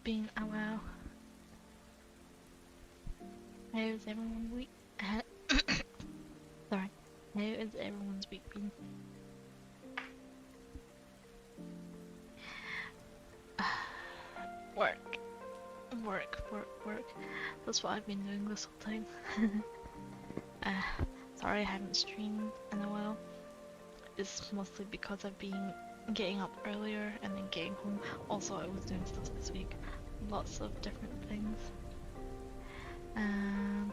been a while. How's everyone's week? Sorry. How has everyone's week been? Work. Work. That's what I've been doing this whole time. Sorry I haven't streamed in a while. It's mostly because I've been getting up earlier and then getting home. Also, I was doing stuff this week. Lots of different things. Hmm.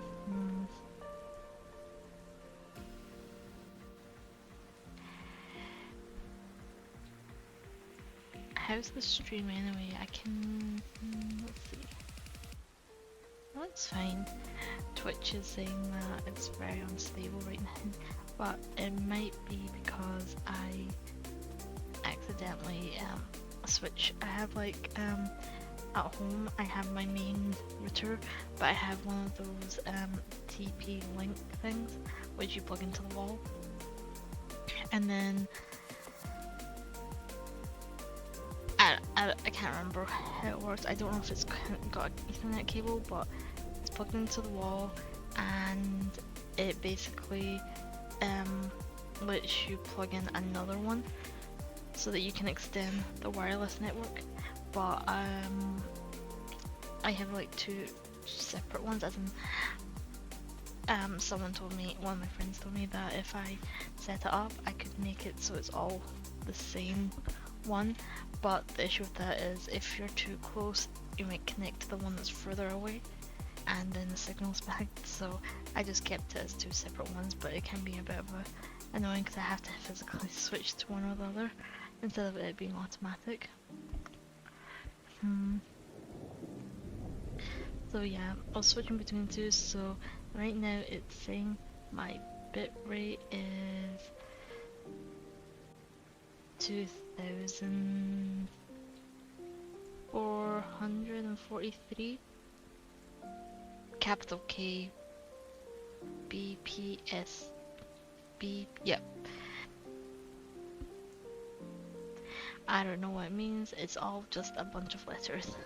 How's the stream anyway? I can... let's see. Oh, it's fine. Twitch is saying that it's very unstable right now, but it might be because I accidentally switch. I have like at home I have my main router, but I have one of those TP Link things which you plug into the wall, and then I can't remember how it works. I don't know if it's got an Ethernet cable, but it's plugged into the wall, and it basically lets you plug in another one so that you can extend the wireless network. But I have like two separate ones, as in someone told me, one of my friends told me that if I set it up I could make it so it's all the same one, but the issue with that is if you're too close you might connect to the one that's further away and then the signal's bad. So I just kept it as two separate ones, but it can be a bit of annoying because I have to physically switch to one or the other instead of it being automatic. So yeah, I was switching between two, so right now it's saying my bitrate is 2443, capital K BPS B, yep. I don't know what it means, it's all just a bunch of letters.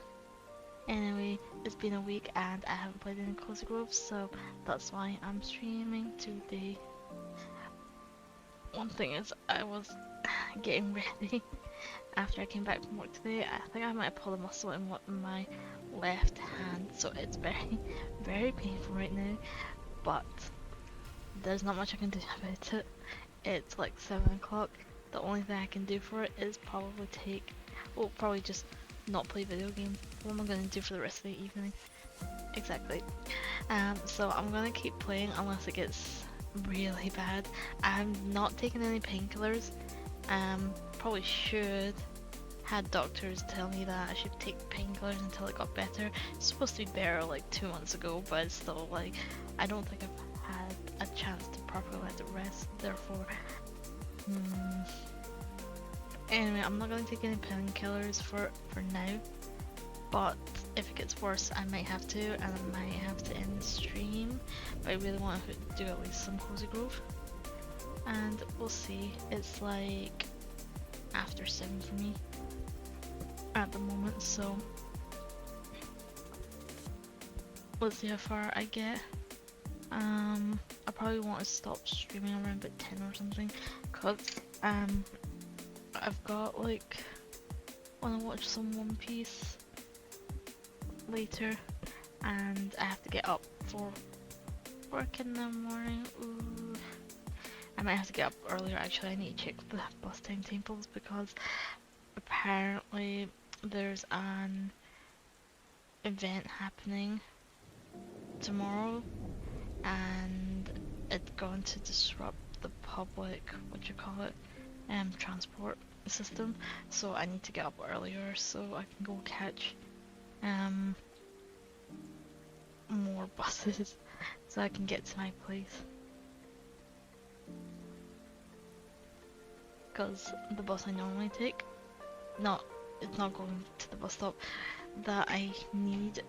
Anyway, it's been a week and I haven't played any Cozy Grove, so that's why I'm streaming today. One thing is, I was getting ready after I came back from work today. I think I might have pulled a muscle in my left hand, so it's very painful right now, but there's not much I can do about it. It's like 7 o'clock. The only thing I can do for it is probably probably just not play video games. What am I going to do for the rest of the evening? Exactly. So I'm going to keep playing unless it gets really bad. I'm not taking any painkillers. Probably should. Had doctors tell me that I should take painkillers until it got better. It's supposed to be better like 2 months ago, but it's still like, I don't think I've had a chance to properly let it rest, therefore anyway, I'm not going to take any painkillers for now, but if it gets worse I might have to, and I might have to end the stream, but I really want to do at least some Cozy Grove, and we'll see. It's like after 7 for me at the moment, so let's see how far I get. I probably want to stop streaming around about 10 or something, cause I've got like, want to watch some One Piece later, and I have to get up for work in the morning. Ooh. I might have to get up earlier actually. I need to check the bus timetables because apparently there's an event happening tomorrow and it's going to disrupt the public, transport system, so I need to get up earlier so I can go catch more buses so I can get to my place, because the bus I normally take, it's not going to the bus stop that I need.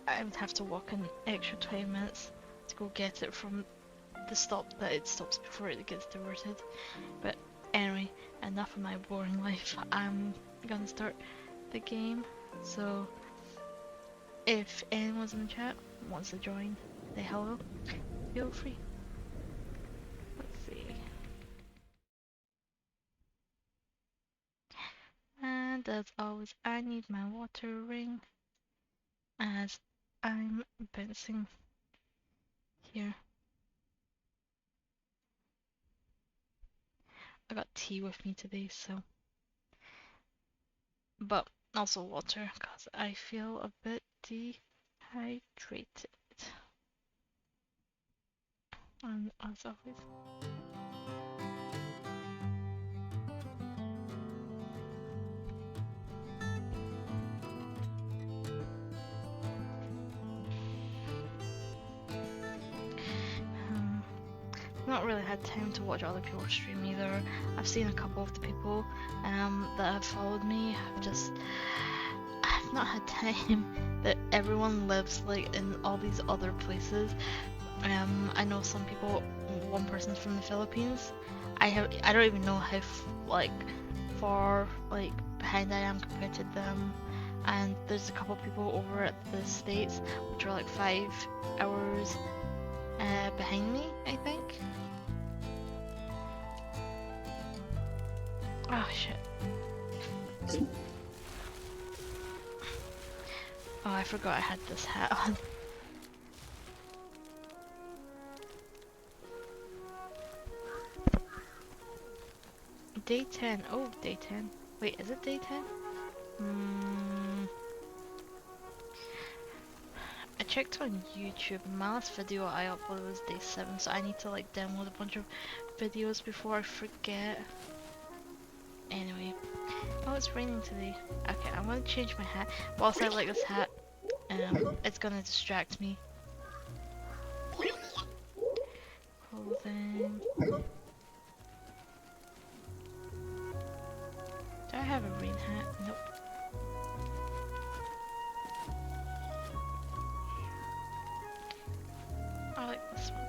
I would have to walk an extra 20 minutes to go get it from the stop that it stops before it gets diverted. But anyway, enough of my boring life. I'm gonna start the game. So if anyone's in the chat wants to join, say hello, feel free. Let's see. And as always, I need my water ring as I'm bouncing here. I got tea with me today, so. But also water, because I feel a bit dehydrated. And as always. Not really had time to watch other people stream either. I've seen a couple of the people that have followed me. I've not had time. That everyone lives like in all these other places. I know some people. One person's from the Philippines. I don't even know how like far like behind I am compared to them. And there's a couple people over at the States, which are like 5 hours behind me, I think. Oh shit. Oh, I forgot I had this hat on. Day 10. Oh, day 10. Wait, is it day 10? I checked on YouTube. My last video I uploaded was day 7, so I need to like download a bunch of videos before I forget. Anyway. Oh, it's raining today. Okay, I'm gonna change my hat. Whilst I like this hat, it's gonna distract me. Clothing. Do I have a rain hat? Nope. I like this one.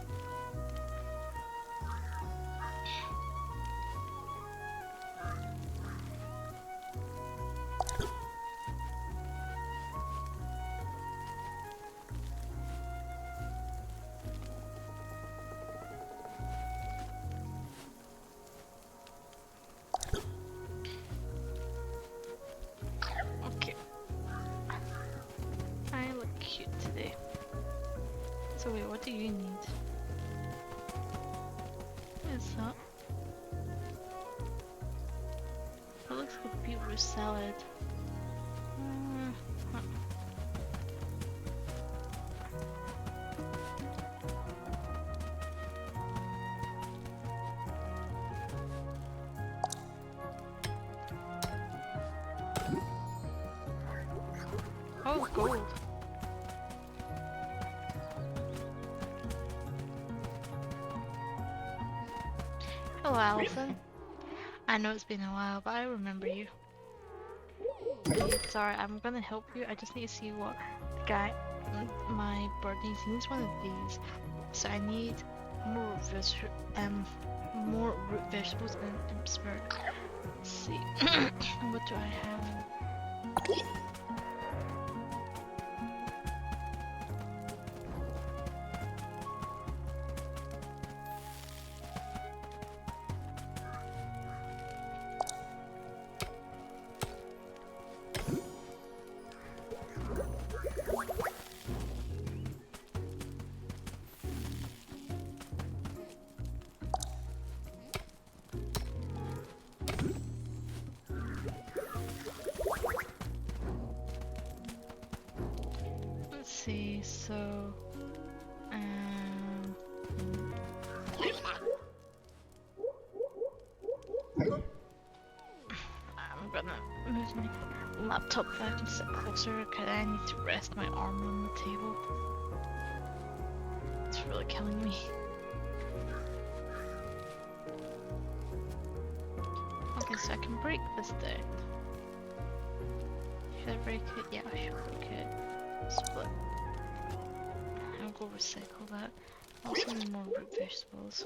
Okay. I look cute today. So wait, what do you need? What is that? It looks like beetroot salad. Huh. Oh, gold. Hello, Allison. I know it's been a while, but I remember you. Sorry, I'm gonna help you. I just need to see what the guy, my bird needs. He needs one of these. So I need more more root vegetables and impsberg. Let's see. What do I have? Let's see, so I'm gonna move my laptop back and sit closer because I need to rest my arm on the table. It's really killing me. Okay, so I can break this down. Should I break it? Yeah, I should break it. Split. I'll go recycle that. I also need more root vegetables.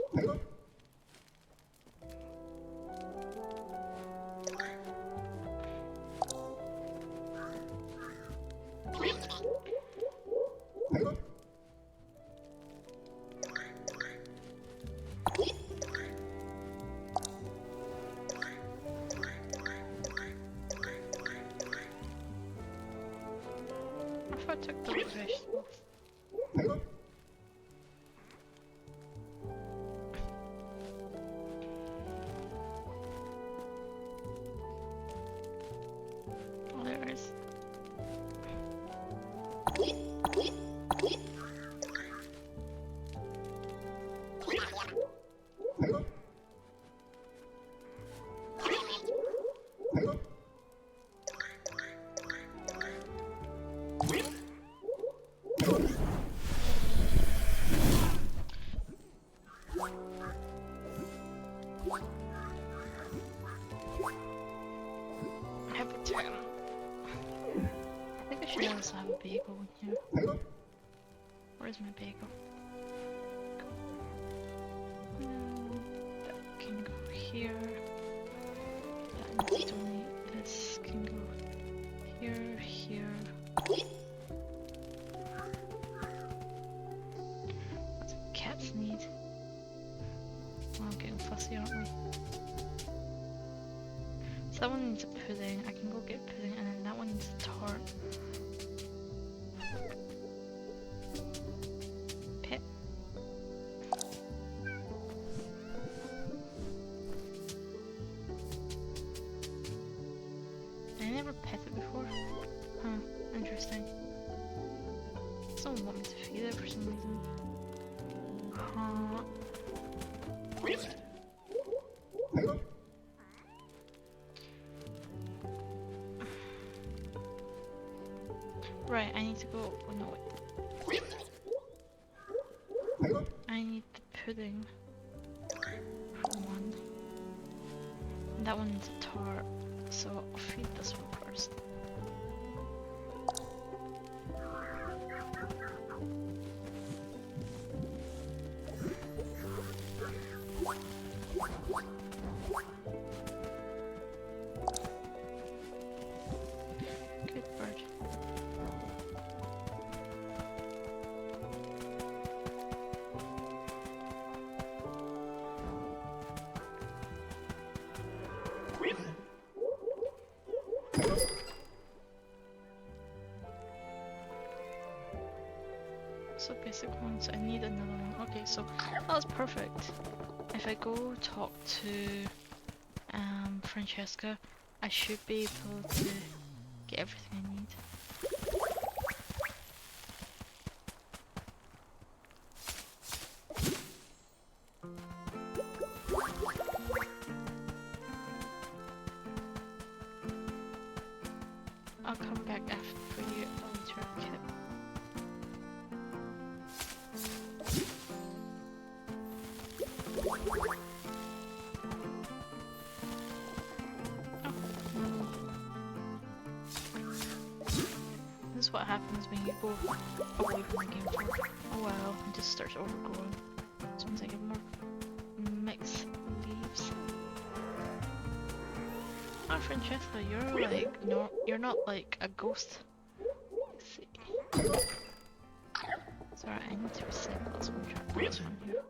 took the vegetables. Oh, there it is. I think I should also have a bagel in here. Where's my bagel? No, that can go here. That needs to donate. This can go here, here. What do cats need? Oh, I'm getting fussy, aren't we? So that one needs a pudding. I can go get pudding, and then that one needs a tart. Pet. I never pet it before. Huh, interesting. Someone want me to feed it for some reason. Huh. Right, I need to go. Oh no, wait. I need the pudding for one. And that one needs a tart, so I'll feed this one first. Good bird. So basic ones, I need another one. Okay, so that was perfect. If I go talk to Francesca, I should be able to get everything I need. I'll come back after for you later, Kip. This is what happens when you go away from the game for a while and just starts overgrowing. So once I get more mixed leaves. Oh, Francesca, you're like, no, you're not like a ghost. Let's see. Sorry, I need to recycle this one. Try to put this one here.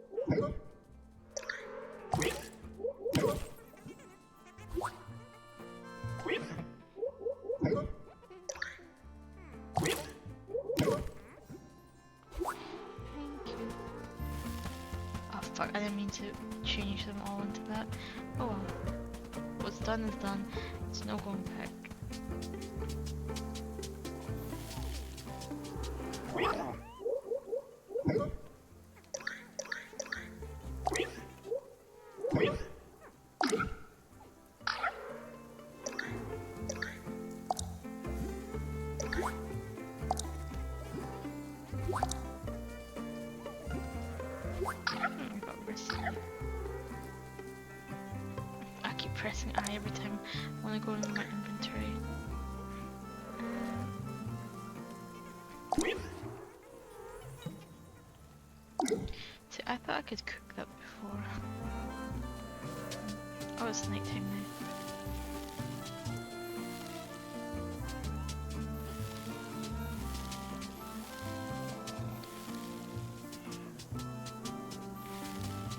Fuck, I didn't mean to change them all into that. Oh well. What's done is done. There's no going back. I keep pressing I every time I want to go into my inventory. See, I thought I could cook that before. Oh, it's nighttime now.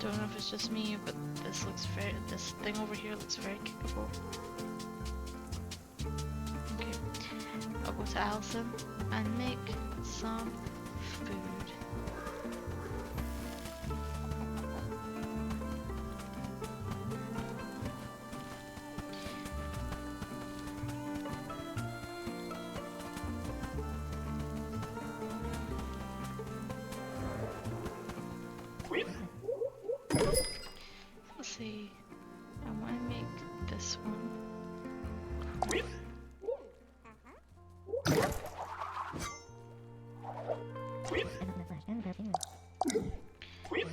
Don't know if it's just me, but this thing over here looks very kickable. Okay, I'll go to Allison. and make some food. Let's see. I want to make this one.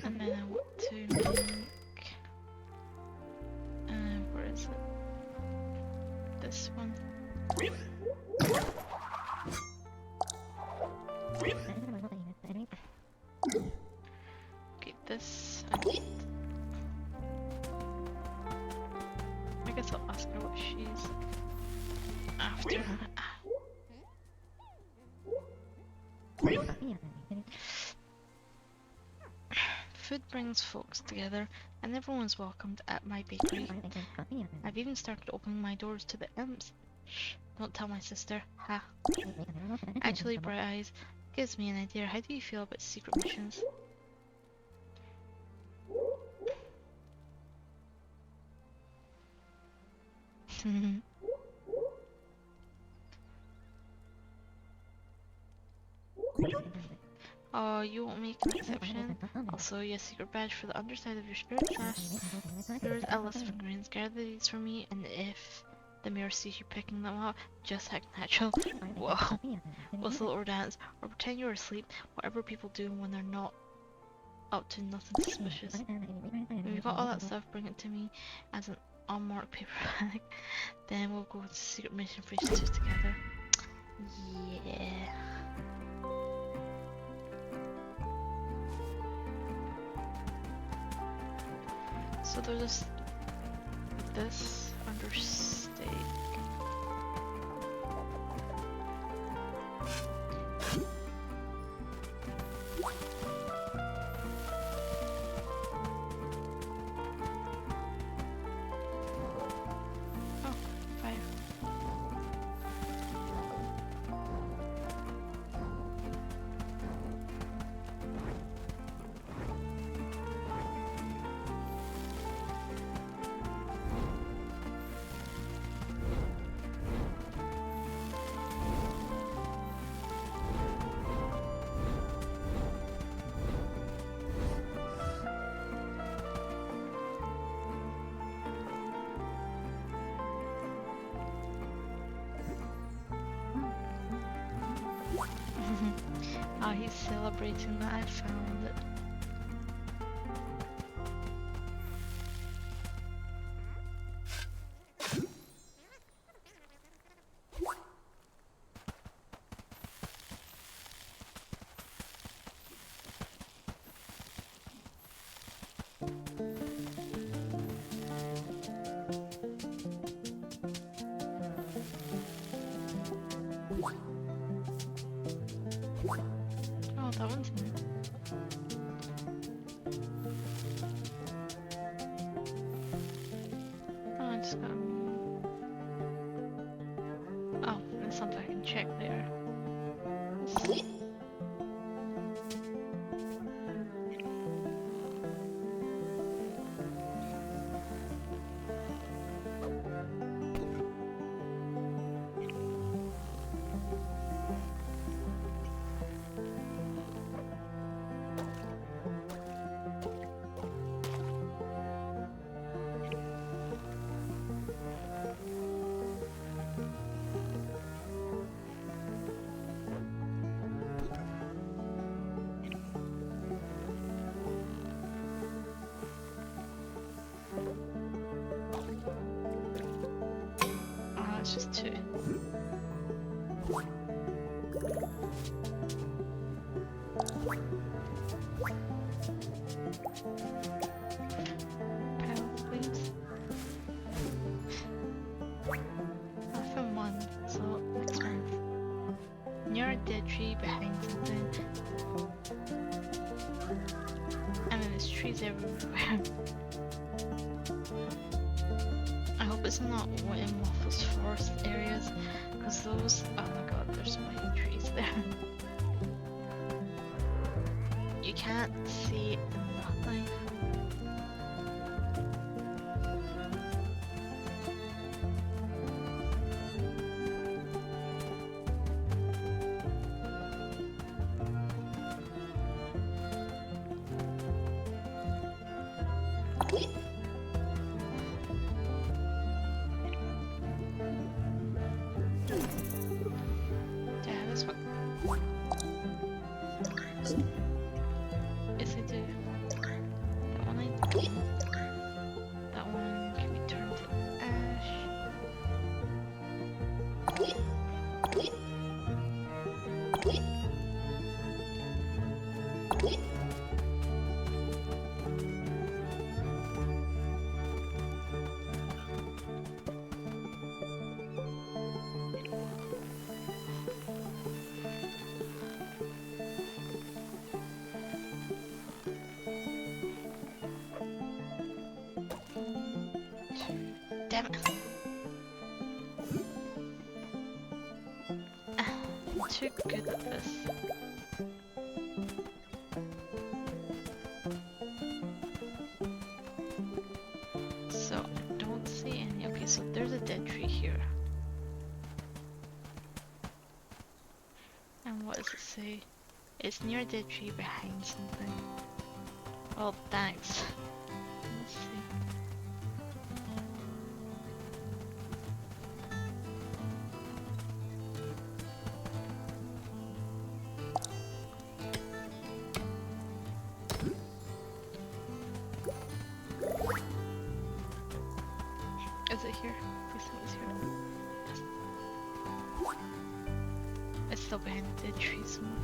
And then I want to make, where is it? This one. Okay, this. I guess I'll ask her what she's after. Food brings folks together, and everyone's welcomed at my bakery. I've even started opening my doors to the imps. Shh, don't tell my sister. Ha. Actually, Bright Eyes gives me an idea. How do you feel about secret missions? Oh, you won't make an exception. I'll sew you a secret badge for the underside of your spirit sash. Here's a list of ingredients. Gather these for me, and if the mirror sees you picking them up, just act natural. Whoa. Whistle or dance, or pretend you're asleep. Whatever people do when they're not up to nothing suspicious. When you've got all that stuff, bring it to me as an unmarked paper bag. Then we'll go to secret mission phase 2 together. Yeah. So there's this under steak. Oh, 5. Oh, he's celebrating that I found it. Oh, that one's new. Oh, I just got. Oh, there's something I can check there. Oh, it's just 2. Pals, please. I found 1, so next one. Near a dead tree behind something. And then there's trees everywhere. I hope it's not what in Waffles Forest areas, because Cause those, oh my god, there's so many trees there. You can't see nothing. Yeah, this one. Yes, I do. That one I do. That one can be turned to ash. Damn it. Too good at this. So I don't see any. Okay, so there's a dead tree here. And what does it say? It's near a dead tree behind something. Well, thanks. Let's see. Is it here? Please tell me it's here. Yes. It's still behind the dead tree somewhere.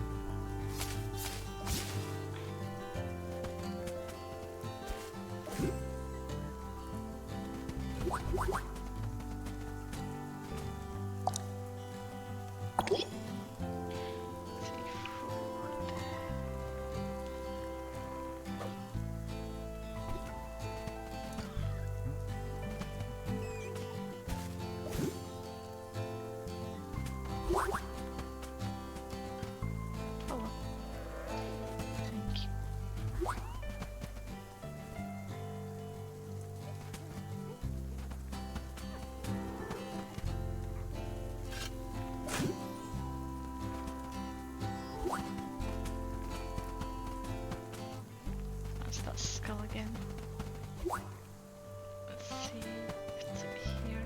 Oh well. Thank you. That's that skull again. Let's see if it's up here.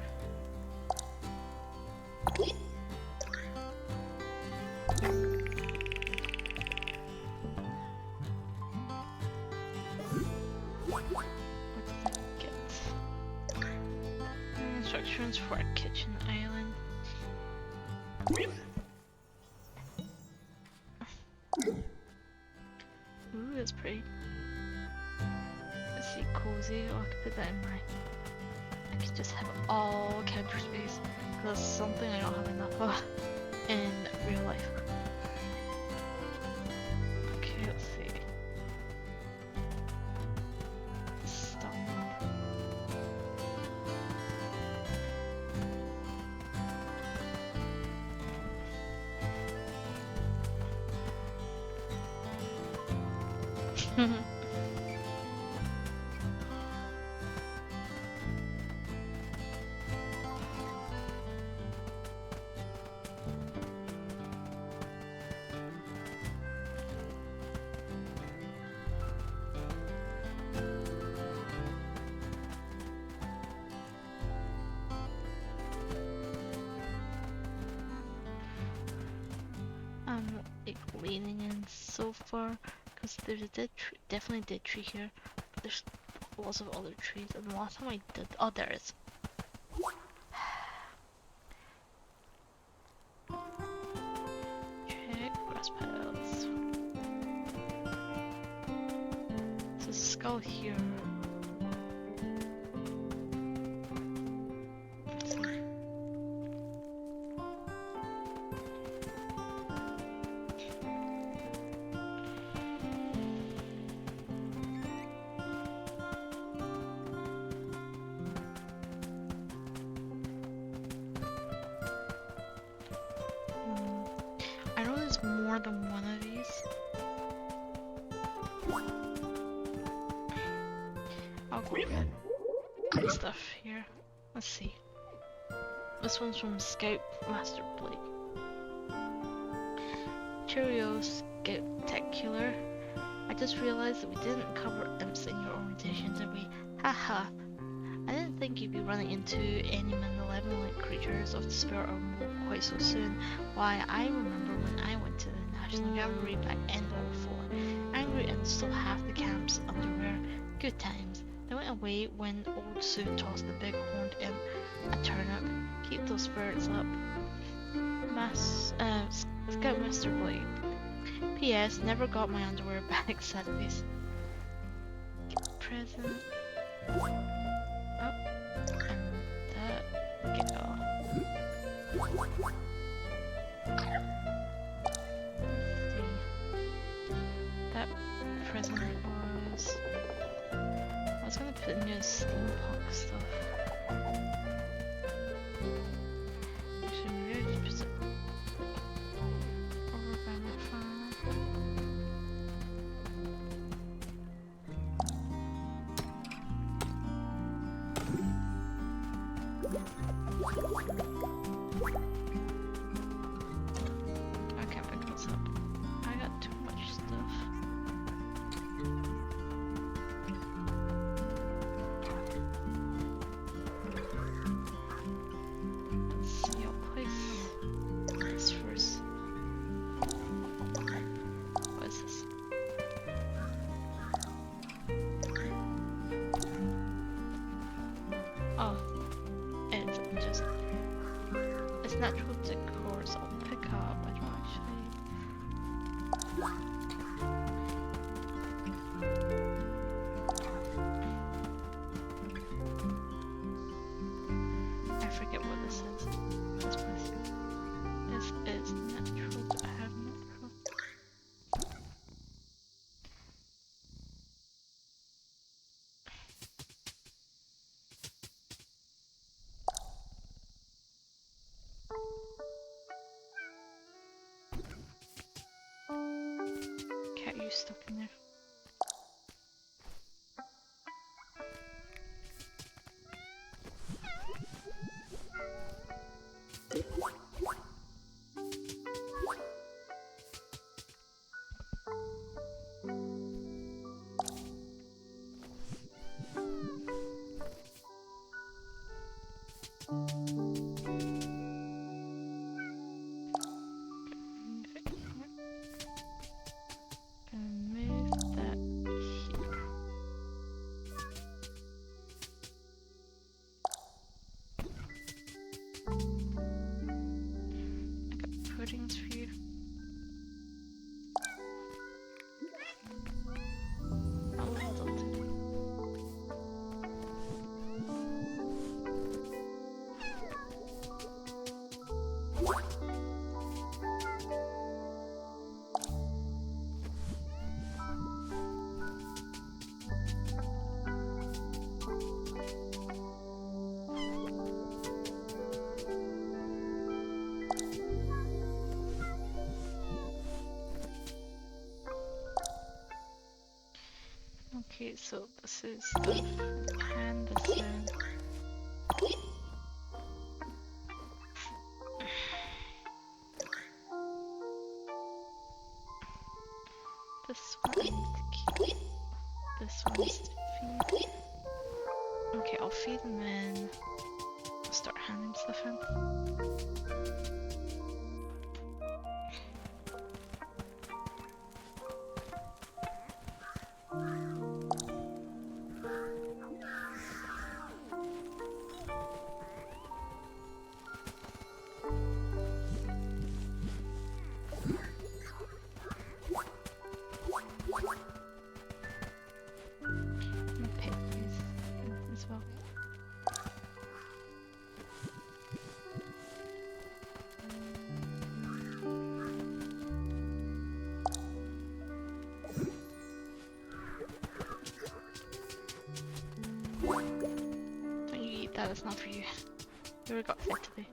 What did I get? Instructions for a kitchen island. Ooh, that's pretty. Let's see, cozy. Oh, I could put that in my. I could just have all counter space. Because that's something I don't have enough of in real life. Okay, let's see. Stone. I'm like leaning in so far because there's a dead tree, definitely a dead tree here, but there's lots of other trees. And the last time I did, oh, there is. Check grass piles. There's a skull here. Let's see. good stuff here. Let's see. This one's from Scout Master Blake. Cheerio, Scout-tacular. I just realized that we didn't cover imps in your orientation, did we? Haha. I didn't think you'd be running into any malevolent creatures of the spirit or more quite so soon. Why, I remember when I went to the National Gallery back in '04. Angry and stole half the camp's underwear. Good times. They went away when old Sue tossed the big horned imp a turnip. Keep those spirits up. Scoutmaster Blade. P.S. Never got my underwear back, sad face. Present. Oh, and that. Get off. That present was. I was gonna put new steampunk stuff. Actually, maybe I just put it over by my phone. I can't pick this up. I got too much stuff. Let's see, I'll place this first. What is this? Oh, it's just, it's natural decor, so I'll pick up. I don't actually. I forget what this is. This place. This is natural. Do I have natural? Cat, you stuck in there. Move that here. I got puddings for you. Oh, hold on. Okay, so this is the hand, this is this one to keep, this one's to feed. Okay, I'll feed them in. I'll start handing stuff in. I'm gonna pick these as well. Don't you eat that, it's not for you. You already got fed today.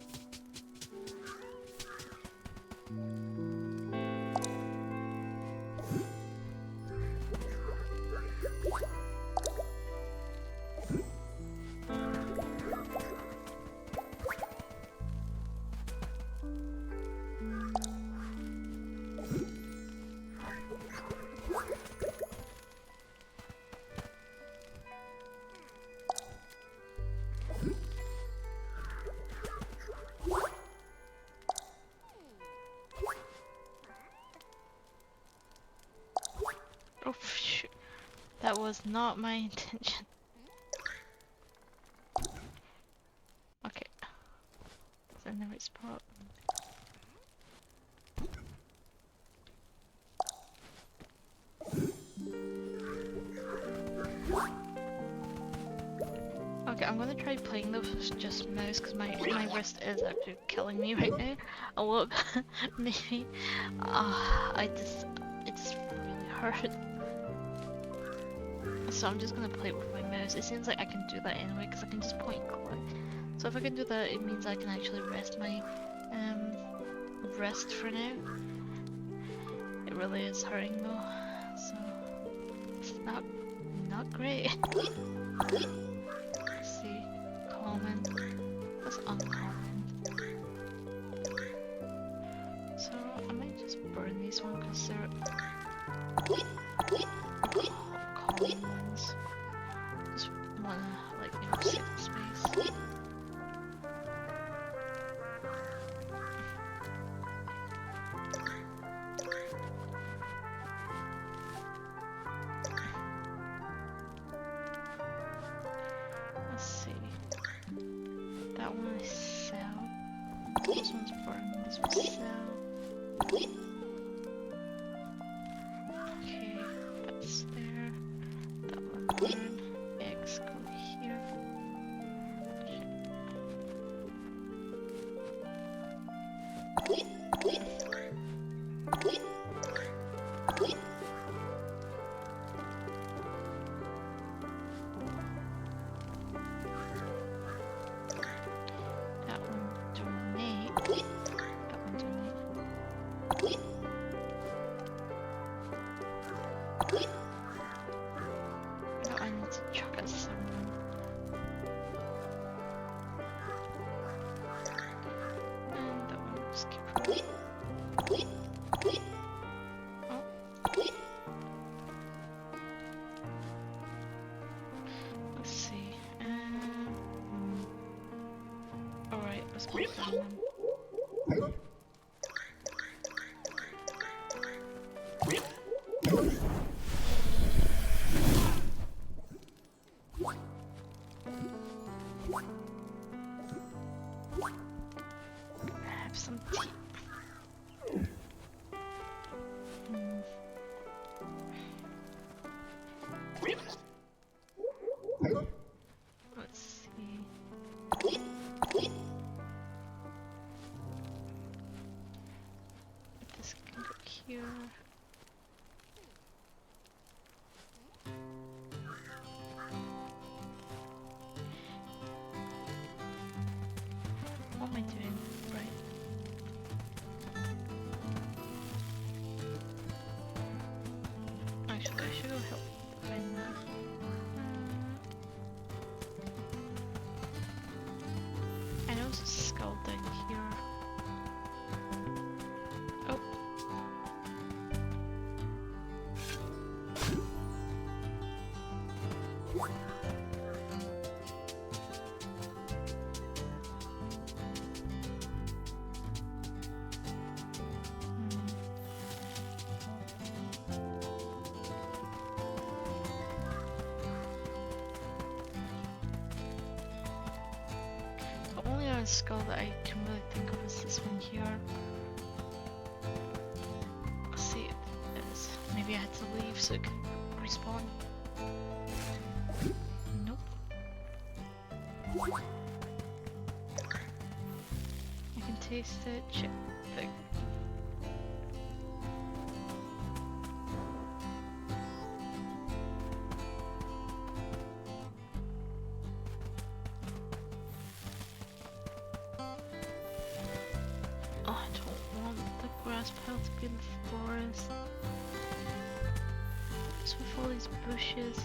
was not my intention. Okay. Is that in the right spot? Okay, I'm gonna try playing those with just mouse because my wrist is actually killing me right now. A little bit, maybe. It just really hurt. So I'm just gonna play it with my mouse. It seems like I can do that anyway because I can just point and click. So if I can do that, it means I can actually rest my wrist for now. It really is hurting though, so it's not great. Let's see, common. That's uncommon. So I might just burn these ones because they're common ones. Just wanna like save the space. Let's see. That one I sell. This one's burn. This one sell. Okay, that's there. That one burn. Eggs go here. That one donate. That one donate. No, I need to chuck at someone. And that one just keep rolling. Oh. Let's see. Alright, let's go down them. Have some tea. Let's see. This can go here. What am I doing? Right. Actually, I should go help find that. I know there's a skull down here. Oh. The only other skull that I can really think of is this one here. Let's see, it is. Maybe I had to leave so it can respawn. Nope. I can taste it. Chip thing. Oh, I don't want the grass pile to be in the forest. Just with all these bushes.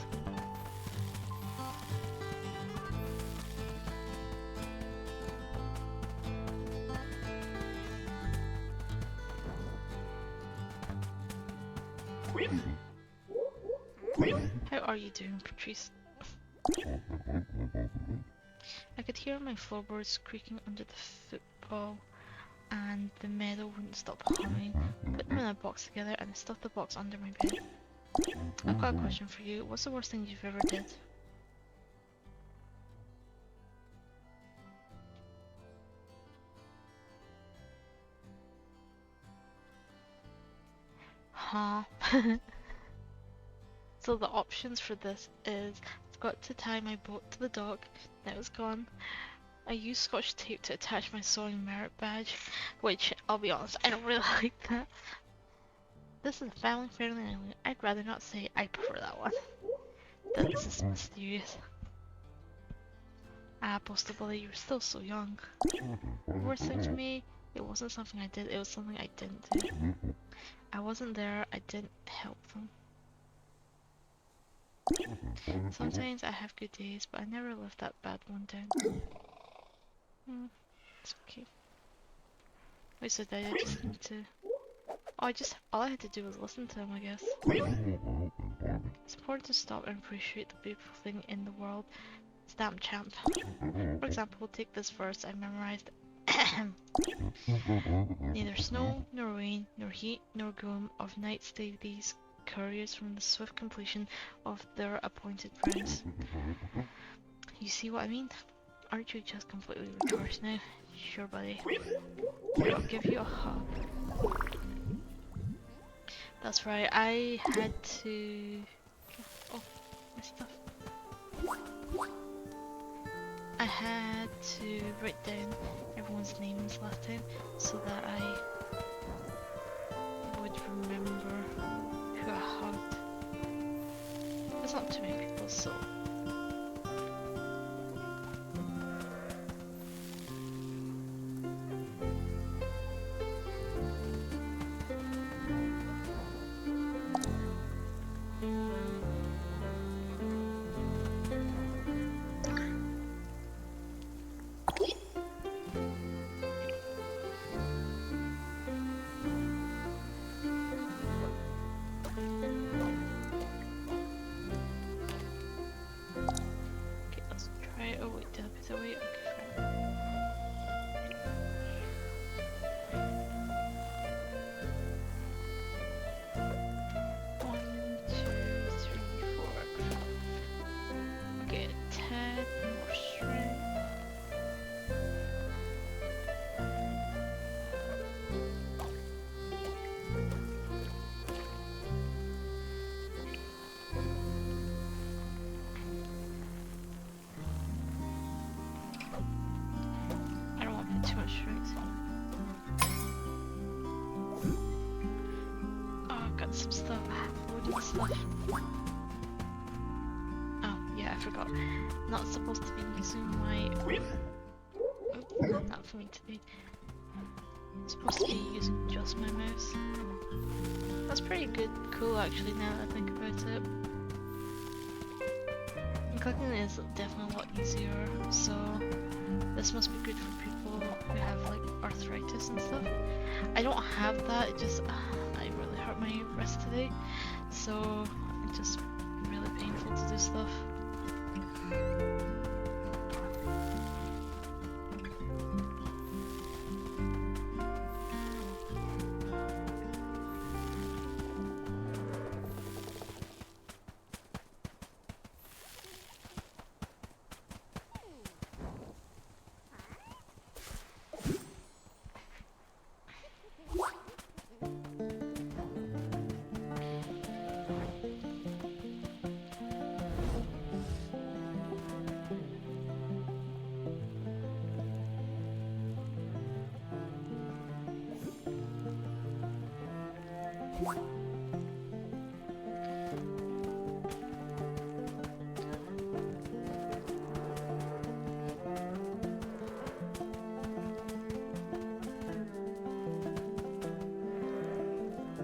How are you doing, Patrice? I could hear my floorboards creaking under the football, and the meadow wouldn't stop humming. Put them in a box together and stuffed the box under my bed. I've got a question for you. What's the worst thing you've ever did? Huh. So the options for this is I've got to tie my boat to the dock, now it's gone. I use scotch tape to attach my sewing merit badge, which, I'll be honest, I don't really like that. This is a family friendly island. I'd rather not say. I prefer that one. That's just mysterious. Ah, possibly you're still so young. Worst thing for me, it wasn't something I did, it was something I didn't do. I wasn't there, I didn't help them. Sometimes I have good days, but I never live that bad one down. It's okay. Wait, so did I just need to... Oh, all I had to do was listen to him, I guess. It's important to stop and appreciate the beautiful thing in the world. Stamp champ. For example, take this verse I memorized. Neither snow, nor rain, nor heat, nor gloom of night stay these couriers from the swift completion of their appointed rounds. You see what I mean? Aren't you just completely recharged now? Sure, buddy. Here, I'll give you a hug. That's right, I had to... Oh, my stuff. I had to write down everyone's names last time so that I would remember who I hugged. There's not too many people, so... Okay, let's try it. Oh wait, did I put it away? Okay, fine. One, two, three, four, five. Okay, 10 more shrimp. I don't want to put too much shrimp. Oh, I've got some stuff. Wooden stuff. Oh, yeah, I forgot. Not supposed to be using my... Oops, not for me to be. I'm supposed to be using just my mouse. That's pretty good, cool actually now that I think about it. And clicking is definitely a lot easier, so this must be good for people who have like arthritis and stuff. I don't have that, it just, I really hurt my wrist today, so it's just really painful to do stuff.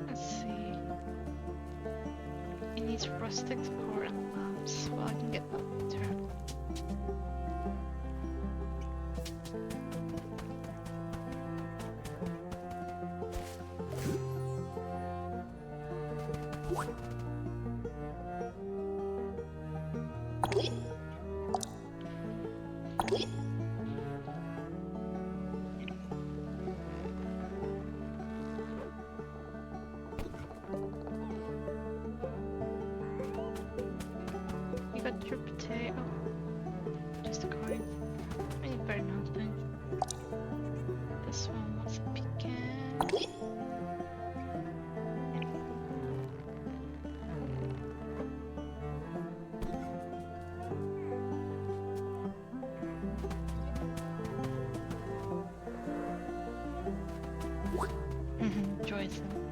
Let's see. It needs rustic decor and lamps. Well, I can get that later. destroys them.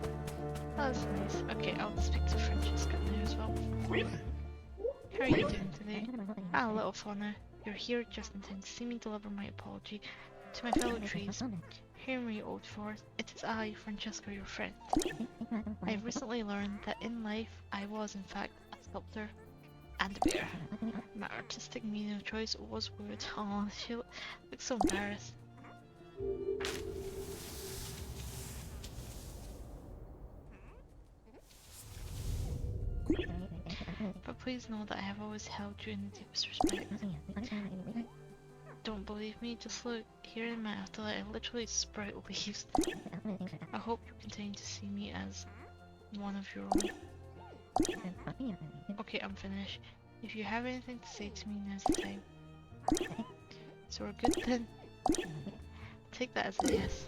That's nice. Okay, I'll speak to Francesca now as well. How are you doing today? Ah, little fauna. You're here just in time to see me deliver my apology to my fellow trees. Hear me, old forest. It is I, Francesca, your friend. I have recently learned that in life I was, in fact, a sculptor and a bear. My artistic medium of choice was wood. Oh, she looks so embarrassed. But please know that I have always held you in the deepest respect. Don't believe me? Just look. Here in my afterlife, I literally sprout leaves. I hope you continue to see me as one of your own. Okay, I'm finished. If you have anything to say to me, now's the time. So we're good then? Take that as a yes.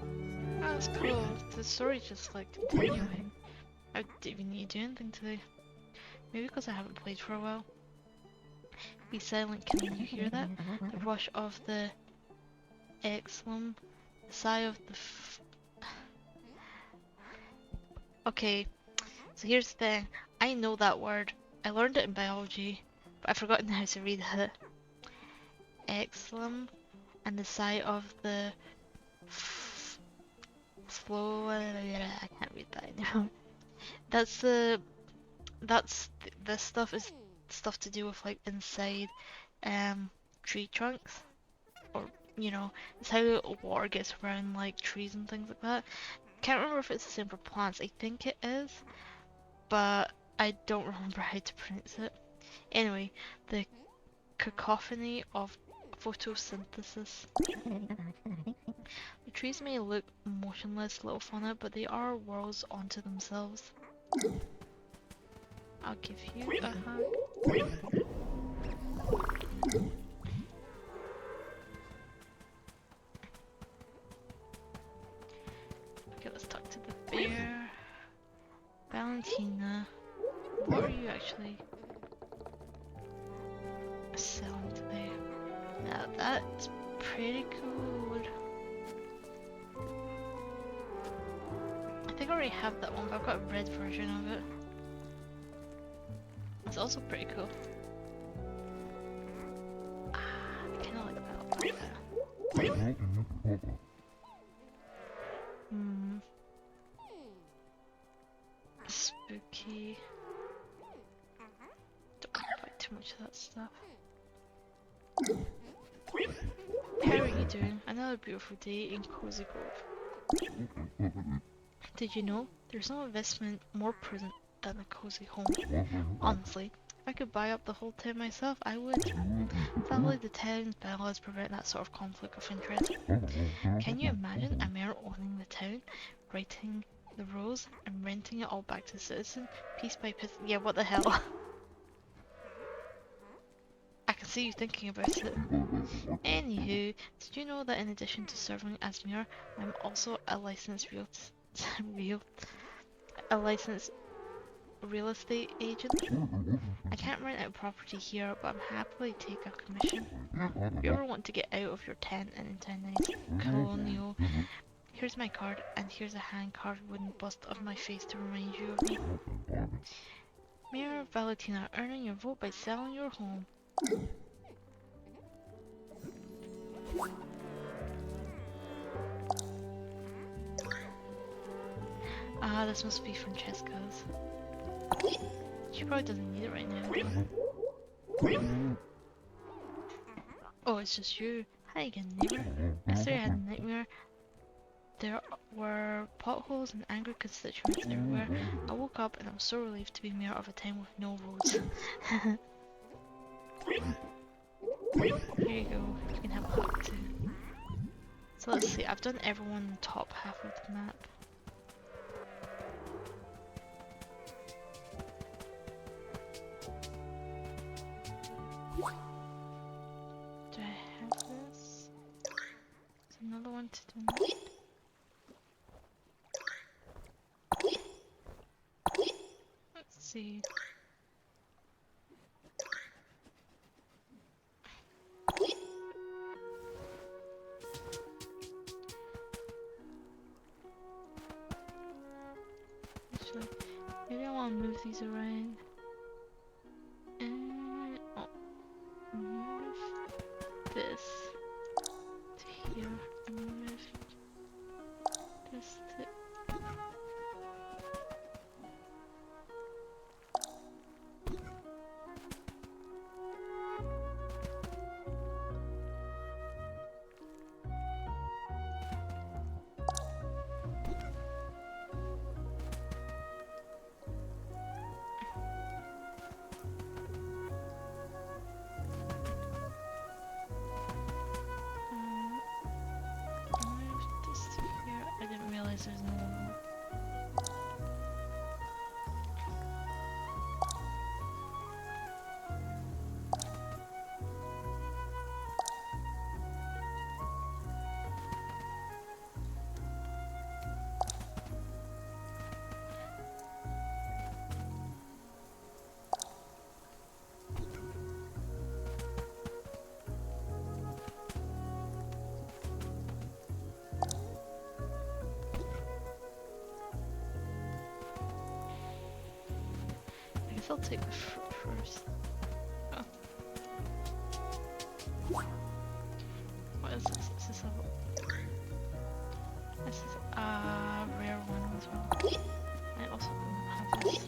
Oh, that's cool. The story's just like continuing. I didn't even need to do anything today. Maybe because I haven't played for a while. Be silent, can you hear that? The rush of the exlum, the sigh of the Okay, so here's the thing. I know that word. I learned it in biology, but I've forgotten how to read it. Exlum and the sigh of the flow. I can't read that anymore. This stuff is stuff to do with like inside tree trunks, or you know, it's how water gets around like trees and things like that. Can't remember if it's the same for plants. I think it is, but I don't remember how to pronounce it. Anyway, the cacophony of photosynthesis. The trees may look motionless, little fauna, but they are worlds unto themselves. I'll give you a hug. Okay, let's talk to the bear. Valentina, what are you actually selling today? Now that's pretty cool. I think I already have that one, but I've got a red version of it. It's also pretty cool. I kinda like that. Spooky. Don't want to buy too much of that stuff. How are you doing? Another beautiful day in Cozy Grove. Did you know there's no investment more prudent than a cozy home? Honestly, if I could buy up the whole town myself, I would. Sadly, the town's bylaws prevent that sort of conflict of interest. Can you imagine a mayor owning the town, writing the rules, and renting it all back to the citizen, piece by piece? Yeah, what the hell? I can see you thinking about it. Anywho, did you know that in addition to serving as mayor, I'm also a licensed real estate agent? I can't rent out property here, but I'm happily take a commission. If you ever want to get out of your tent and into a nice colonial, here's my card, and here's a hand-carved wooden bust of my face to remind you of me. Mayor Valentina, earning your vote by selling your home. Ah, this must be Francesca's. She probably doesn't need it right now, though. Oh, it's just you. Hi again, neighbor. Yesterday I had a nightmare. There were potholes and angry constituents everywhere. I woke up and I was so relieved to be mayor of a town with no roads. Here you go. You can have a hug too. So let's see. I've done everyone in the top half of the map. Do I have this? There's another one to do next. Let's see. these around. And oh, move this to here. And move this to. Move this to here. I didn't realize there's no one. I guess I'll take the fruit first. Oh. What is this? Is this a... This is a rare one as well. I also don't have this.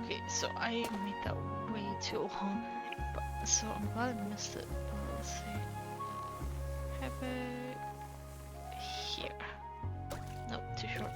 Okay, so I made that way too long, but so I'm glad I missed it. But let's see. How about here? Nope, too short.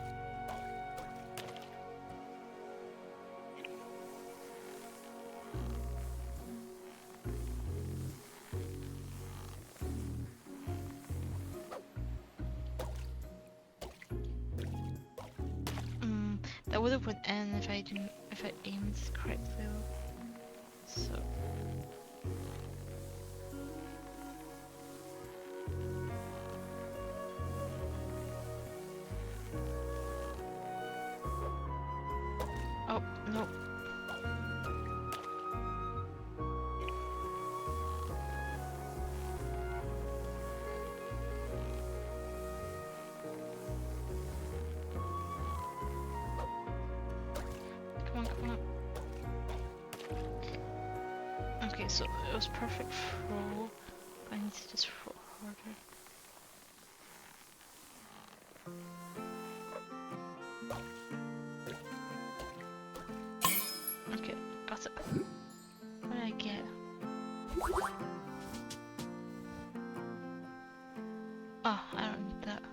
That would have went in if I didn't, if I aimed correctly though. So. Oh, no. Come on, come on. Okay, so it was perfect throw. I need to just throw harder. Okay, got it. What did I get? Oh, I don't need that.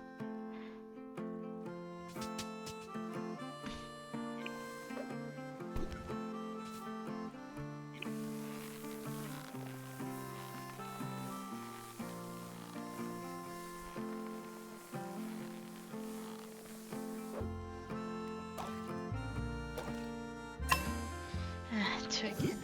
Two again.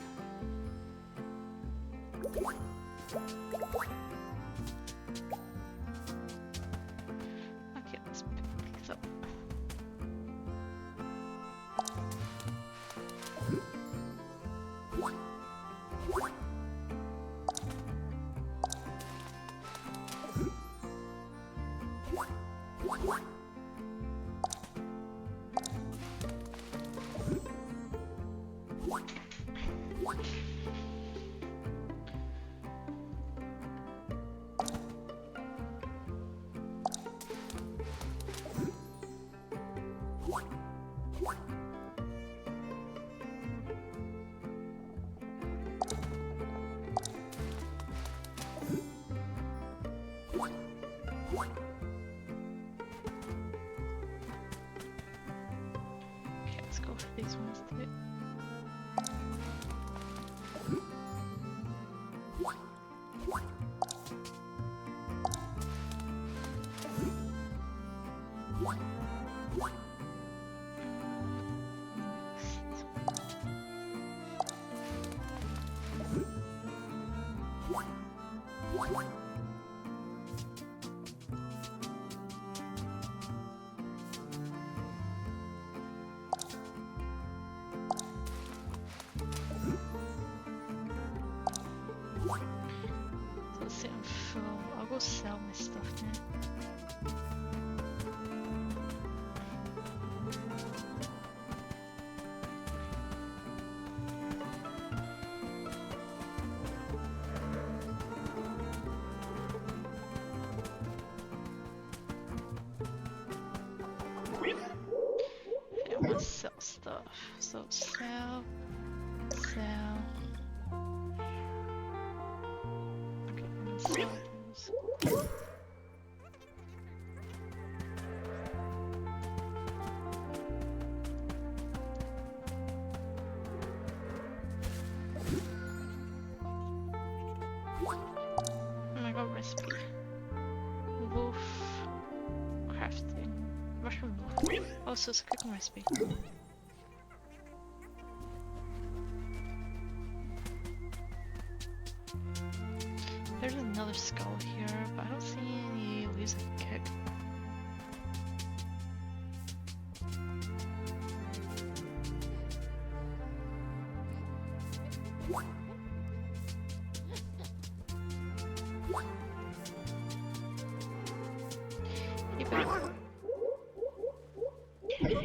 Okay, let's pick this up. Okay, let's go for these ones too. go sell my stuff now. I want to sell stuff. So sell. Okay, I'm gonna sell those. Oh my god, recipe. Loaf. Crafting. Mushroom loaf. Oh, so it's a cooking recipe. There's another skull here, but I don't see any leaves I can cook.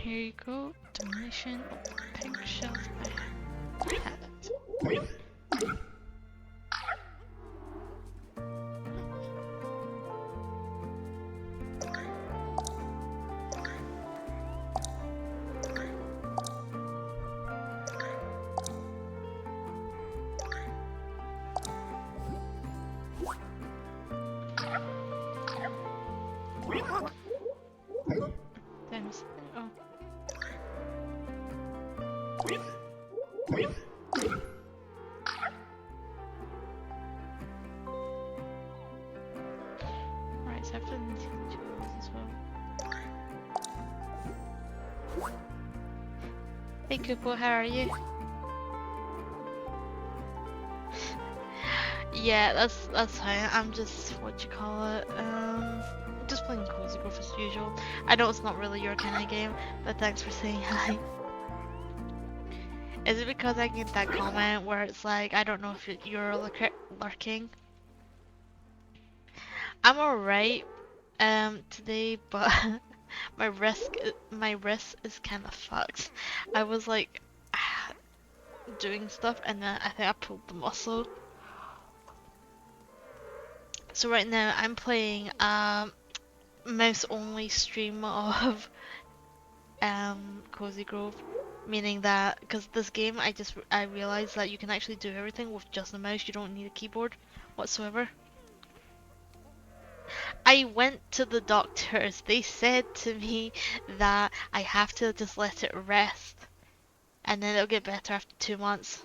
Here you go. Donation. Pink shells. I had it. Thanks. Oh. Right, so I have to need tools as well. Hey Kupo, how are you? Yeah, that's fine. I'm just what you call it. Just playing Cozy Grove as usual. I know it's not really your kind of game, but thanks for saying hi. Is it because I get that comment where it's like, I don't know if you're lurking? I'm alright today, but my wrist is kind of fucked. I was like doing stuff and then I think I pulled the muscle. So right now I'm playing mouse only stream of Cozy Grove, meaning that because this game I realized that you can actually do everything with just a mouse. You don't need a keyboard whatsoever. I went to the doctors. They said to me that I have to just let it rest and then it'll get better after 2 months.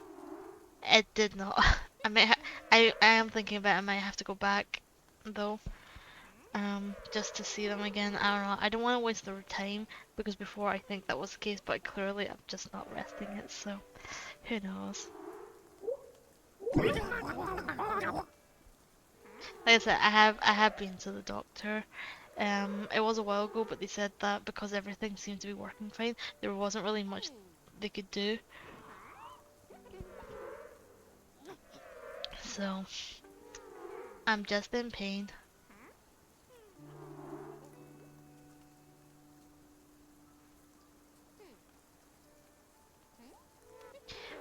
It did not. I am thinking about I might have to go back though. Just to see them again. I don't know. I don't want to waste their time because before I think that was the case, but clearly I'm just not resting it. So who knows? Like I said, I have been to the doctor. It was a while ago, but they said that because everything seemed to be working fine, there wasn't really much they could do. So I'm just in pain.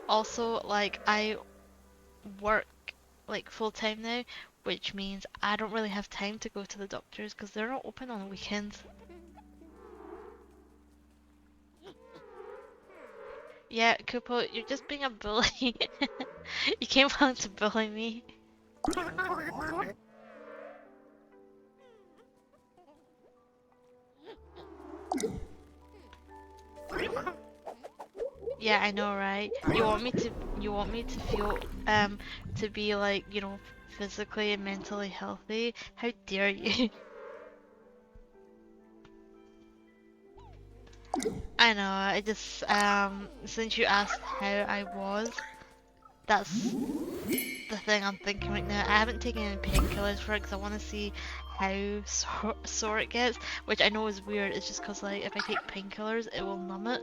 Also, like, I work like full time now, which means I don't really have time to go to the doctors because they're not open on weekends. Yeah, Kupo, you're just being a bully. You came on to bully me. Yeah, I know, right? You want me to feel to be like, you know, physically and mentally healthy? How dare you? I know, I just since you asked how I was, that's the thing I'm thinking right now. I haven't taken any painkillers for it because I want to see how sore it gets, which I know is weird. It's just because like if I take painkillers, it will numb it.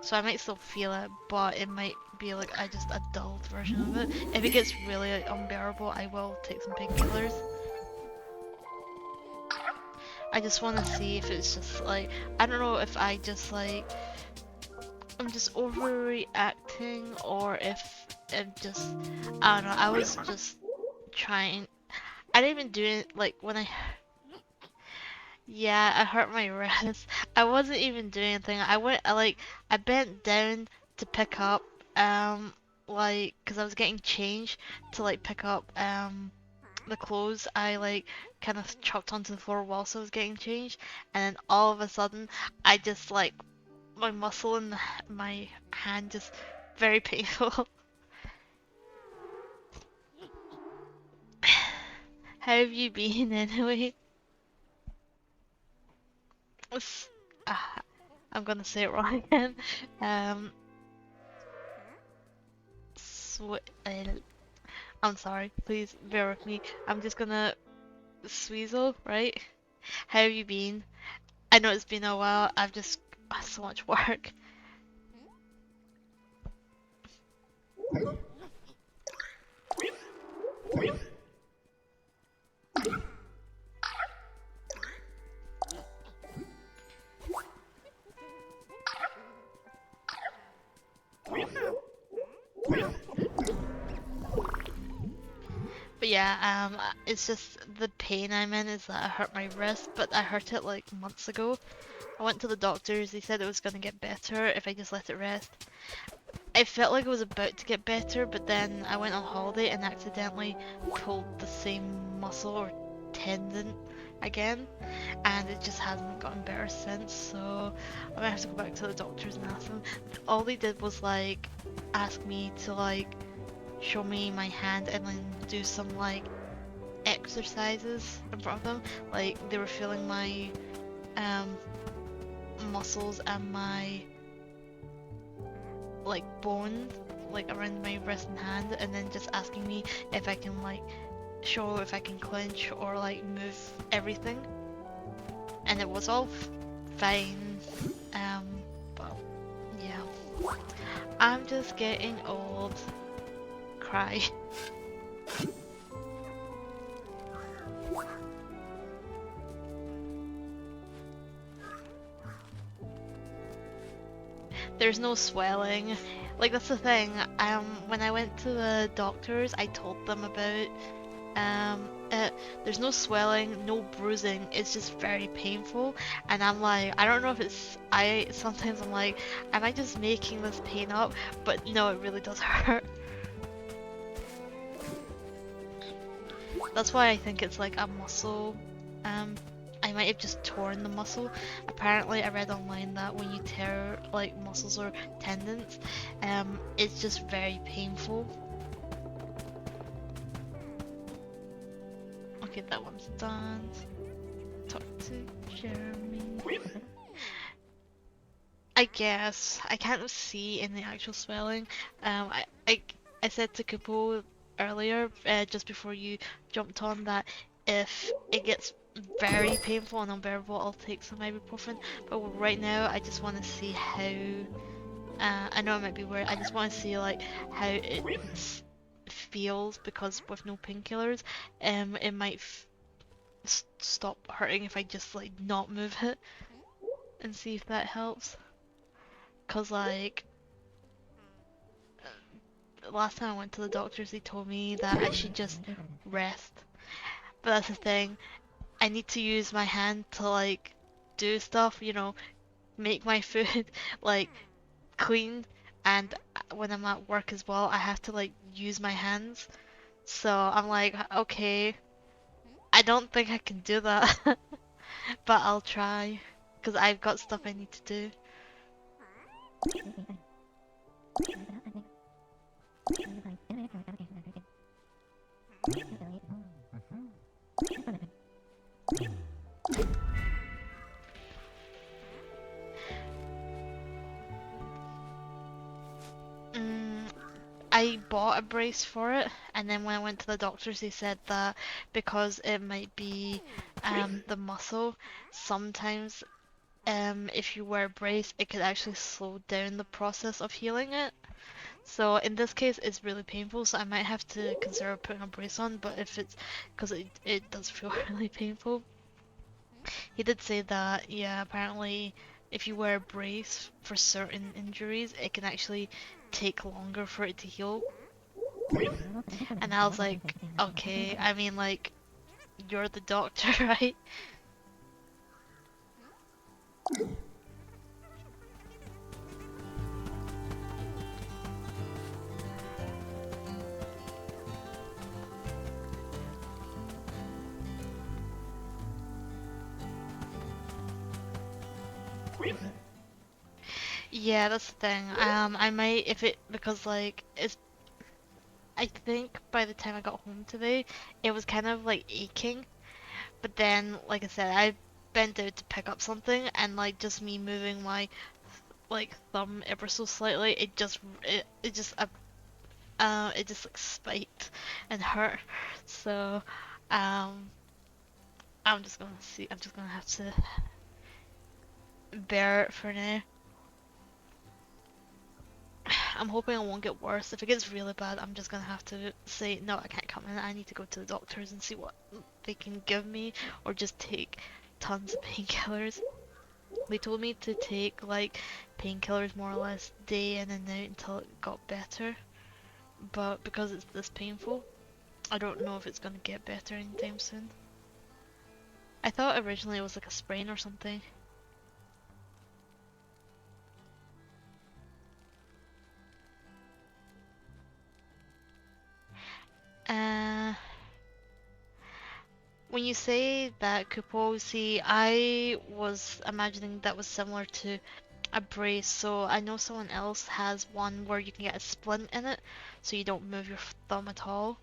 So I might still feel it, but it might be like just a dulled version of it. If it gets really like, unbearable, I will take some painkillers. I just want to see if it's just like, I don't know if I just like, I'm just overreacting or if I'm just, I don't know, I was just trying, I didn't even do it like when I, yeah, I hurt my wrist. I wasn't even doing anything. I bent down to pick up, like, cause I was getting changed to like pick up, the clothes. I like kind of chopped onto the floor whilst I was getting changed, and then all of a sudden, I just like my muscle in my hand just very painful. How have you been anyway? S- ah, I'm gonna say it wrong again. Um, I'm sorry. Please bear with me. I'm just gonna Sweezel, right? How have you been? I know it's been a while. I've just so much work. But yeah, it's just the pain I'm in is that I hurt my wrist, but I hurt it like months ago. I went to the doctors, they said it was gonna get better if I just let it rest. I felt like it was about to get better, but then I went on holiday and accidentally pulled the same muscle or tendon again, and it just hasn't gotten better since, so I'm gonna have to go back to the doctors and ask them. All they did was like ask me to like show me my hand and then do some like exercises in front of them. Like they were feeling my um muscles and my like bones like around my wrist and hand, and then just asking me if I can like show if I can clench or like move everything, and it was all fine. um but yeah, I'm just getting old. Cry. There's no swelling. Like that's the thing. When I went to the doctors, I told them about it. There's no swelling, no bruising. It's just very painful, and I'm like, I don't know if it's I. Sometimes I'm like, am I just making this pain up? But no, it really does hurt. That's why I think it's like a muscle. Um, I might have just torn the muscle. Apparently, I read online that when you tear like muscles or tendons, it's just very painful. Okay, that one's done. Talk to Jeremy. I guess I can't see any actual swelling. I said to Kupo earlier, just before you jumped on, that if it gets very painful and unbearable, I'll take some ibuprofen. But right now, I just want to see how. I know it might be weird. I just want to see like how it feels, because with no painkillers, it might stop hurting if I just like not move it and see if that helps. Cause like last time I went to the doctors, they told me that I should just rest. But that's the thing. I need to use my hand to like do stuff, make my food like clean. And when I'm at work as well, I have to like use my hands. So I'm like, okay, I don't think I can do that, but I'll try. Because I've got stuff I need to do. Mm, I bought a brace for it, and then when I went to the doctors, they said that because it might be the muscle, sometimes if you wear a brace, it could actually slow down the process of healing it. So in this case, it's really painful, so I might have to consider putting a brace on, but if it's because it does feel really painful. He did say that, yeah, apparently if you wear a brace for certain injuries, it can actually take longer for it to heal. And I was like, okay, I mean, like, you're the doctor, right? Yeah, that's the thing. I might, if it, because, like, I think by the time I got home today, it was kind of, like, aching. But then, like I said, I bent out to pick up something, and, like, just me moving my, like, thumb ever so slightly, it just like spiked and hurt. So, um, I'm just gonna have to bear it for now. I'm hoping it won't get worse. If it gets really bad, I'm just gonna have to say, no, I can't come in. I need to go to the doctors and see what they can give me, or just take tons of painkillers. They told me to take like painkillers more or less day in and out until it got better. But because it's this painful, I don't know if it's gonna get better anytime soon. I thought originally it was like a sprain or something. Uh, when you say that Kupo, see, I was imagining that was similar to a brace. So I know someone else has one where you can get a splint in it, so you don't move your thumb at all.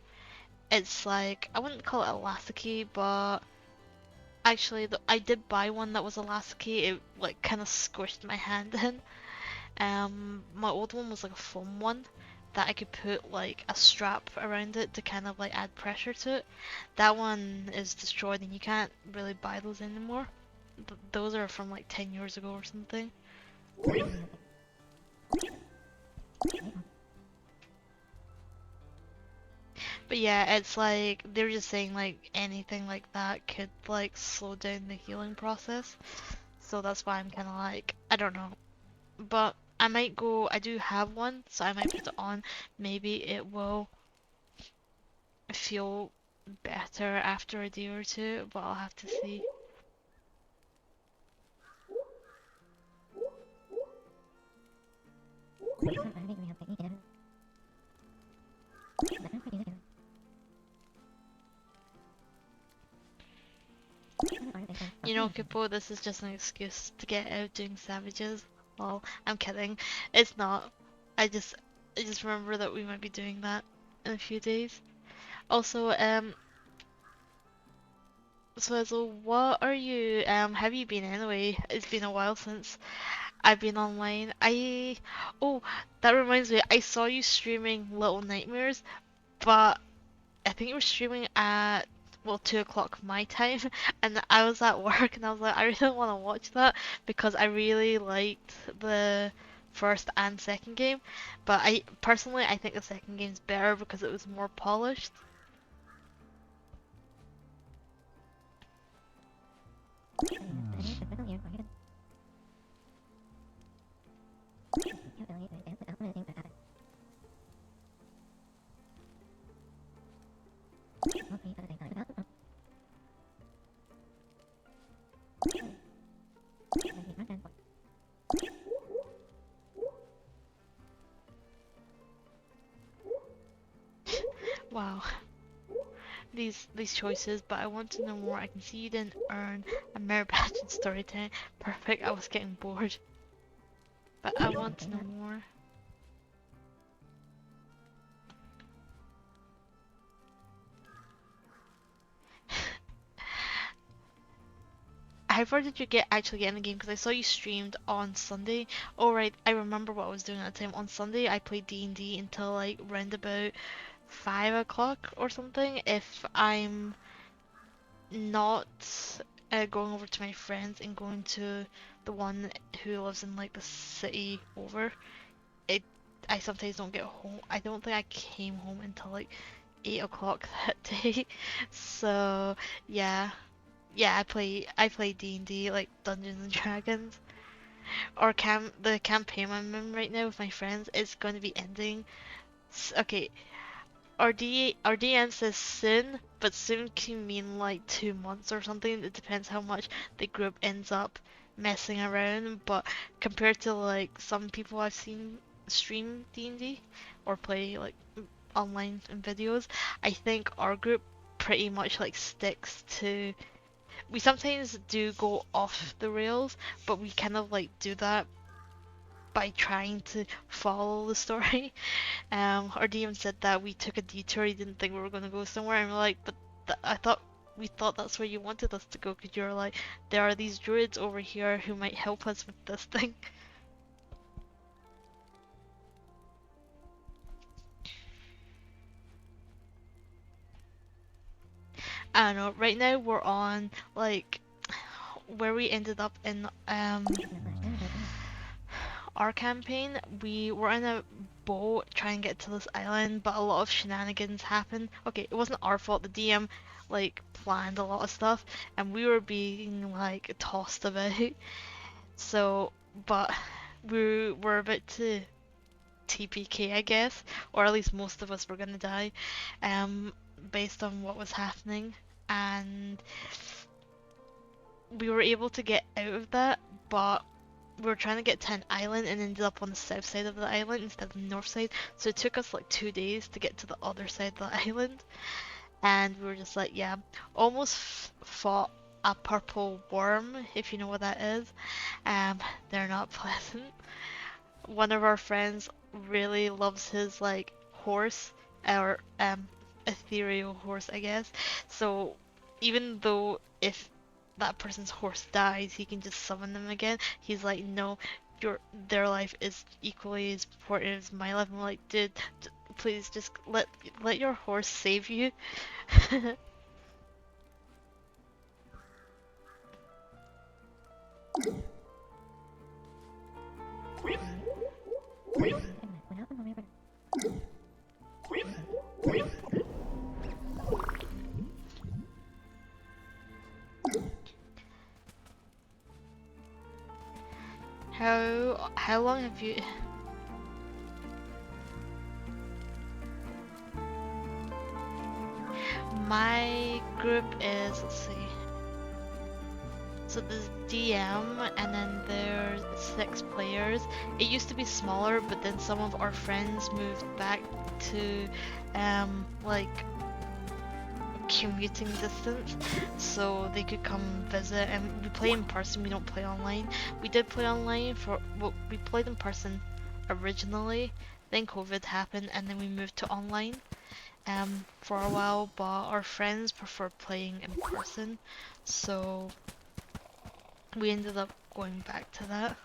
It's like, I wouldn't call it elasticy, but actually, I did buy one that was elasticy. It like kind of squished my hand in. My old one was like a foam one that I could put like a strap around it to kind of like add pressure to it. That one is destroyed and you can't really buy those anymore. Those are from like 10 years ago or something. But yeah, it's like they're just saying like anything like that could like slow down the healing process. So that's why I'm kind of like, I don't know. But I might go, I do have one, so I might put it on. Maybe it will feel better after a day or two, but I'll have to see. You know, Kipo, this is just an excuse to get out doing savages. Well, I'm kidding. It's not. I just I just remember that we might be doing that in a few days. Also, so what are you have you been anyway? It's been a while since I've been online. Oh, that reminds me, I saw you streaming Little Nightmares, but I think you were streaming at well 2 o'clock my time, and I was at work, and I was like, I really want to watch that because I really liked the first and second game, but I personally I think the second game's better because it was more polished. Wow, these choices, but I want to know more. I can see you didn't earn a merit badge in storytelling. Perfect. I was getting bored, but I want to know more. How far did you actually get in the game? Because I saw you streamed on Sunday. Oh right, I remember what I was doing at the time. On Sunday, I played D&D until like round about 5 o'clock or something. If I'm not going over to my friends and going to the one who lives in like the city over, it I sometimes don't get home. I don't think I came home until like 8 o'clock that day. So yeah. Yeah, I play D&D, like Dungeons and Dragons. Or the campaign I'm in right now with my friends is going to be ending. Okay, our DM says soon, but soon can mean like 2 months or something. It depends how much the group ends up messing around. But compared to like some people I've seen stream D&D or play like online in videos, I think our group pretty much like sticks to. We sometimes do go off the rails, but we kind of like do that by trying to follow the story. Our DM said that we took a detour. He didn't think we were gonna go somewhere, and we're like, but I thought we thought that's where you wanted us to go. Because you're like, there are these druids over here who might help us with this thing. I don't know. Right now we're on like where we ended up in our campaign. We were in a boat trying to get to this island, but a lot of shenanigans happened. Okay, it wasn't our fault. The DM like planned a lot of stuff, and we were being like tossed about. So, but we were about to TPK, I guess, or at least most of us were gonna die, um, based on what was happening, and we were able to get out of that, but we were trying to get to an island and ended up on the south side of the island instead of the north side. So it took us like 2 days to get to the other side of the island. And we were just like, yeah, almost fought a purple worm, if you know what that is. They're not pleasant. One of our friends really loves his like horse, or ethereal horse, I guess. So even though if that person's horse dies, he can just summon them again. He's like, no, their life is equally as important as my life. I'm like, dude, please just let your horse save you. How long have you? My group is, let's see. So there's DM and then there's 6 players. It used to be smaller, but then some of our friends moved back to like commuting distance so they could come visit, and we play in person, we don't play online. We did play online well, we played in person originally, then COVID happened and then we moved to online for a while, but our friends prefer playing in person, so we ended up going back to that.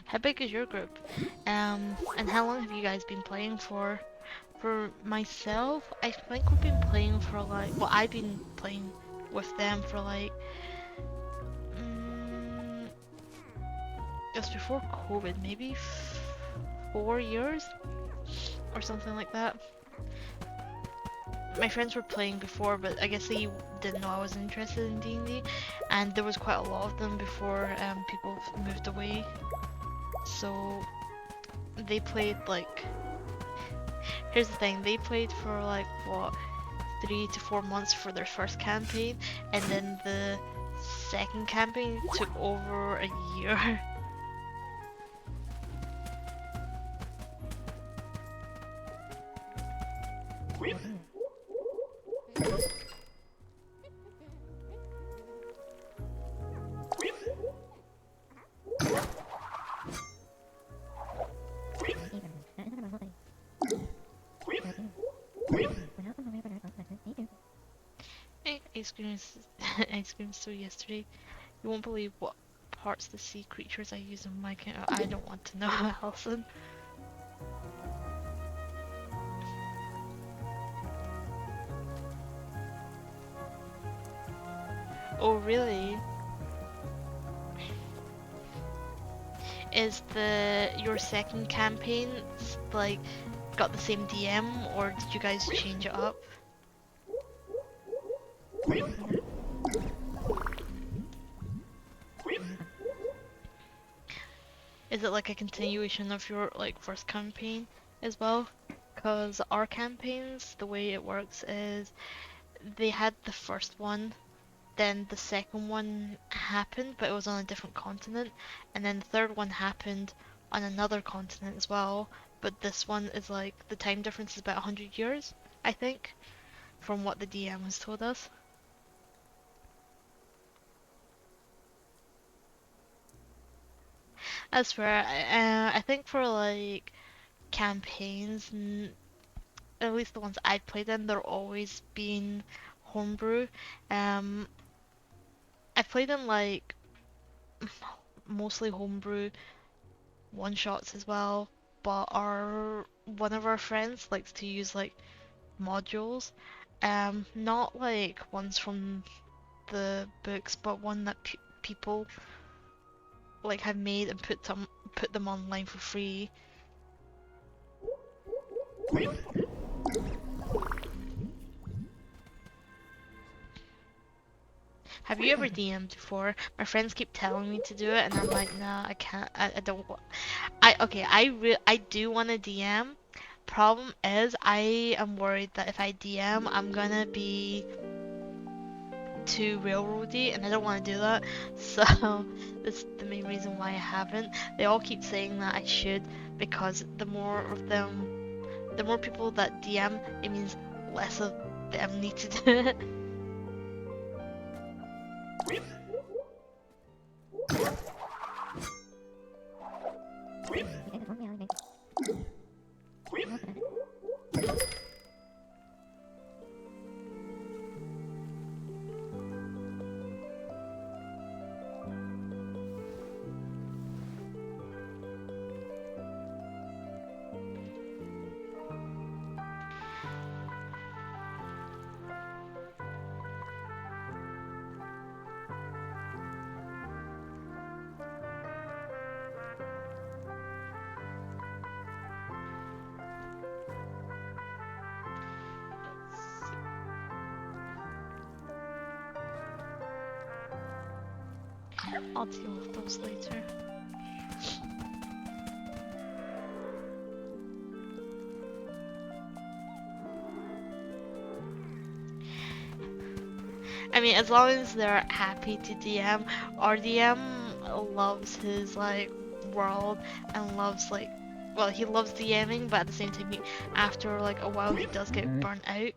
How big is your group? And how long have you guys been playing for? For myself, I think we've been playing for like, well, I've been playing with them for like, just before COVID, maybe 4 years or something like that. My friends were playing before, but I guess they didn't know I was interested in D&D, and there was quite a lot of them before people moved away. So they played like, here's the thing, they played for like what, 3 to 4 months for their first campaign, and then the second campaign took over a year. Ice cream ice cream so yesterday. You won't believe what parts the sea creatures I use in my camp. I don't want to know, Alison. Oh, really? Is your second campaign like got the same DM, or did you guys change it up? Is it like a continuation of your like first campaign as well? Because our campaigns, the way it works is they had the first one, then the second one happened, but it was on a different continent, and then the third one happened on another continent as well. But this one is like the time difference is about 100 years, I think, from what the DM has told us. I swear, I think for like campaigns, at least the ones I played in, they're always been homebrew. Um, I played in like mostly homebrew one shots as well, but our one of our friends likes to use like modules, not like ones from the books, but one that people like have made and put them online for free. Have you ever DM'd before? My friends keep telling me to do it, and I'm like, nah, I can't. I don't. Okay. I do want to DM. Problem is, I am worried that if I DM, I'm gonna be too railroady, and I don't want to do that. So that's the main reason why I haven't. They all keep saying that I should, because the more people that DM, it means less of them need to do it. I'll deal with those later. I mean, as long as they're happy to DM, our DM loves his like world and loves like, well, he loves DMing, but at the same time, after like a while, he does get burnt out,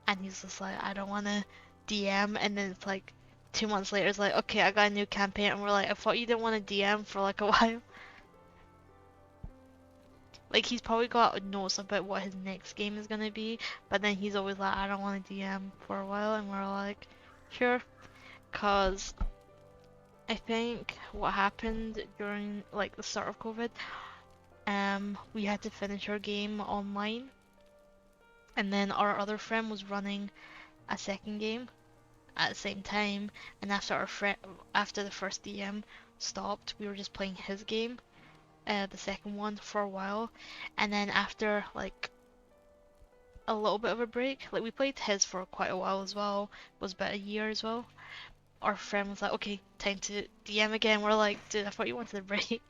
and he's just like, I don't want to DM, and then it's like 2 months later, it's like, okay, I got a new campaign, and we're like, I thought you didn't want to DM for like a while. Like he's probably got notes about what his next game is gonna be, but then he's always like, I don't want to DM for a while, and we're like, sure, cause I think what happened during like the start of COVID, we had to finish our game online, and then our other friend was running a second game at the same time, and after the first DM stopped, we were just playing his game, the second one for a while, and then after like a little bit of a break, like we played his for quite a while as well, it was about a year as well. Our friend was like, okay, time to DM again. We're like, dude, I thought you wanted a break.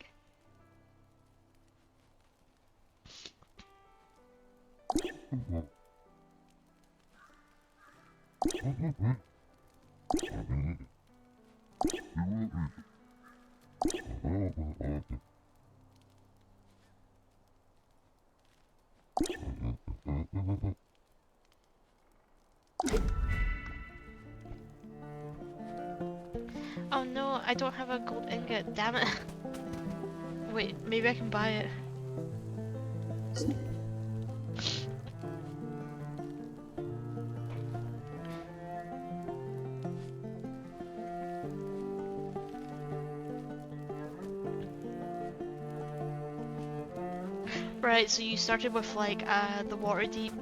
Oh no, I don't have a gold ingot, damn it. Wait, maybe I can buy it. Right, so you started with like the Waterdeep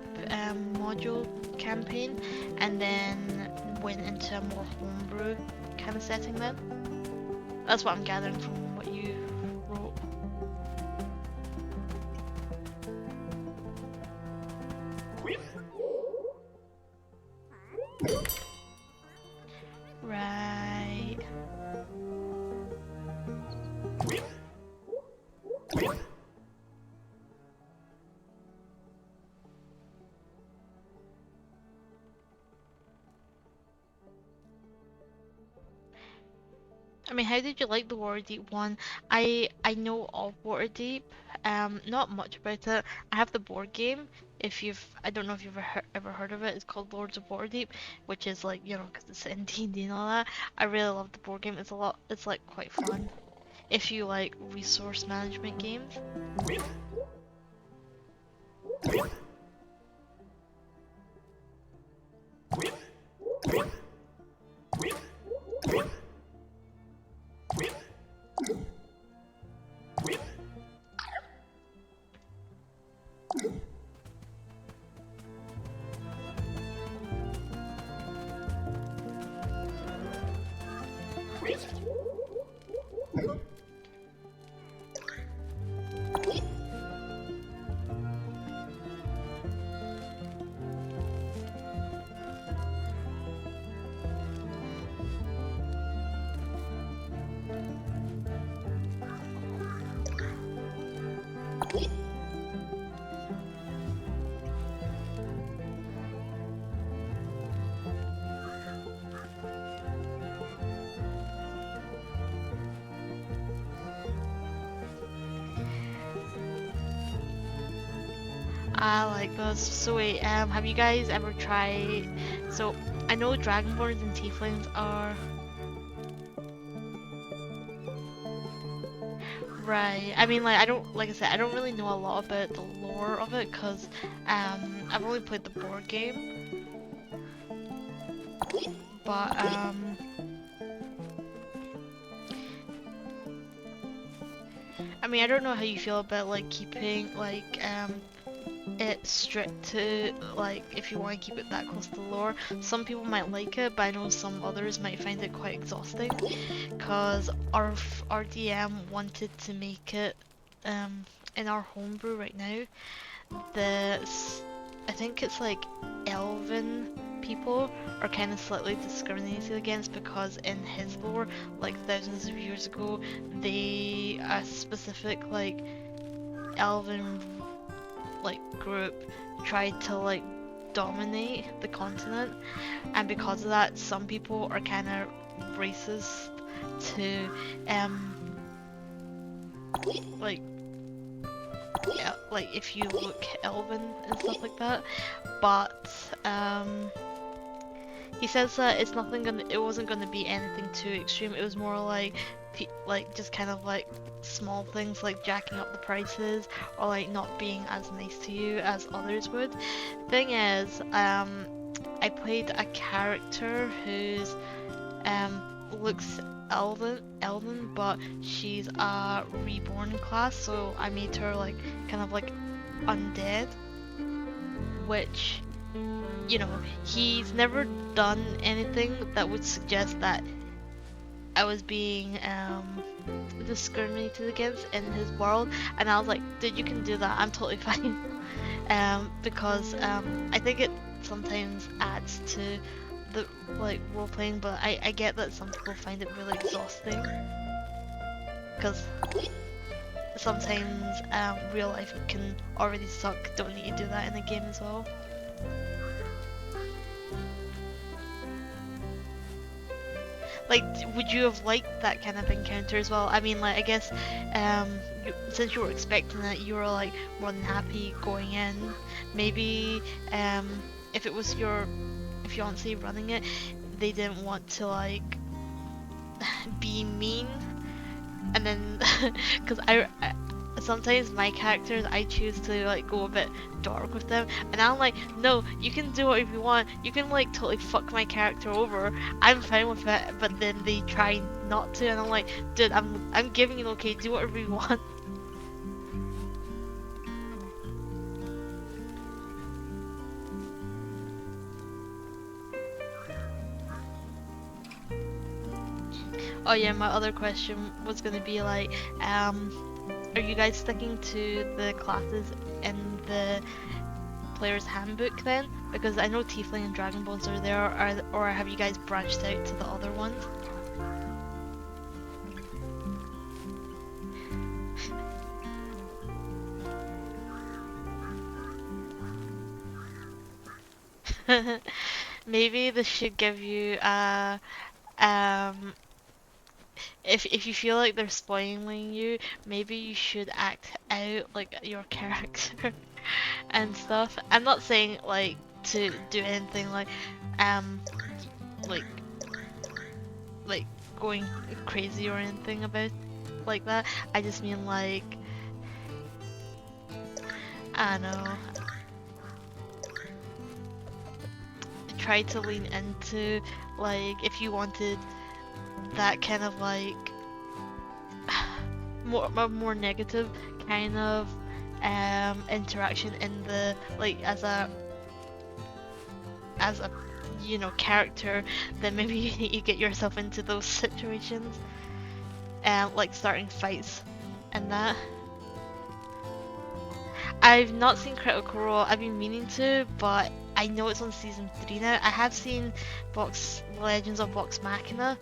module campaign, and then went into a more homebrew kind of setting then? That's what I'm gathering from what you wrote. Right. I mean, how did you like the Waterdeep one? I know of Waterdeep, not much about it. I have the board game. If you've, I don't know if you've ever heard of it. It's called Lords of Waterdeep, which is like, you know, because it's in D&D and all that. I really love the board game. It's a lot. It's like quite fun if you like resource management games. I like those. So wait, have you guys ever tried? So I know Dragonborns and Tieflings are right. I mean, like I don't, like I said, I don't really know a lot about the lore of it because I've only played the board game, but I mean, I don't know how you feel about like keeping like it's strict to like if you want to keep it that close to the lore. Some people might like it, but I know some others might find it quite exhausting because our DM wanted to make it in our homebrew right now. I think it's like elven people are kind of slightly discriminated against because in his lore, like thousands of years ago, a specific like elven like group tried to like dominate the continent, and because of that some people are kind of racist to like yeah, like if you look elven and stuff like that, but he says that it wasn't gonna be anything too extreme. It was more like just kind of like small things like jacking up the prices or like not being as nice to you as others would. Thing is, I played a character who's looks elven, but she's a reborn class, so I made her like kind of like undead, which, you know, he's never done anything that would suggest that I was being discriminated against in his world, and I was like, dude, you can do that, I'm totally fine. Because I think it sometimes adds to the like role playing, but I get that some people find it really exhausting because sometimes real life can already suck. Don't need to do that in a game as well. Like, would you have liked that kind of encounter as well? I mean, like, I guess, since you were expecting it, you were like more than happy going in. Maybe, if it was your fiance running it, they didn't want to like be mean, and then, because I sometimes my characters I choose to like go a bit dark with them, and I'm like, no, you can do whatever you want, you can like totally fuck my character over, I'm fine with it, but then they try not to, and I'm like, dude, I'm giving you okay, do whatever you want. Oh yeah, my other question was gonna be like, are you guys sticking to the classes in the player's handbook then? Because I know Tiefling and Dragonborns are there, or have you guys branched out to the other ones? Maybe this should give you um if you feel like they're spoiling you, maybe you should act out like your character and stuff. I'm not saying like to do anything um like like going crazy or anything about like that. I just mean like I don't know, try to lean into like if you wanted that kind of like more negative kind of interaction in the like as a you know character, then maybe you get yourself into those situations like starting fights and that. I've not seen Critical Role. I've been meaning to, but I know it's on season 3 now. I have seen Vox Legends of Vox Machina,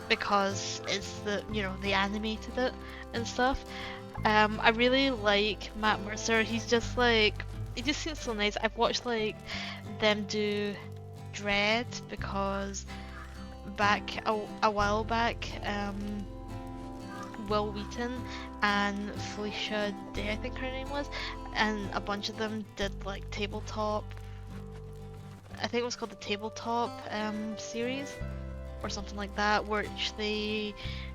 because it's the they animated it and stuff. I really like Matt Mercer. He's just like he just seems so nice. I've watched like them do Dread because back a while back, Will Wheaton and Felicia Day, I think her name was, and a bunch of them did like tabletop. I think it was called the Tabletop series or something like that, which they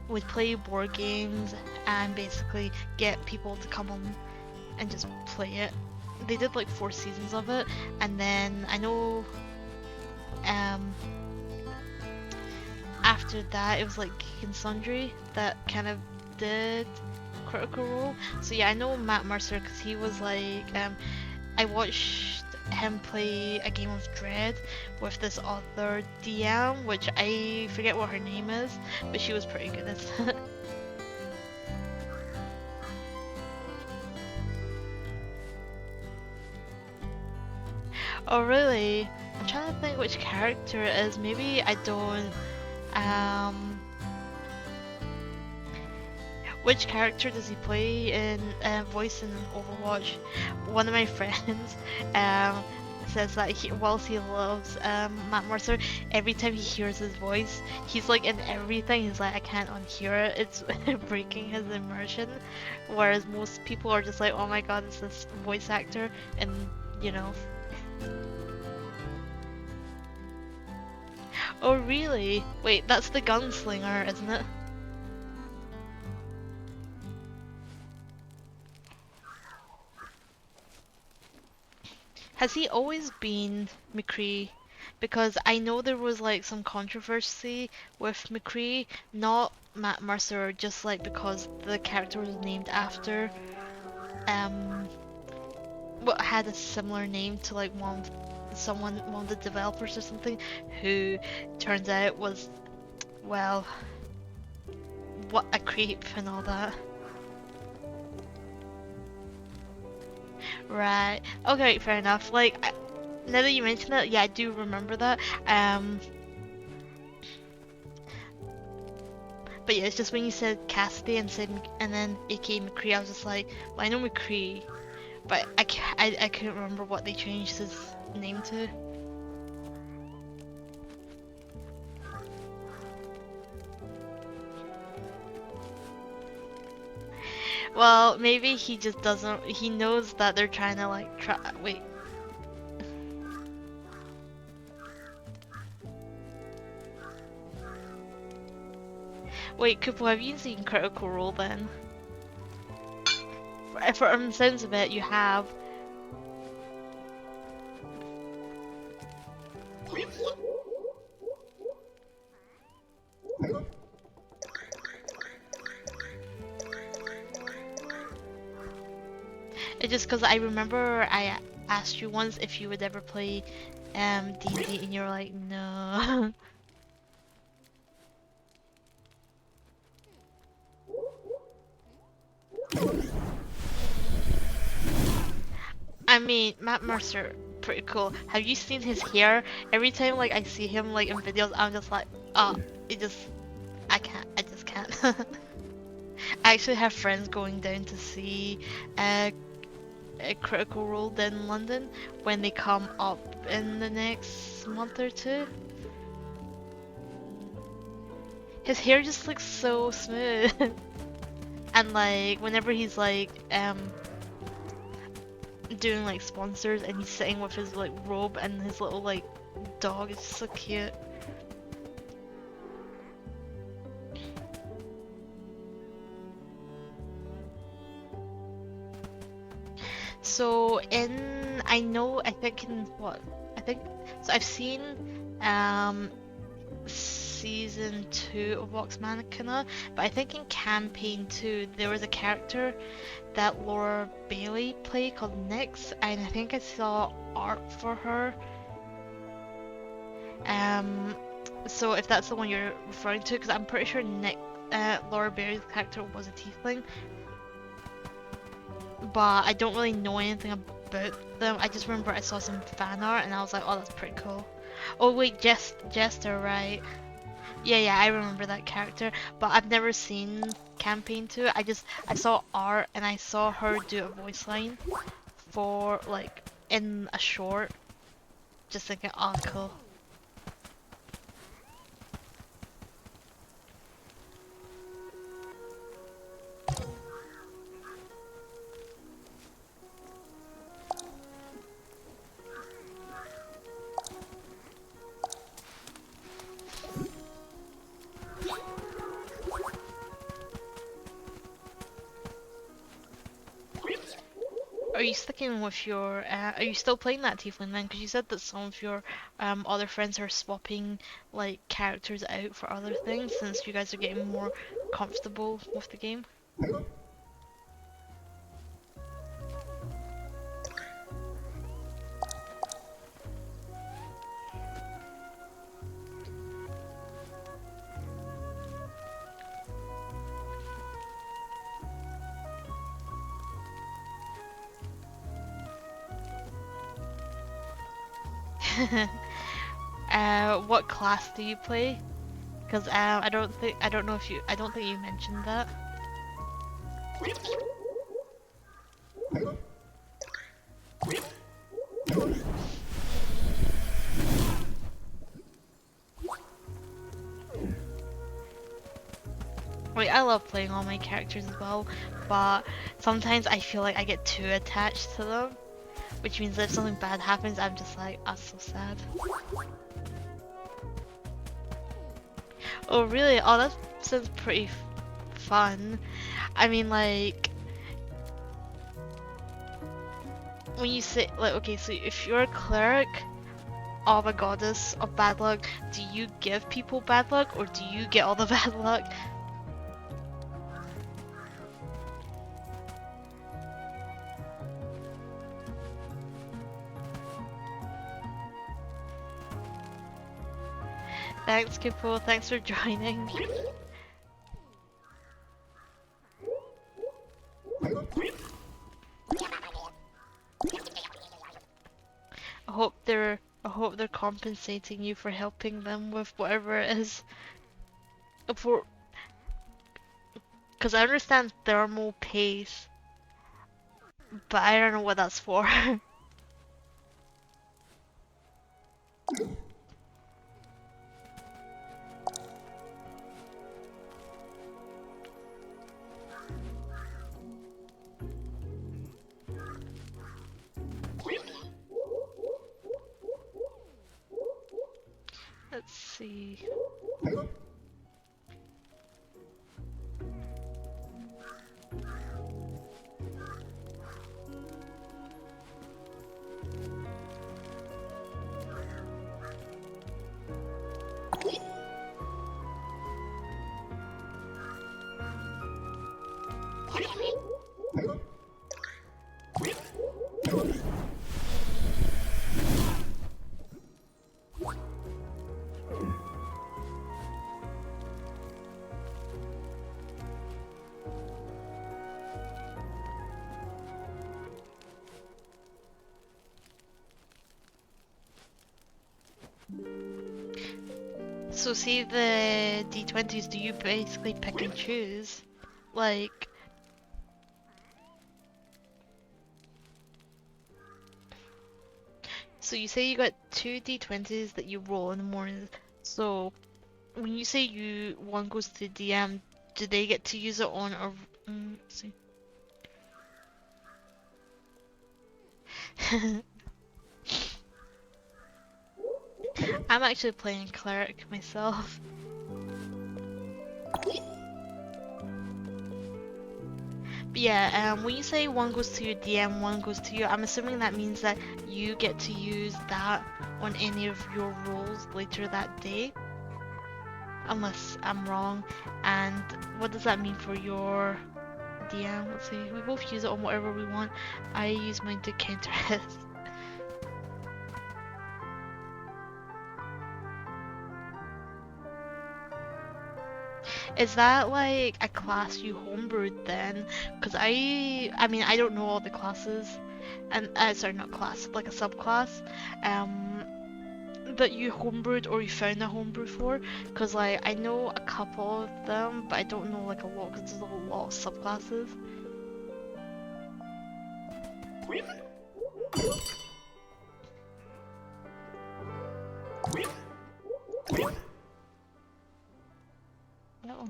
would play board games and basically get people to come on and just play it. They did like 4 seasons of it, and then I know after that it was like Geek and Sundry that kind of did Critical Role. So yeah, I know Matt Mercer because he was like I watched him play a game of Dread with this other DM, which I forget what her name is, but she was pretty good at it. Oh really? I'm trying to think which character it is. Maybe I don't. Um, which character does he play in voice in Overwatch? One of my friends says that whilst he loves Matt Mercer, every time he hears his voice, he's like in everything. He's like, I can't unhear it. It's breaking his immersion. Whereas most people are just like, oh my god, it's this voice actor, and you know. Oh really? Wait, that's the gunslinger, isn't it? Has he always been McCree? Because I know there was like some controversy with McCree, not Matt Mercer, just like because the character was named after um what had a similar name to like one of the developers or something, who turns out was, well, what a creep and all that. Right. Okay, fair enough. Like, now that you mention it, yeah, I do remember that. But yeah, it's just when you said Cassidy and and then aka McCree, I was just like, well, I know McCree, but I couldn't remember what they changed his name to. Well, maybe he just doesn't. He knows that they're trying to like try. Wait. Wait, Kupo, have you seen Critical Role then? From the sounds of it, you have. It's just because I remember I asked you once if you would ever play D&D and D, and you're like, no. I mean, Matt Mercer, pretty cool. Have you seen his hair? Every time like I see him like in videos, I'm just like, oh, it just, I just can't. I actually have friends going down to see a Critical Role in London when they come up in the next month or two. His hair just looks so smooth. And like whenever he's like doing like sponsors and he's sitting with his like robe and his little like dog, it's so cute. So I think in what? I think, so I've seen season 2 of Vox Machina, but I think in campaign 2 there was a character that Laura Bailey played called Nyx, and I think I saw art for her. So if that's the one you're referring to, because I'm pretty sure Laura Bailey's character was a tiefling, but I don't really know anything about them. I just remember I saw some fan art and I was like, oh, that's pretty cool. Oh wait, Jester, right? Yeah, I remember that character, but I've never seen campaign 2. I saw art and I saw her do a voice line for like in a short. Just thinking, oh, cool. Are you sticking with your, are you still playing that tiefling then? Because you said that some of your other friends are swapping like characters out for other things since you guys are getting more comfortable with the game. What class do you play? Because I don't think you mentioned that. Like, I love playing all my characters as well, but sometimes I feel like I get too attached to them, which means that if something bad happens, I'm just like, I'm so sad. Oh really? Oh, that sounds pretty fun. I mean, like, when you say, like, okay, so if you're a cleric of a goddess of bad luck, do you give people bad luck, or do you get all the bad luck? Thanks, Kipo, thanks for joining. I hope they're compensating you for helping them with whatever it is. For, because I understand thermal pace, but I don't know what that's for. Let's see. So see the D20s, do you basically pick and choose? Like, so you say you got two D20s that you roll in the morning. So when you say one goes to the DM, do they get to use it on a let's see. I'm actually playing cleric myself. But yeah, when you say one goes to your DM, one goes to you, I'm assuming that means that you get to use that on any of your rolls later that day. Unless I'm wrong. And what does that mean for your DM? Let's see, we both use it on whatever we want. I use mine to counter his. Is that like a class you homebrewed then? Because I mean, I don't know all the classes. And, sorry, not class, like a subclass. That you homebrewed or you found a homebrew for, because like I know a couple of them, but I don't know like a lot because there's a lot of subclasses. No.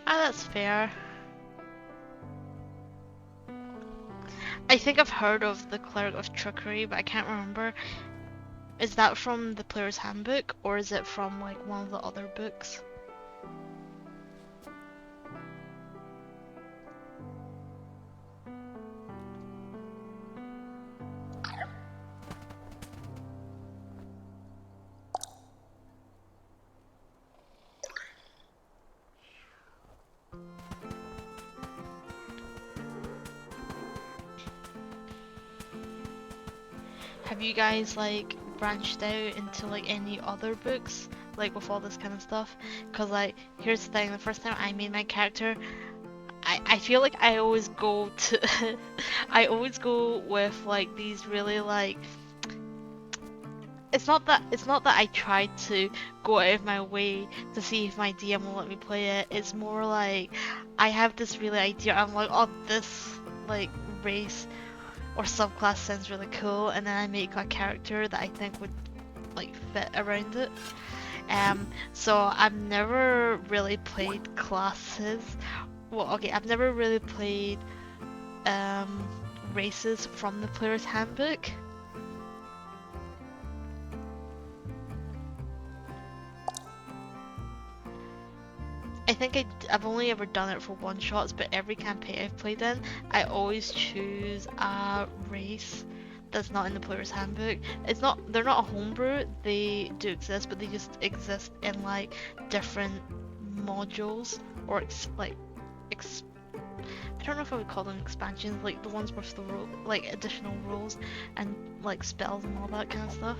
Ah, that's fair. I think I've heard of the Cleric of Trickery, but I can't remember. Is that from the Player's Handbook, or is it from like one of the other books? Have you guys like branched out into like any other books, like with all this kind of stuff? Cause like, here's the thing, the first time I made my character, I feel like I always go to, I always go with like these really like, it's not that I try to go out of my way to see if my DM will let me play it. It's more like I have this really idea. I'm like, oh, this like race or subclass sounds really cool, and then I make a character that I think would like fit around it. So I've never really played classes. Well, okay, I've never really played um races from the Player's Handbook. I think I've only ever done it for one shots, but every campaign I've played in, I always choose a race that's not in the Player's Handbook. They're not a homebrew, they do exist, but they just exist in like different modules or I don't know if I would call them expansions, like the ones with the like additional rules and like spells and all that kind of stuff.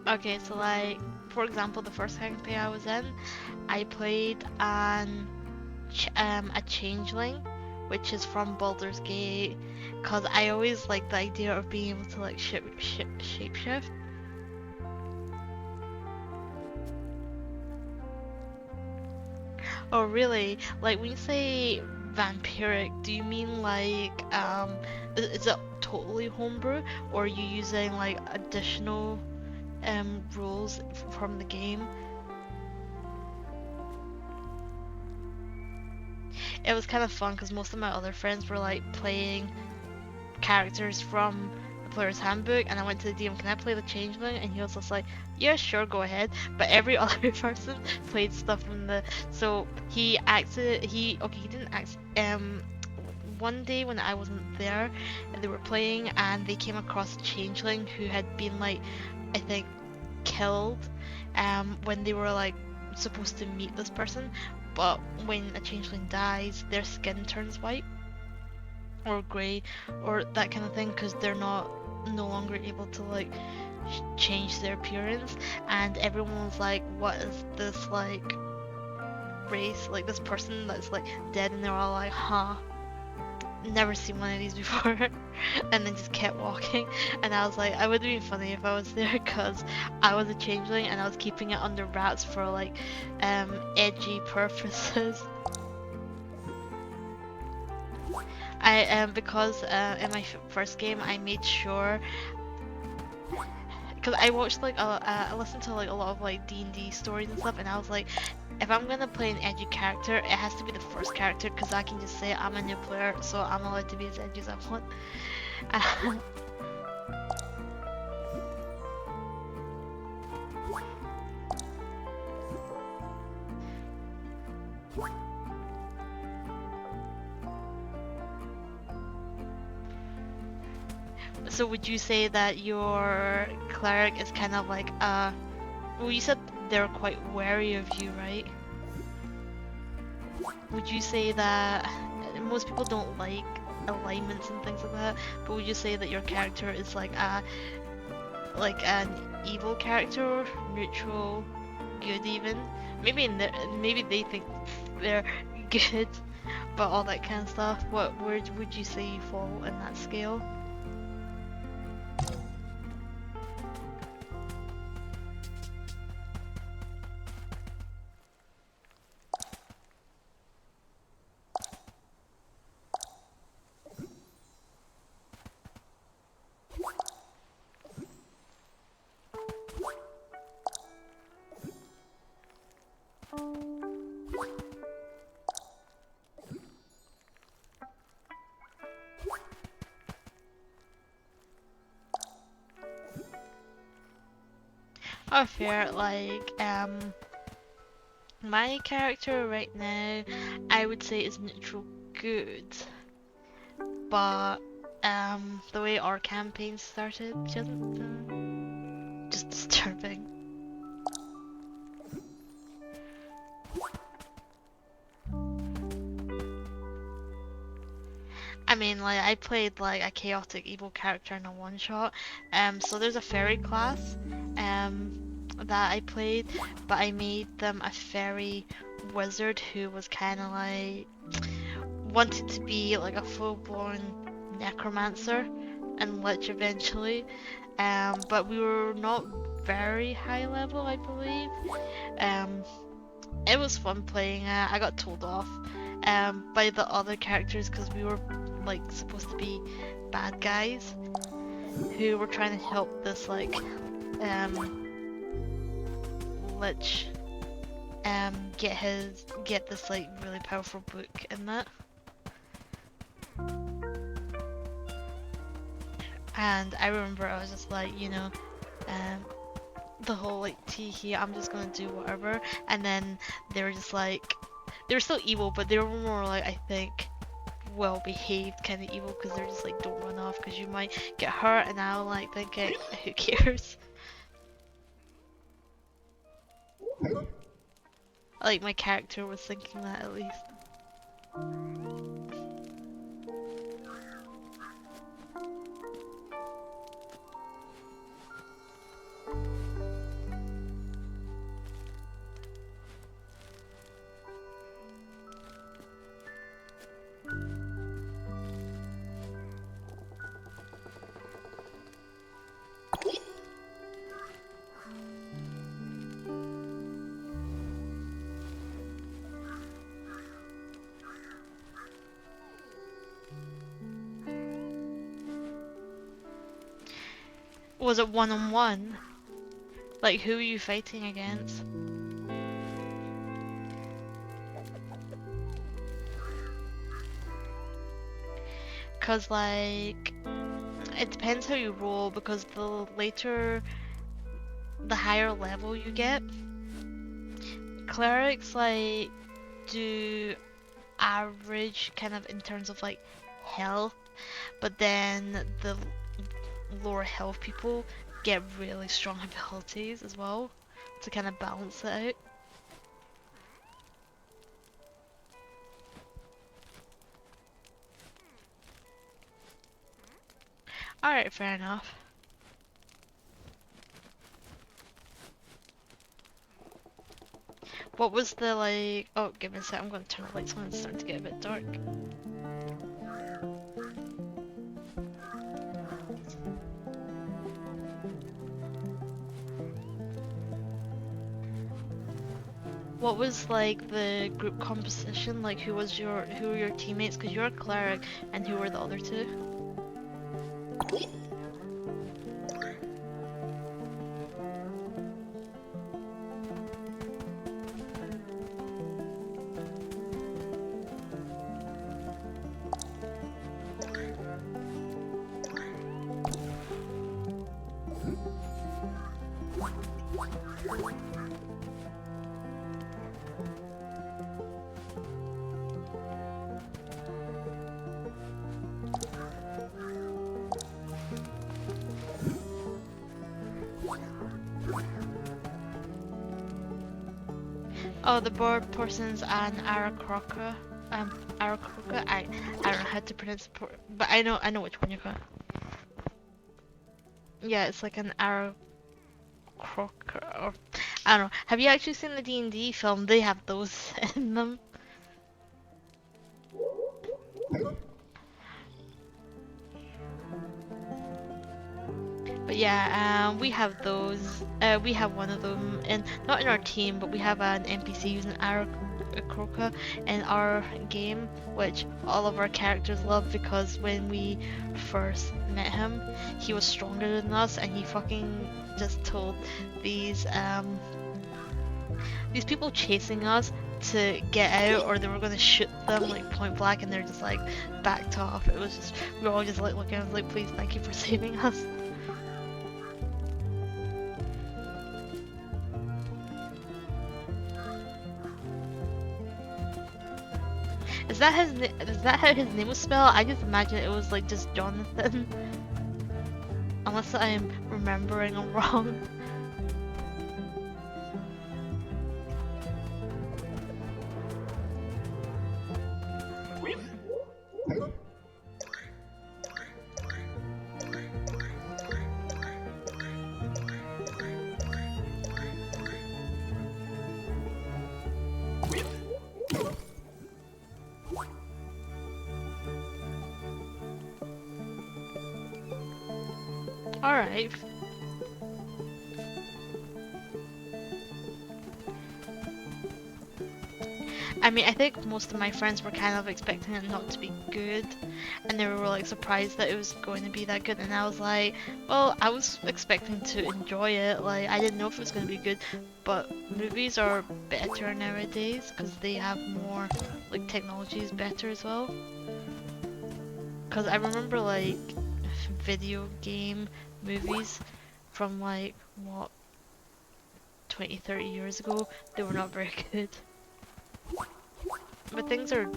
Okay, so like, for example, the first campaign I was in, I played a changeling, which is from Baldur's Gate, cause I always like the idea of being able to like shapeshift. Oh, really? Like when you say vampiric, do you mean like is it totally homebrew, or are you using like additional rules from the game? It was kind of fun because most of my other friends were like playing characters from the player's handbook, and I went to the DM, can I play the changeling? And he was just like, yeah, sure, go ahead. But every other person played stuff from the, so he didn't act, one day when I wasn't there, they were playing and they came across a changeling who had been like, I think, killed when they were like supposed to meet this person, but when a changeling dies, their skin turns white or grey or that kind of thing because they're not no longer able to like change their appearance, and everyone was like, what is this like race, like this person that's like dead, and they're all like, huh, never seen one of these before. And then just kept walking, and I was like, I would be funny if I was there because I was a changeling and I was keeping it under wraps for like edgy purposes. Because in my first game I made sure, because I watched like I listened to like a lot of like D&D stories and stuff, and I was like, if I'm gonna play an edgy character, it has to be the first character because I can just say I'm a new player, so I'm allowed to be as edgy as I want. So would you say that your cleric is kind of like well, you said they're quite wary of you, right? Would you say that most people don't like alignments and things like that, but would you say that your character is like an evil character, neutral, good even? Maybe maybe they think they're good, but all that kind of stuff. Where would you say you fall in that scale? Oh, fair. Like, my character right now, I would say is neutral good, but the way our campaign started, just disturbing. I mean, like, I played like a chaotic evil character in a one shot. So there's a fairy class, that I played, but I made them a fairy wizard who was kind of like wanted to be like a full-blown necromancer and lich eventually. But we were not very high level, I believe. Um, it was fun playing it. I got told off by the other characters because we were like supposed to be bad guys who were trying to help this like lich get this like really powerful book in that. And I remember I was just like, um, the whole like teehee, I'm just gonna do whatever. And then they were just like, they were still evil, but they were more like, I think, well behaved kind of evil because they're just like, don't run off because you might get hurt. And I was like thinking, who cares? Like my character was thinking that at least. Was it one-on-one? Like, who were you fighting against? Cause like, it depends how you roll, because the higher level you get, clerics like do average kind of in terms of like health, but then the lower health people get really strong abilities as well to kind of balance it out. Alright, fair enough. What was the like... Oh, give me a sec, I'm going to turn the lights on, it's starting to get a bit dark. What was like the group composition? Like who were your teammates? Because you're a cleric, and who were the other two? Oh, the board person's an Aarakocra. Aarakocra. I don't know how to pronounce it, but I know which one you're going. Yeah, it's like an Aarakocra, or I don't know. Have you actually seen the D&D film? They have those in them. But yeah, we have those. We have one of them, and not in our team, but we have an NPC using Aarakocra in our game, which all of our characters love, because when we first met him, he was stronger than us, and he fucking just told these people chasing us to get out, or they were gonna shoot them like point blank, and they're just like backed off. It was just, we were all just like looking at us like, please, thank you for saving us. Is that how his name was spelled? I just imagine it was like just Jonathan. Unless I'm remembering wrong. Alright. I mean, I think most of my friends were kind of expecting it not to be good, and they were like surprised that it was going to be that good, and I was like, well, I was expecting to enjoy it. Like, I didn't know if it was going to be good, but movies are better nowadays because they have more, like, technology is better as well. Because I remember, like, video game movies from, like, what, 20, 30 years ago, they were not very good. But things are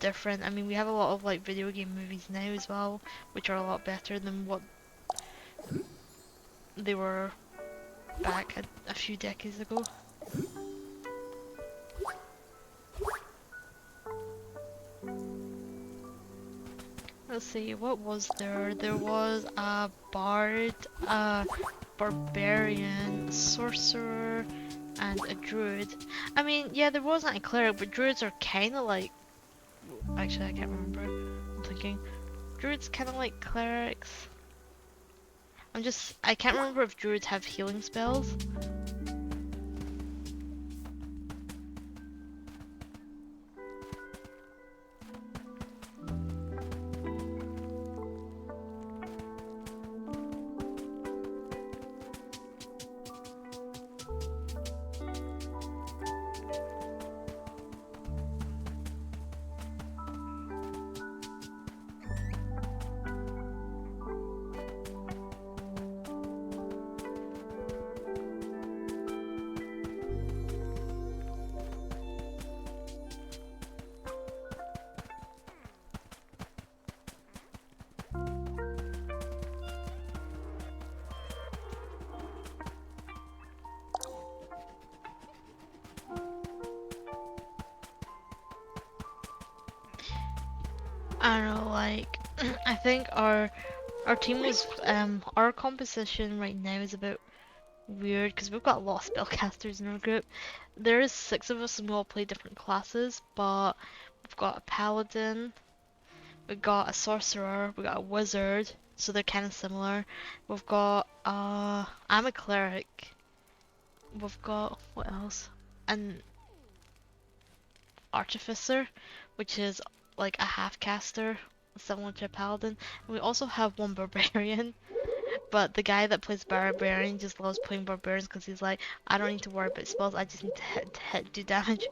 different. I mean, we have a lot of like video game movies now as well, which are a lot better than what they were back a few decades ago. Let's see, what was there? There was a bard, a barbarian, a sorcerer, and a druid. I mean, yeah, there wasn't a cleric, but druids are kind of like... Actually, I can't remember. I'm thinking. Druids kind of like clerics. I can't remember if druids have healing spells. I don't know, like I think our team was our composition right now is a bit weird because we've got a lot of spellcasters in our group. There is 6 of us and we all play different classes, but we've got a paladin, we've got a sorcerer, we've got a wizard, so they're kind of similar. We've got I'm a cleric. We've got what else? An artificer, which is like a half caster, similar to a paladin. And we also have one barbarian. But the guy that plays Barbarian just loves playing Barbarians because he's like, I don't need to worry about spells, I just need to hit, do damage.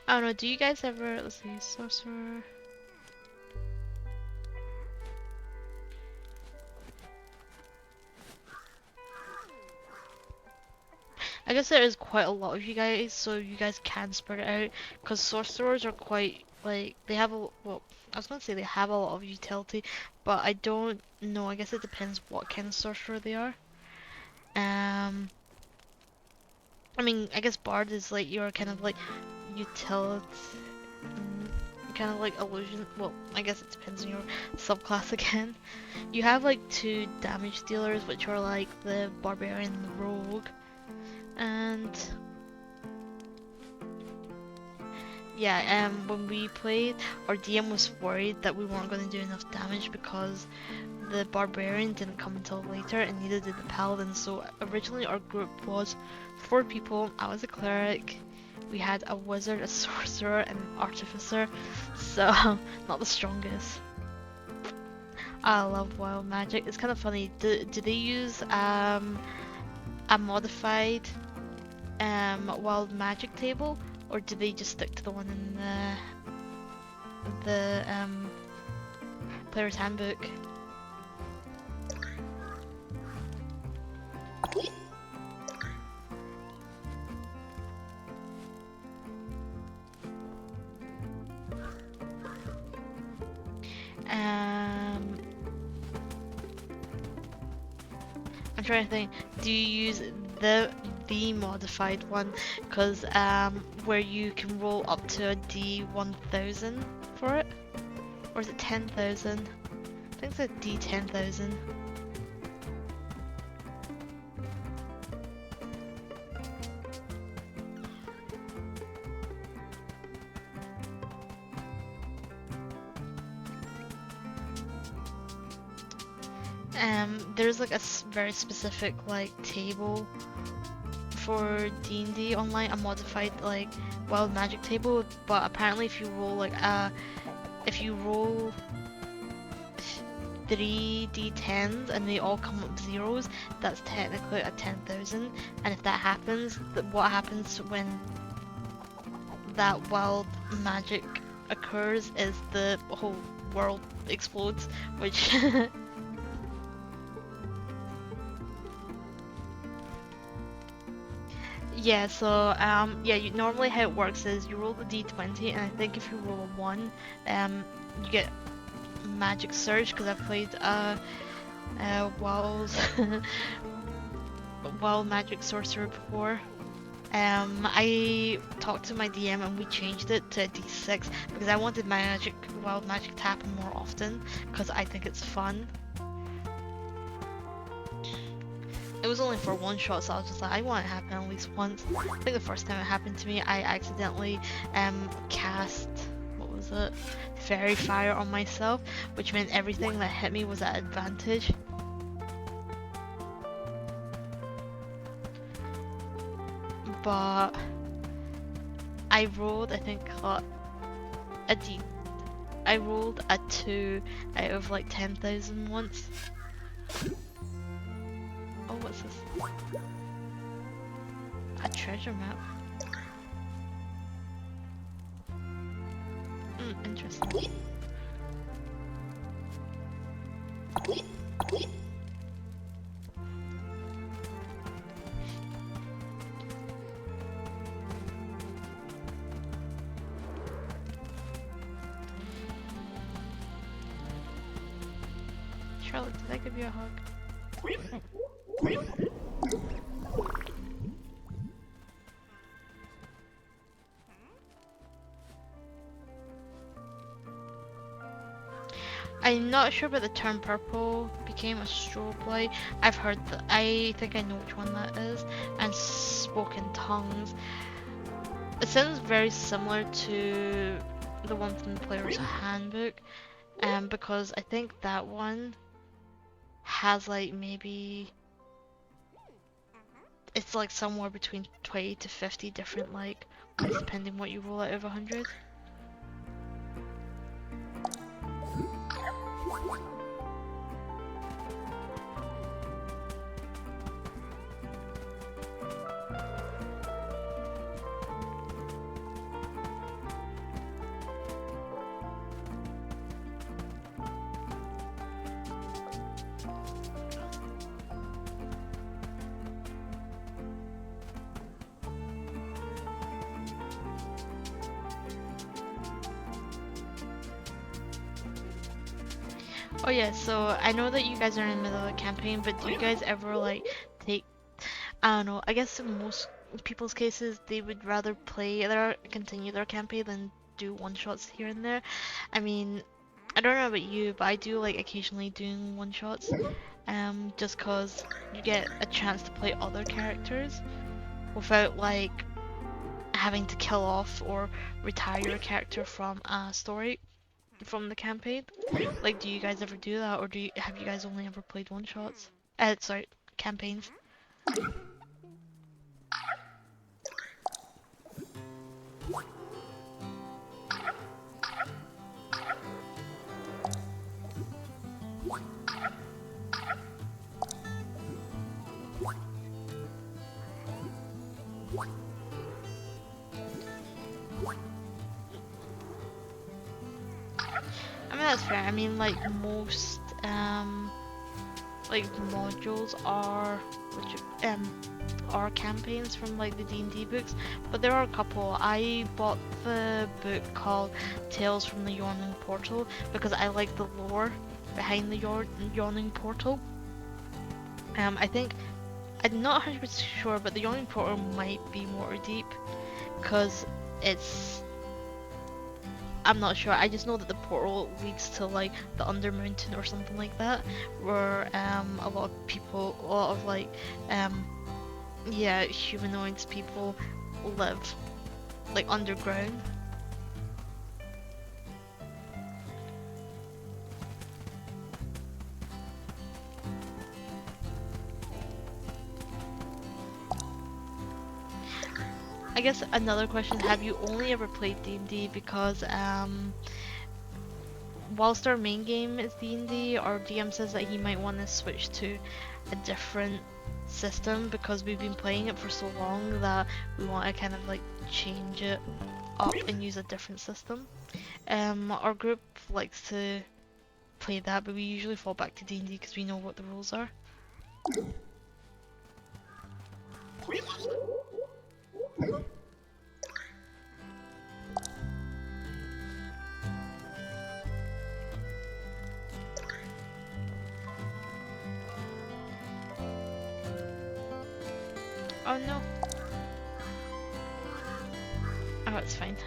I don't know, do you guys ever, let's see, sorcerer? I guess there is quite a lot of you guys, so you guys can spread it out, because sorcerers are quite, like, they have a, well, I was gonna say they have a lot of utility, but I don't know, I guess it depends what kind of sorcerer they are. I mean, I guess Bard is like your kind of like utility, kind of like illusion. Well, I guess it depends on your subclass again. You have like 2 damage dealers, which are like the barbarian and the rogue, and yeah, when we played, our DM was worried that we weren't going to do enough damage because the barbarian didn't come until later, and neither did the paladin. So originally our group was 4 people. I was a cleric. We had a wizard, a sorcerer, and an artificer. So not the strongest. I love wild magic. It's kind of funny. Do they use a modified wild magic table, or do they just stick to the one in the player's handbook? I'm trying to think. Do you use the modified one? Because where you can roll up to a D1000 for it, or is it 10,000? I think it's a D10,000. There's like a very specific like table for D&D online, a modified like wild magic table, but apparently if you roll like if you roll 3 D10s and they all come up zeros, that's technically a 10,000, and if that happens, what happens when that wild magic occurs is the whole world explodes, which yeah, so yeah, normally how it works is you roll the d20, and I think if you roll a 1, you get magic surge, because I've played wild wild magic sorcerer before. I talked to my DM and we changed it to a d6 because I wanted my wild magic to happen more often because I think it's fun. It was only for one shot, so I was just like, I want it to happen at least once. I think the first time it happened to me, I accidentally cast, what was it? Fairy Fire on myself, which meant everything that hit me was at advantage. But I rolled, I think, I rolled a 2 out of like 10,000 once. Oh, what's this? A treasure map. Interesting. Charlotte, did I give you a hug? I'm not sure about the term purple became a strobe light. I've heard that. I think I know which one that is. And spoken tongues. It sounds very similar to the one from the player's handbook. Because I think that one has like maybe it's like somewhere between 20 to 50 different like ones depending what you roll out of 100. Oh yeah, so I know that you guys are in the middle of a campaign, but do you guys ever like take, I don't know, I guess in most people's cases they would rather continue their campaign than do one-shots here and there. I mean, I don't know about you, but I do like occasionally doing one-shots, just cause you get a chance to play other characters without like having to kill off or retire your character from a story from the campaign. Like, do you guys ever do that, or have you guys only ever played one shots? Sorry, campaigns. I mean, that's fair. I mean, like most like modules are campaigns from like the D&D books, but there are a couple. I bought the book called Tales from the Yawning Portal because I like the lore behind the Yawning Portal. I think I'm not 100% sure, but the Yawning Portal might be Waterdeep because I'm not sure. I just know that the portal leads to like the Undermountain or something like that, where a lot of like yeah, humanoids people live like underground. I guess another question, have you only ever played D&D because whilst our main game is D&D, our DM says that he might want to switch to a different system because we've been playing it for so long that we want to kind of like change it up and use a different system. Our group likes to play that, but we usually fall back to D&D because we know what the rules are. Oh no. Oh, it's fine.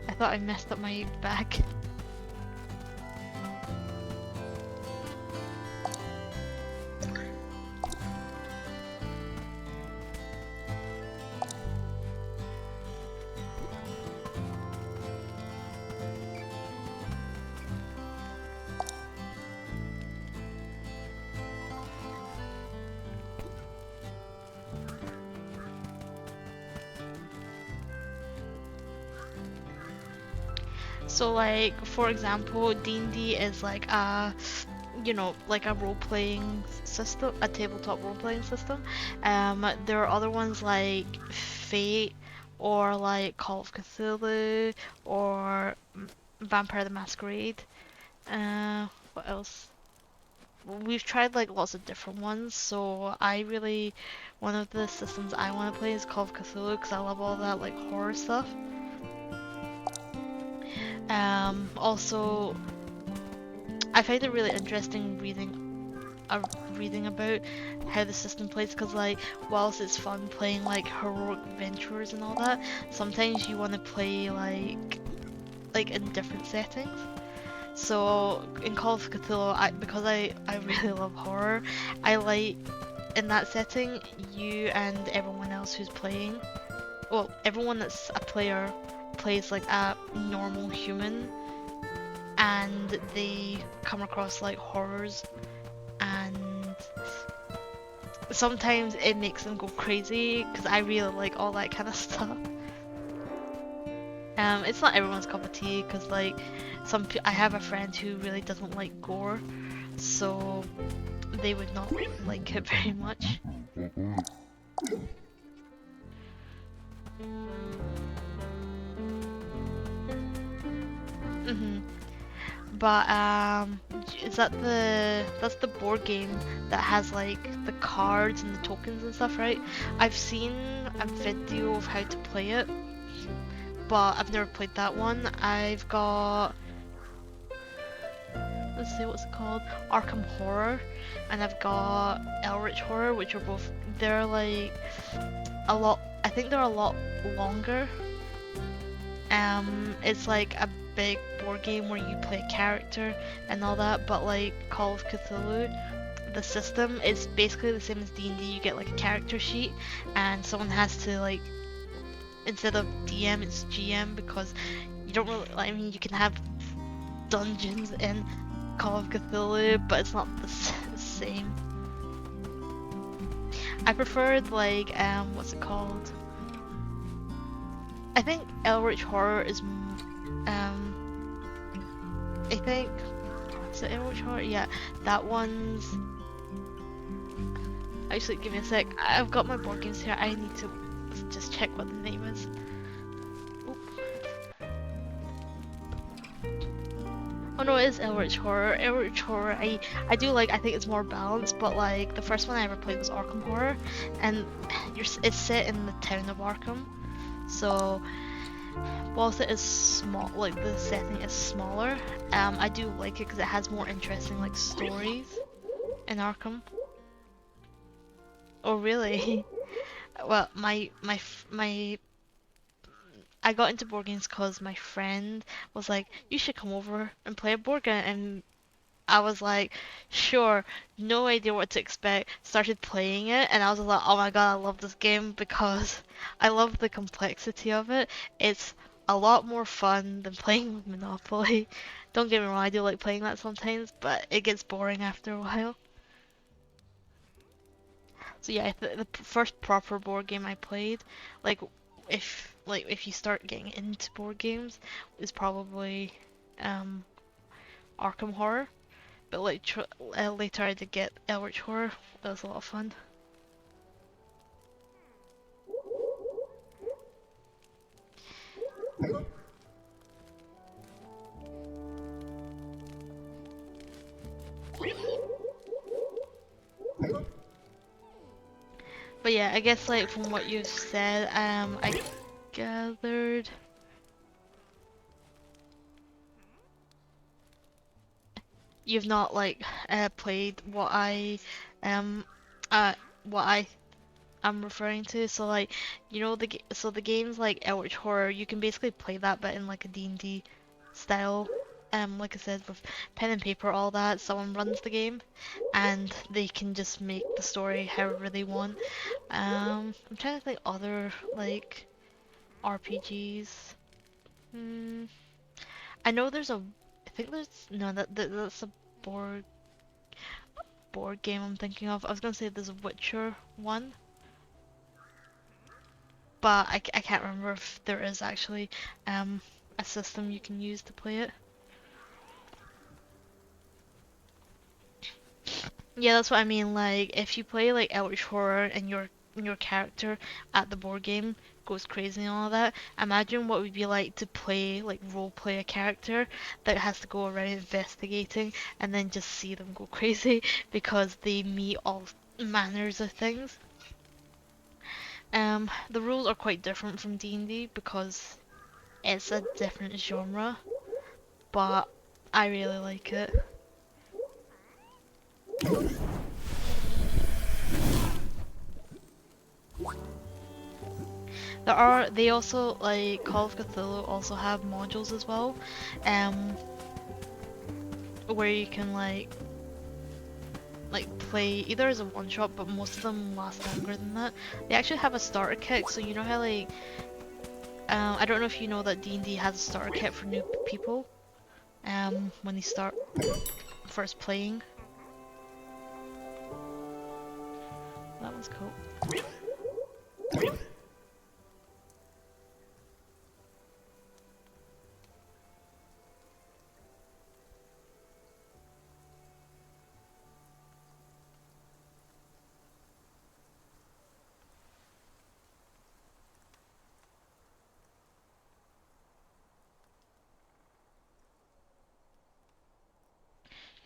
I thought I messed up my bag. So like, for example, D&D is like you know, like a role-playing system, a tabletop role-playing system. There are other ones like Fate or like Call of Cthulhu or Vampire the Masquerade. What else? We've tried like lots of different ones, so one of the systems I want to play is Call of Cthulhu because I love all that like horror stuff. Also, I find it really interesting reading about how the system plays because like whilst it's fun playing like heroic adventures and all that, sometimes you want to play like in different settings. So in Call of Cthulhu, because I really love horror, I like in that setting you and everyone else who's playing, well, everyone that's a player plays like a normal human, and they come across like horrors, and sometimes it makes them go crazy because I really like all that kind of stuff. It's not everyone's cup of tea because like I have a friend who really doesn't like gore, so they would not like it very much. Mhm. But is that's the board game that has like the cards and the tokens and stuff, right? I've seen a video of how to play it, but I've never played that one. I've got, let's see, what's it called? Arkham Horror, and I've got Eldritch Horror, which are both, they're like a lot, I think they're a lot longer. It's like a big board game where you play a character and all that, but like Call of Cthulhu, the system is basically the same as D&D. You get like a character sheet, and someone has to like, instead of DM, it's GM because you don't really, I mean, you can have dungeons in Call of Cthulhu, but it's not the same. I preferred like, what's it called? I think Eldritch Horror is, I think, is it Eldritch Horror? Yeah, that one's, actually give me a sec, I've got my board games here, I need to just check what the name is. Oop. Oh no, it is Eldritch Horror. Eldritch Horror, I do like, I think it's more balanced, but like the first one I ever played was Arkham Horror, and it's set in the town of Arkham, so whilst it is small, like the setting is smaller, I do like it because it has more interesting like stories in Arkham. Oh really? Well, I got into board games because my friend was like, "You should come over and play a board game," and I was like, "Sure." No idea what to expect. Started playing it, and I was like, "Oh my god, I love this game because I love the complexity of it. It's a lot more fun than playing with Monopoly." Don't get me wrong, I do like playing that sometimes, but it gets boring after a while. So yeah, the first proper board game I played, like if you start getting into board games, is probably um Arkham Horror. But like later I did get Eldritch Horror. That was a lot of fun. But yeah, I guess like from what you've said, I gathered you've not like played um uh what I am referring to. So like so the games like Eldritch Horror, you can basically play that but in like a D&D style. Like I said, with pen and paper, all that. Someone runs the game, and they can just make the story however they want. I'm trying to think other like RPGs. Hmm. I know there's a. I think there's no that's a board board game I'm thinking of. I was gonna say there's a Witcher one, but I can't remember if there is actually a system you can use to play it. Yeah, that's what I mean. Like if you play like Eldritch Horror and you're your character at the board game goes crazy and all that. Imagine what it would be like to play, like role play a character that has to go around investigating and then just see them go crazy because they meet all manners of things. The rules are quite different from D&D because it's a different genre, but I really like it. They also, like, Call of Cthulhu also have modules as well, um, where you can play either as a one shot, but most of them last longer than that. They actually have a starter kit, so you know how like, I don't know if you know that D&D has a starter kit for new people, when they start first playing. That one's cool.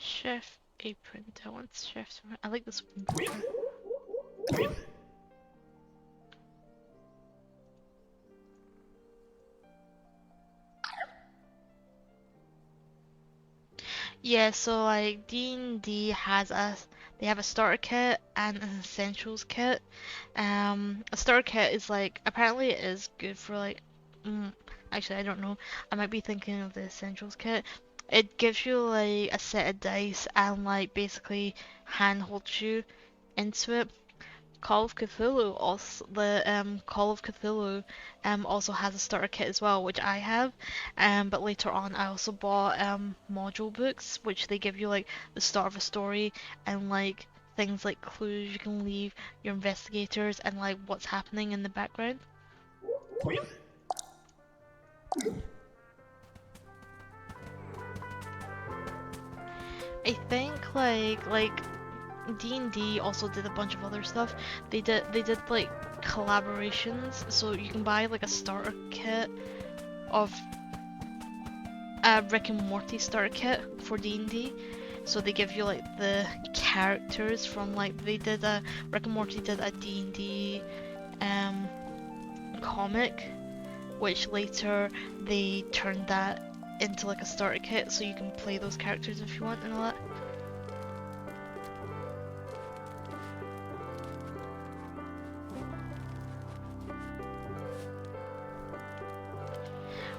Chef apron. Do I want chef's apron? I like this one better. Yeah, so like D&D they have a starter kit and an essentials kit. A starter kit is like, apparently it is good for like, actually I don't know, I might be thinking of the essentials kit. It gives you like a set of dice and like basically handholds you into it. Call of Cthulhu also Call of Cthulhu also has a starter kit as well, which I have. But later on I also bought module books, which they give you like the start of a story and like things like clues you can leave your investigators and like what's happening in the background. I think like D&D also did a bunch of other stuff. They did like collaborations, so you can buy like a starter kit of a Rick and Morty starter kit for D&D. So they give you like the characters from like Rick and Morty did a D&D comic, which later they turned that into like a starter kit, so you can play those characters if you want and all that.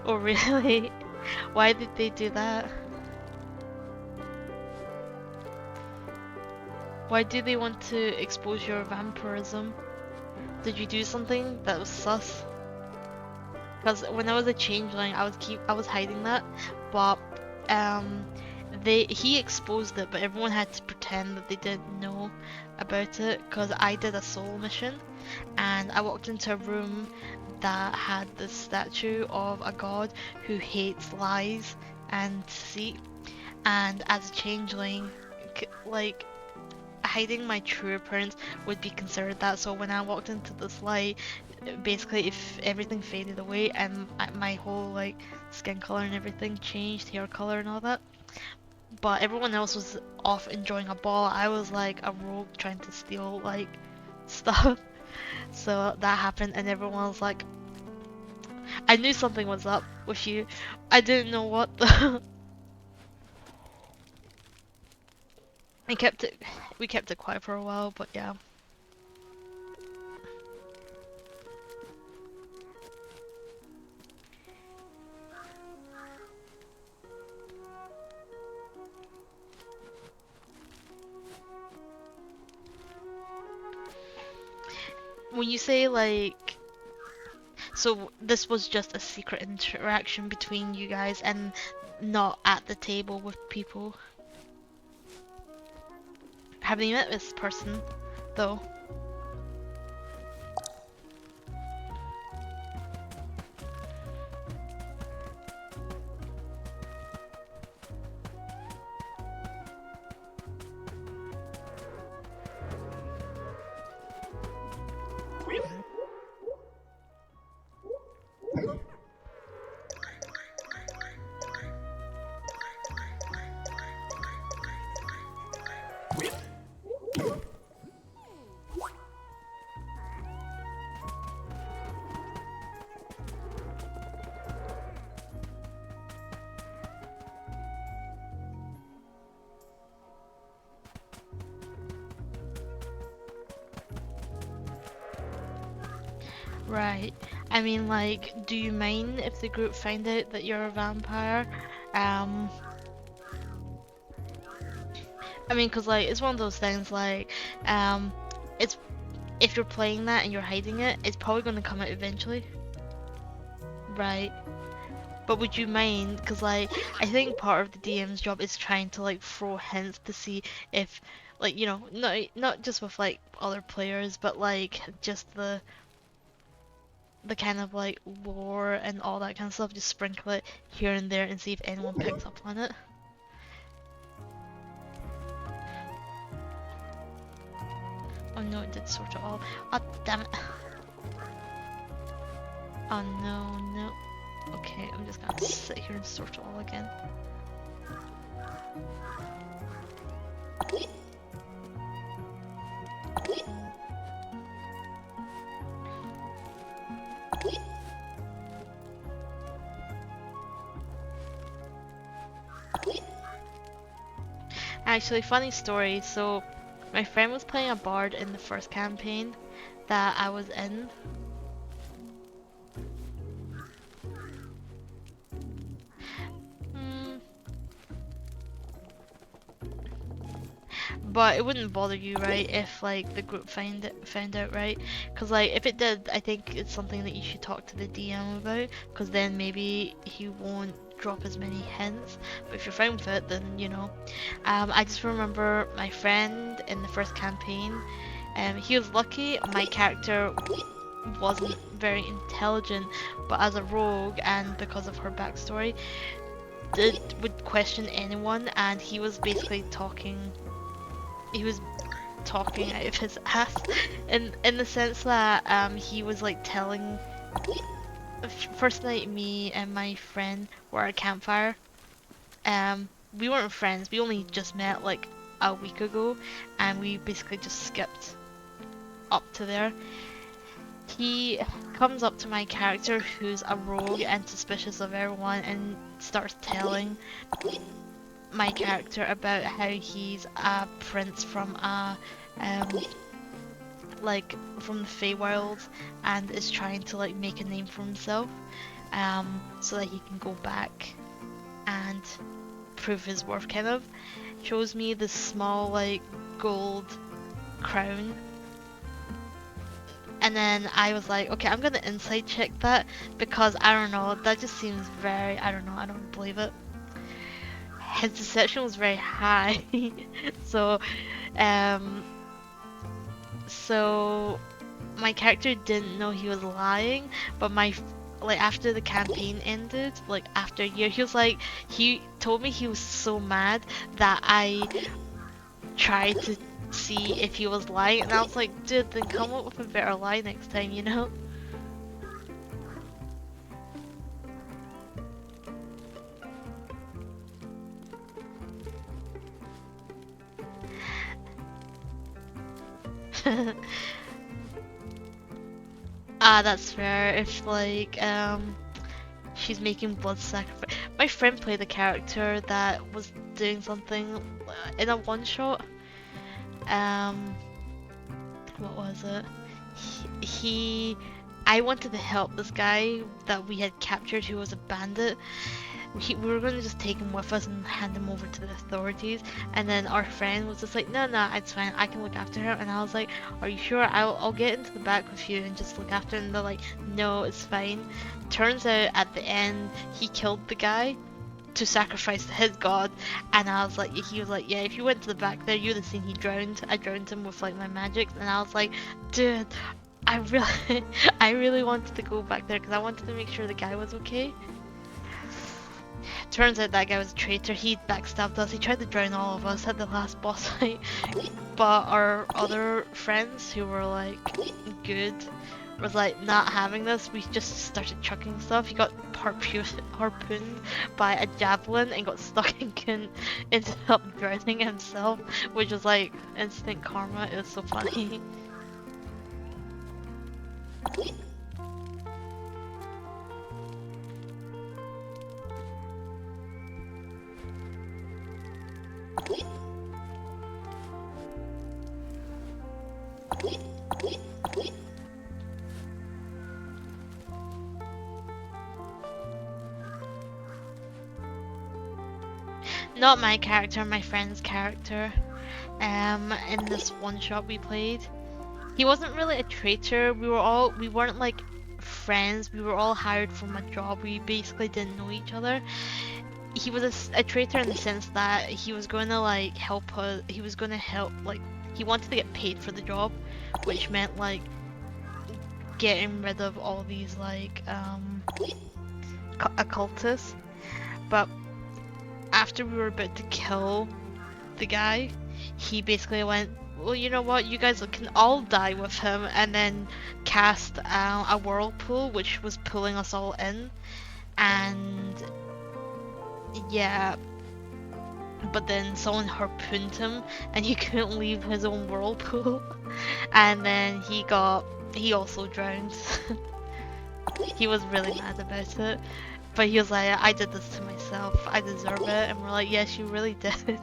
Oh really? Why did they do that? Why do they want to expose your vampirism? Did you do something that was sus? Because when I was a changeling, I was hiding that, but um, he exposed it, but everyone had to pretend that they didn't know about it. Because I did a solo mission, and I walked into a room that had this statue of a god who hates lies and deceit, and as a changeling, like hiding my true appearance would be considered that. So when I walked into this light, basically if everything faded away and my whole like skin color and everything changed, hair color and all that, but everyone else was off enjoying a ball, I was like a rogue trying to steal like stuff. So that happened and everyone was like, I knew something was up with you, I didn't know what the we kept it quiet for a while, but yeah. When you say like, so this was just a secret interaction between you guys and not at the table with people. Have you met this person though? Right. I mean, like, do you mind if the group find out that you're a vampire? Um, I mean, 'cause like, it's one of those things like, um, it's if you're playing that and you're hiding it, it's probably going to come out eventually. Right. But would you mind? Because like, I think part of the DM's job is trying to like throw hints to see if, like, you know, not just with like other players, but like just the kind of like lore and all that kind of stuff. Just sprinkle it here and there and see if anyone picks up on it. Oh no, it did sort it all. Oh damn it. Oh no, no. Okay, I'm just gonna sit here and sort it all again. Actually, funny story. So, my friend was playing a bard in the first campaign that I was in. Hmm. But it wouldn't bother you, right, if like the group found out, right? Because like if it did, I think it's something that you should talk to the DM about. Because then maybe he won't drop as many hints. But if you're fine with it, then you know. I just remember my friend in the first campaign. He was lucky. My character wasn't very intelligent, but as a rogue and because of her backstory, would question anyone, and he was basically talking. He was talking out of his ass, in the sense that he was like telling. First night, me and my friend were at a campfire. We weren't friends. We only just met like a week ago, and we basically just skipped up to there. He comes up to my character, who's a rogue and suspicious of everyone, and starts telling my character about how he's a prince from a like from the Feywild and is trying to like make a name for himself, so that he can go back and prove his worth. Kind of shows me this small like gold crown. And then I was like, okay, I'm gonna inside check that because I don't know, that just seems very, I don't know, I don't believe it. His deception was very high. so, um, so my character didn't know he was lying, but like after the campaign ended, like after a year, he told me he was so mad that I tried to see if he was lying, and I was like, dude, then come up with a better lie next time, you know? Ah, that's fair. If like she's making blood sacrifice. My friend played a character that was doing something in a one shot. Um, what was it? I wanted to help this guy that we had captured who was a bandit. We were going to just take him with us and hand him over to the authorities, and then our friend was just like, no, no, it's fine, I can look after her. And I was like, are you sure? I'll get into the back with you and just look after her. And they're like, no, it's fine. Turns out at the end he killed the guy to sacrifice to his god, and I was like, he was like, yeah, if you went to the back there, you'd have seen he drowned. I drowned him with like my magics. And I was like, dude, I really I really wanted to go back there because I wanted to make sure the guy was okay. Turns out that guy was a traitor. He backstabbed us. He tried to drown all of us at the last boss fight. But our other friends who were like good was like not having this. We just started chucking stuff. He got harpooned by a javelin and got stuck and couldn't ended up drowning himself, which was like instant karma. It was so funny. Not my character, my friend's character. In this one shot we played. He wasn't really a traitor. We weren't like friends. We were all hired from a job. We basically didn't know each other. He was a traitor in the sense that he was going to like help us. He was going to help, like, he wanted to get paid for the job, which meant like getting rid of all these like occultists. But after we were about to kill the guy, he basically went, well, you know what, you guys can all die with him, and then cast a whirlpool which was pulling us all in. And yeah, but then someone harpooned him and he couldn't leave his own whirlpool. And then he also drowned. He was really mad about it, but he was like, I did this to myself, I deserve it. And we're like, yes, you really did.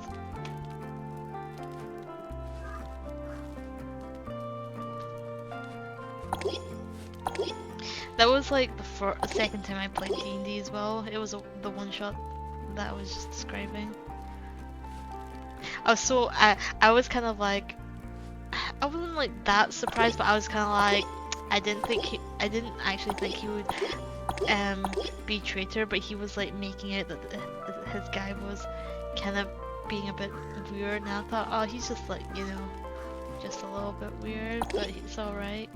That was like the second time I played D&D as well. It was the one shot that I was just describing. I was kind of like, I wasn't like that surprised, but I was kind of like, I didn't actually think he would be traitor, but he was like making it that his guy was kind of being a bit weird, and I thought, oh, he's just like, you know, just a little bit weird, but he's alright.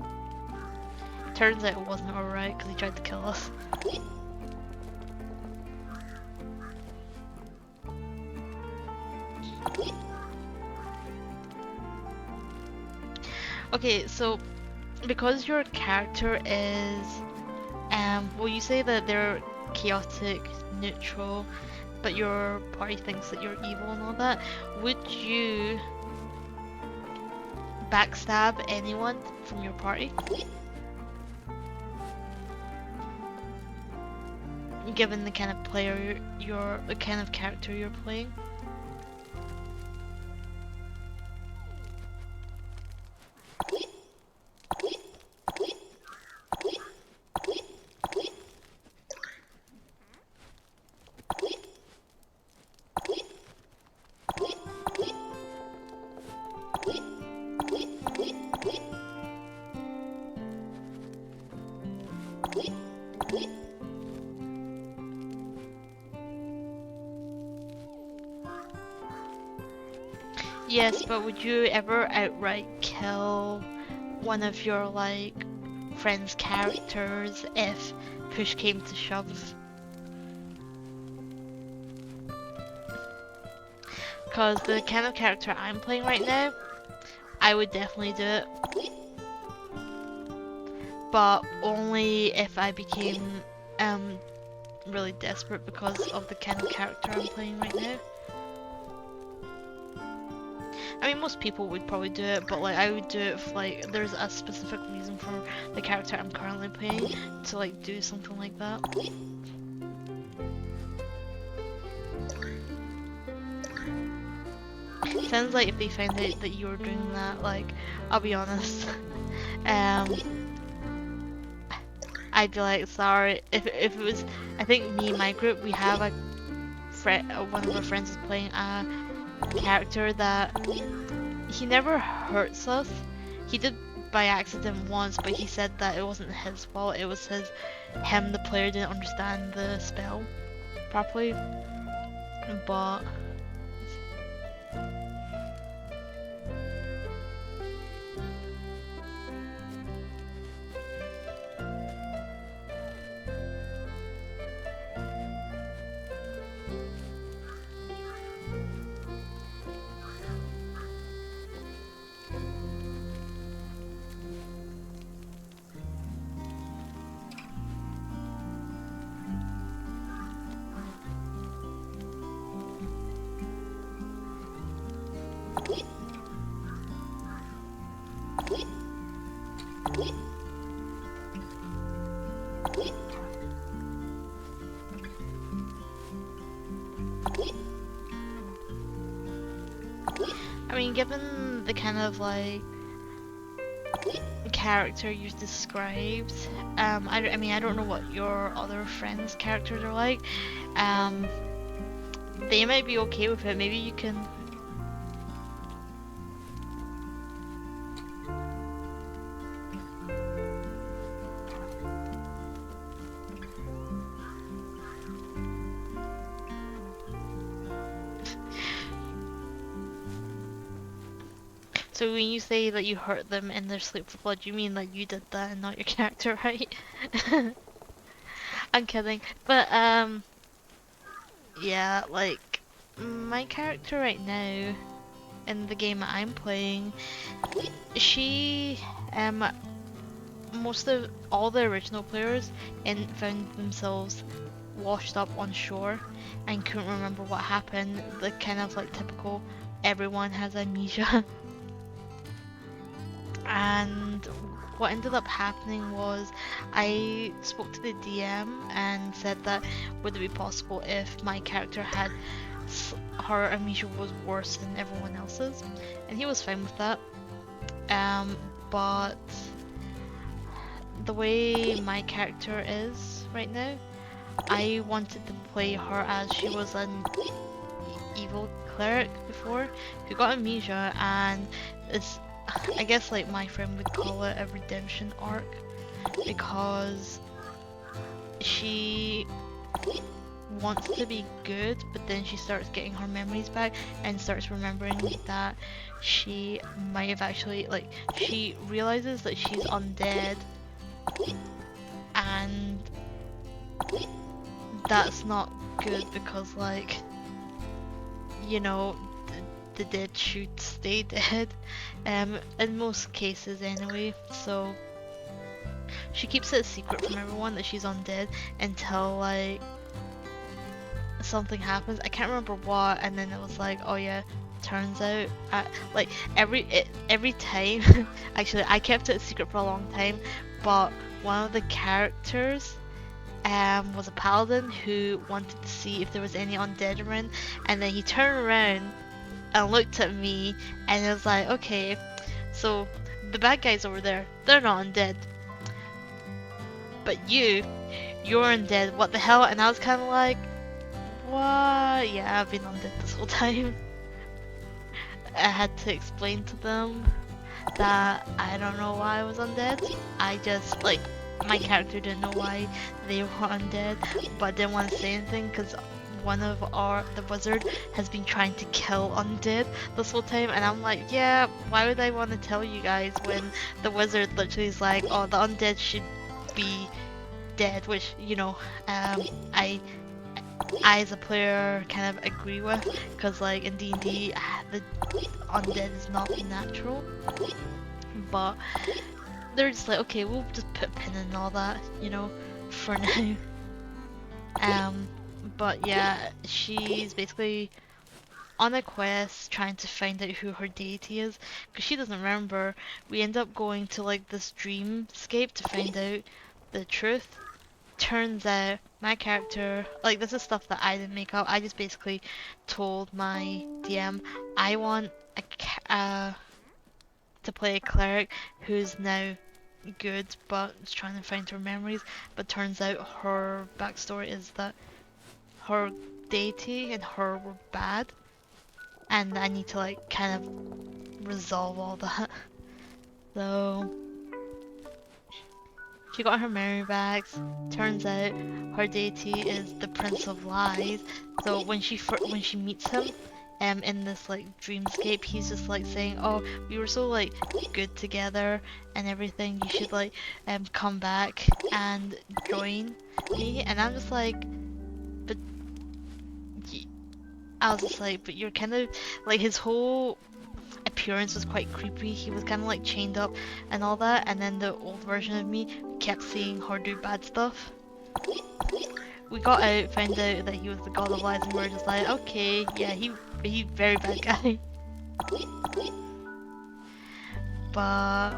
Turns out it wasn't alright because he tried to kill us. Okay, so because your character is, well, you say that they're chaotic, neutral, but your party thinks that you're evil and all that, would you backstab anyone from your party? Given the kind of player the kind of character you're playing? Yes, but would you ever outright kill one of your, like, friends' characters if push came to shove? Because the kind of character I'm playing right now, I would definitely do it. But only if I became really desperate because of the kind of character I'm playing right now. I mean, most people would probably do it, but like I would do it if like there's a specific reason for the character I'm currently playing to like do something like that. Sounds like if they found out that you were doing that, like, I'll be honest, I'd be like, sorry. If it was, I think me and my group, we have a friend, one of our friends is playing a character that he never hurts us. He did by accident once, but he said that it wasn't his fault. It was him, the player, didn't understand the spell properly. But I mean, given the kind of like character you described, I mean, I don't know what your other friends' characters are like, they might be okay with it. Maybe you can. So when you say that you hurt them in their sleep for blood, you mean that you did that and not your character, right? I'm kidding. But yeah, like my character right now in the game that I'm playing, she most of all the original players found themselves washed up on shore and couldn't remember what happened. The kind of like typical everyone has amnesia. And what ended up happening was I spoke to the DM and said that would it be possible if my character had her amnesia was worse than everyone else's, and he was fine with that. But the way my character is right now, I wanted to play her as she was an evil cleric before who got amnesia, and it's, I guess like my friend would call it a redemption arc, because she wants to be good, but then she starts getting her memories back and starts remembering that she might have actually, like, she realizes that she's undead, and that's not good because, like, you know, the dead should stay dead, in most cases anyway, so she keeps it a secret from everyone that she's undead until, like, something happens. I can't remember what, and then it was like, oh yeah, turns out, like, every time, actually, I kept it a secret for a long time, but one of the characters was a paladin who wanted to see if there was any undead around, and then he turned around and looked at me, and it was like, okay, so the bad guys over there, they're not undead, but you're undead, what the hell? And I was kind of like, what? Yeah, I've been undead this whole time. I had to explain to them that I don't know why I was undead. I just, like, my character didn't know why they were undead, but I didn't want to say anything because one of the wizard has been trying to kill undead this whole time, and I'm like, yeah, why would I want to tell you guys when the wizard literally is like, oh, the undead should be dead, which, you know, I as a player kind of agree with, because like in D&D the undead is not natural, but they're just like, okay, we'll just put a pin in all that, you know, for now. But yeah, she's basically on a quest trying to find out who her deity is, because she doesn't remember. We end up going to like this dreamscape to find out the truth. Turns out my character, like, this is stuff that I didn't make up. I just basically told my DM I want to play a cleric who's now good but is trying to find her memories. But turns out her backstory is that her deity and her were bad, and I need to like kind of resolve all that. So she got her memory back. Turns out her deity is the Prince of Lies. So when she meets him, in this like dreamscape, he's just like saying, "Oh, we were so like good together and everything. You should like come back and join me." And I'm just like, but I was just like, but you're kind of like, his whole appearance was quite creepy. He was kind of like chained up and all that, and then the old version of me kept seeing her do bad stuff. We got out, found out that he was the god of lies, and we were just like, okay, yeah, he very bad guy. But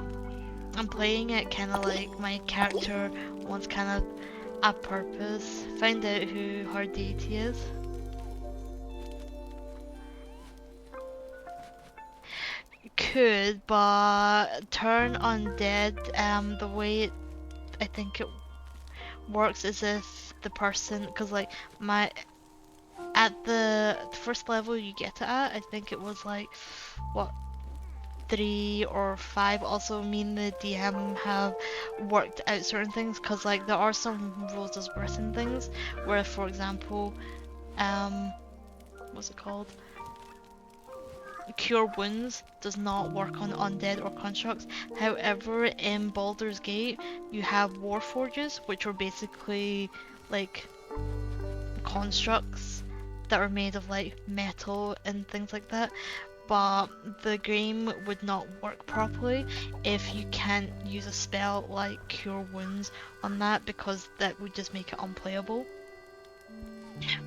I'm playing it kind of like my character wants kind of a purpose, find out who her deity is. Could, but turn undead, the way I think it works is if the person, because like at the first level you get it at, I think it was like, what, 3 or 5. Also, me and the DM have worked out certain things, because like there are some rules as written things, where for example, what's it called? Cure Wounds does not work on undead or constructs. However, in Baldur's Gate, you have Warforges, which are basically like constructs that are made of like metal and things like that. But the game would not work properly if you can't use a spell like Cure Wounds on that, because that would just make it unplayable.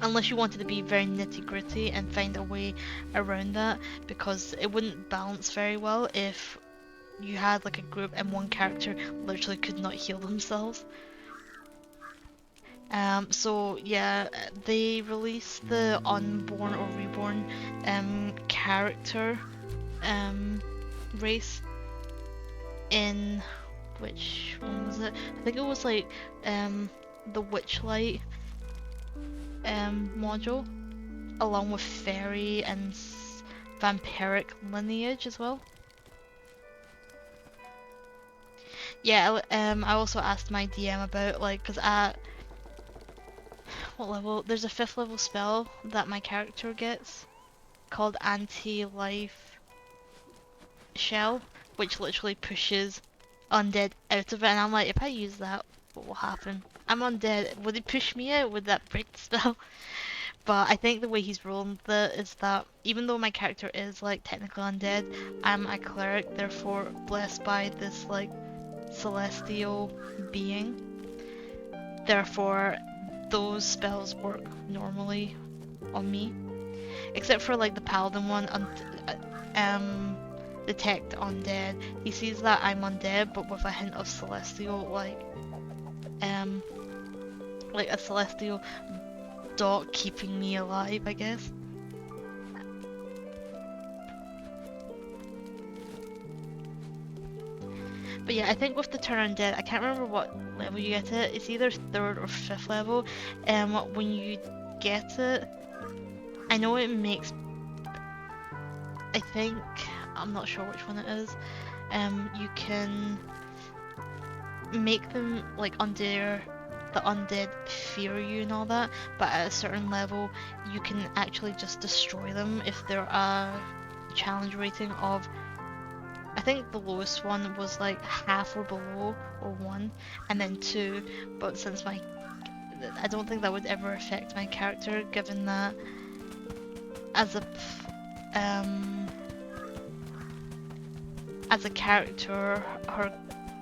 Unless you wanted to be very nitty gritty and find a way around that, because it wouldn't balance very well if you had like a group and one character literally could not heal themselves. So yeah, they released the Unborn or Reborn character race in, which one was it? I think it was like the Witchlight module, along with fairy and vampiric lineage as well. Yeah, I also asked my DM about, like, because at what level? There's a 5th level spell that my character gets called Anti-Life Shell, which literally pushes undead out of it, and I'm like, if I use that, what will happen? I'm undead, would it push me out? Would that break the spell? But I think the way he's rolling it is that even though my character is like technically undead, I'm a cleric, therefore blessed by this like celestial being. Therefore, those spells work normally on me, except for like the paladin one. Detect undead. He sees that I'm undead, but with a hint of celestial, like a celestial dot keeping me alive, I guess. But yeah, I think with the turn undead, I can't remember what level you get it. It's either 3rd or 5th level. When you get it, I know it makes, I think, I'm not sure which one it is. You can make them like under the undead fear you and all that, but at a certain level you can actually just destroy them if they're a challenge rating of, I think the lowest one was like half or below, or 1, and then 2, but since I don't think that would ever affect my character, given that as a character, her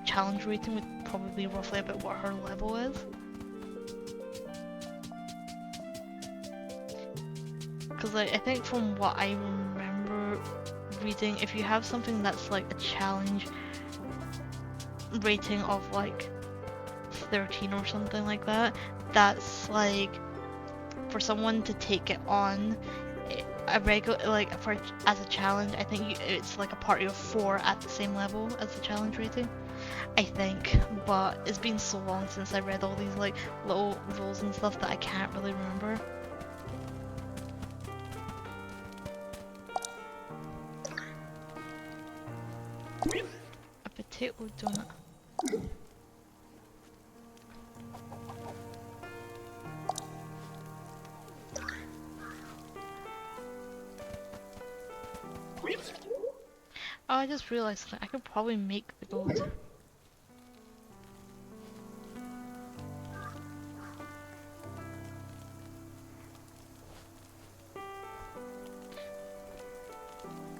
challenge rating would probably be roughly about what her level is. Because like, I think from what I remember reading, if you have something that's like a challenge rating of like 13 or something like that, that's like, for someone to take it on a regular, like for as a challenge, I think it's like a party of 4 at the same level as the challenge rating, I think. But it's been so long since I read all these like little rules and stuff that I can't really remember. A potato donut. Oh, I just realized that I could probably make the gold.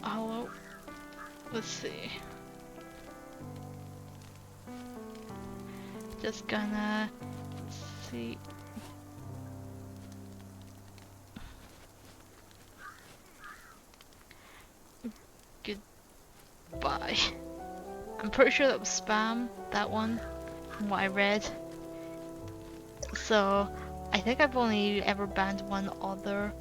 Oh, well, let's see. Just gonna see. Goodbye. I'm pretty sure that was spam, that one, from what I read. So, I think I've only ever banned one other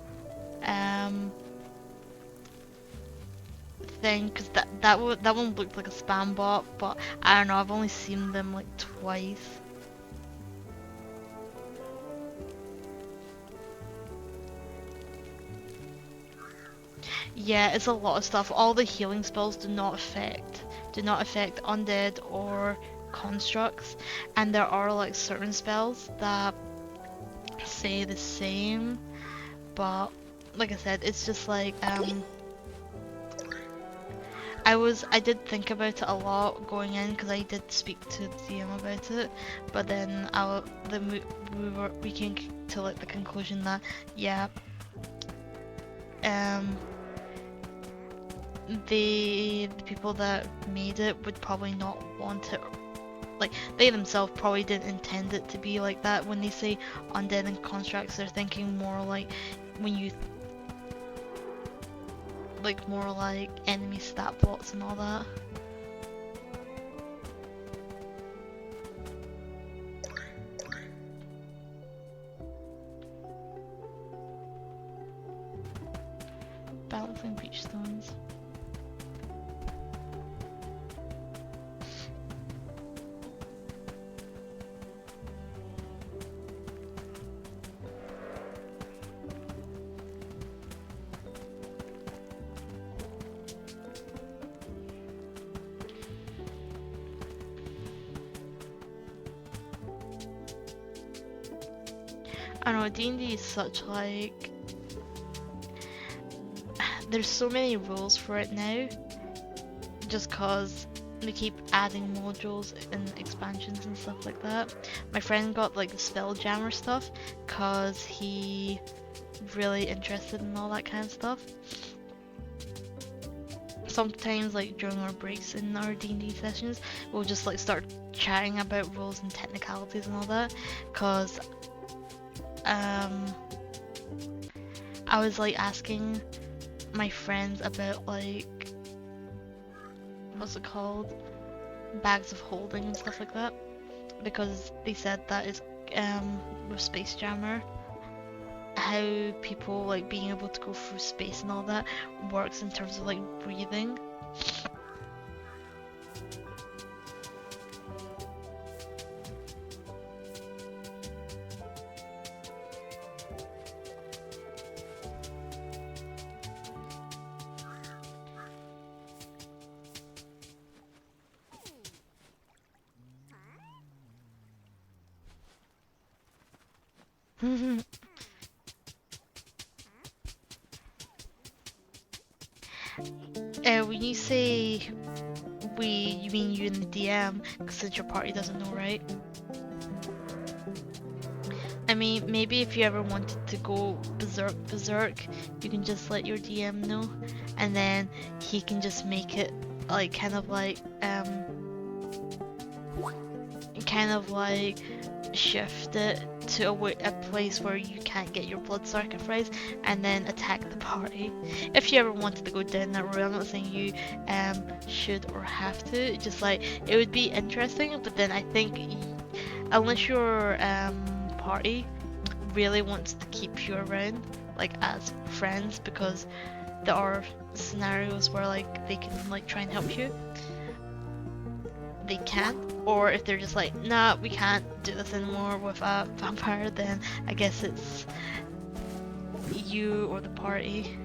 thing, because that one looked like a spam bot, but I don't know, I've only seen them like twice. Yeah, it's a lot of stuff. All the healing spells do not affect undead or constructs, and there are like certain spells that say the same, but like I said, it's just like I did think about it a lot going in because I did speak to the DM about it, but then we came to like the conclusion that yeah, um, the people that made it would probably not want it. Like they themselves probably didn't intend it to be like that. When they say undead and constructs, they're thinking more like when you like more like enemy stat plots and all that. Balancing breach stones. I don't know, D&D is such like there's so many rules for it now, just cause they keep adding modules and expansions and stuff like that. My friend got like the Spelljammer stuff cause he really interested in all that kind of stuff. Sometimes like during our breaks in our D&D sessions, we'll just like start chatting about rules and technicalities and all that, cause I was like asking my friends about like what's it called, bags of holding and stuff like that, because they said that is with Space Jammer how people like being able to go through space and all that works in terms of like breathing. When you say we, you mean you and the DM, since your party doesn't know, right? I mean, maybe if you ever wanted to go berserk, you can just let your DM know, and then he can just make it like kind of like shift it to a place where you can't get your blood sacrificed, and then attack the party. If you ever wanted to go down that road, I'm not saying you should or have to. Just like it would be interesting, but then I think unless your party really wants to keep you around like as friends, because there are scenarios where like they can like try and help you, they can. Or if they're just like, nah, we can't do this anymore with a vampire, then I guess it's you or the party.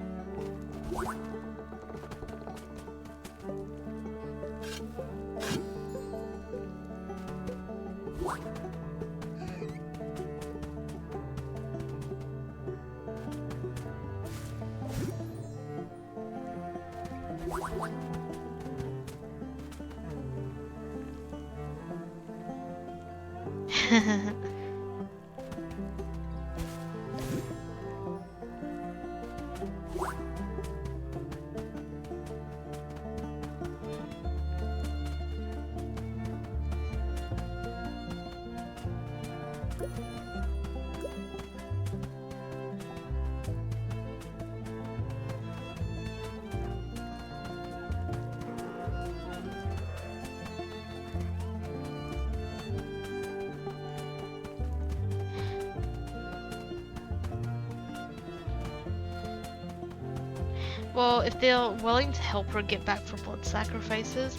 Well, if they're willing to help her get back for blood sacrifices,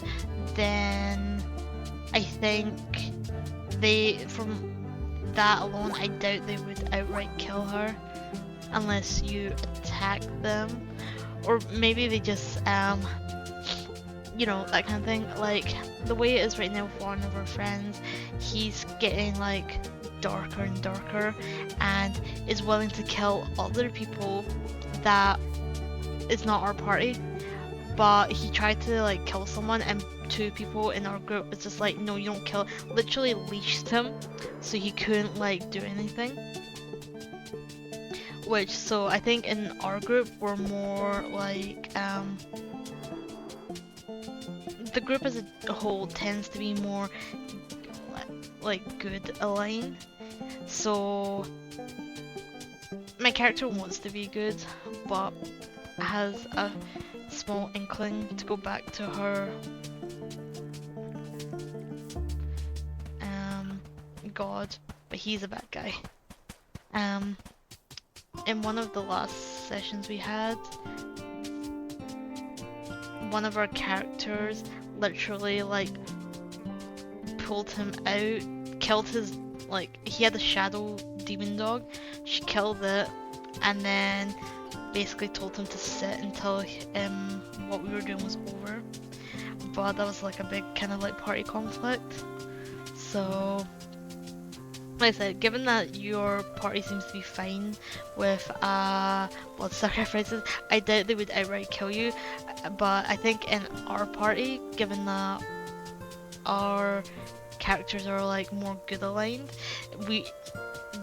then I think from that alone, I doubt they would outright kill her unless you attack them. or maybe they just you know, that kind of thing. Like the way it is right now with one of our friends, he's getting like darker and darker and is willing to kill other people that is not our party. But he tried to like kill someone and two people in our group was just like, no, you don't kill, literally leashed him so he couldn't like do anything. Which, so I think in our group we're more like the group as a whole tends to be more like good aligned. So my character wants to be good, but has a small inkling to go back to her god, but he's a bad guy. In one of the last sessions we had, one of our characters literally like pulled him out, killed his, like, he had a shadow demon dog, she killed it, and then basically told him to sit until what we were doing was over. But that was like a big kind of like party conflict. So like I said, given that your party seems to be fine with blood sacrifices, I doubt they would outright kill you. But I think in our party, given that our characters are like more good aligned, the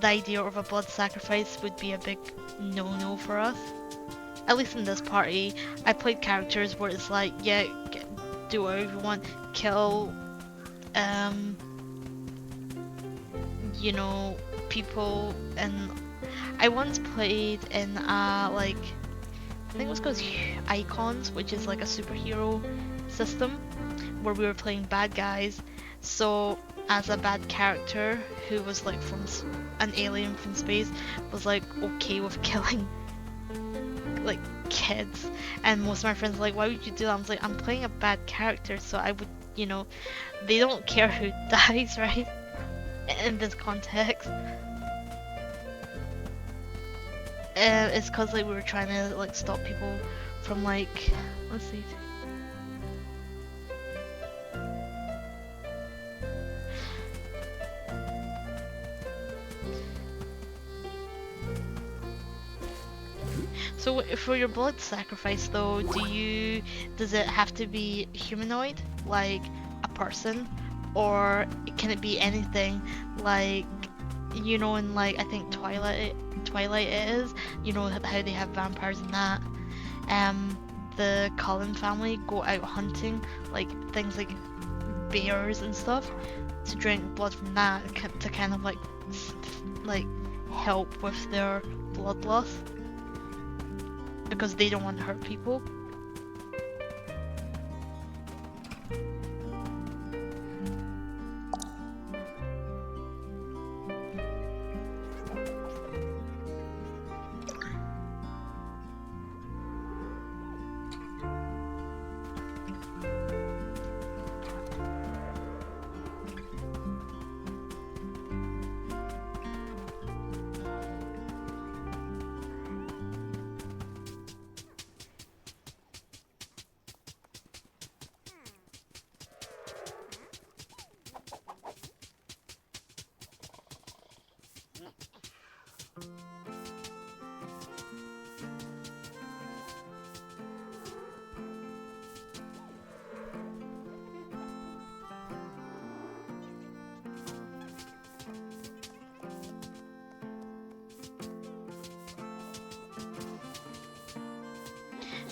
idea of a blood sacrifice would be a big no-no for us. At least in this party, I played characters where it's like, yeah, do whatever you want, kill, you know, people. And I once played in like, I think it was called Icons, which is like a superhero system where we were playing bad guys. So as a bad character who was like from an alien from space, was like okay with killing like kids, and most of my friends were like, why would you do that? I was like, I'm playing a bad character, so I would, you know, they don't care who dies, right? In this context. It's cause like we were trying to like stop people from like, let's see. So for your blood sacrifice though, does it have to be humanoid, like a person, or can it be anything, like, you know, in like I think Twilight it is, you know how they have vampires in that. The Cullen family go out hunting like things like bears and stuff to drink blood from that to kind of like help with their blood loss, because they don't want to hurt people.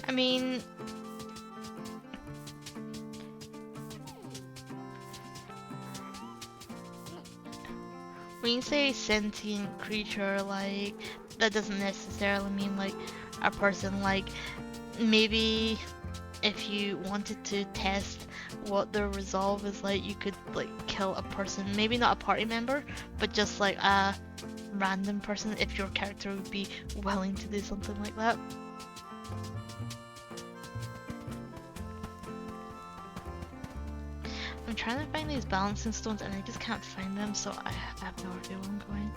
I mean, when you say sentient creature, like, that doesn't necessarily mean like a person. Like, maybe if you wanted to test what their resolve is like, you could like kill a person, maybe not a party member, but just like a random person, if your character would be willing to do something like that. I'm trying to find these balancing stones and I just can't find them, so I have no idea where I'm going.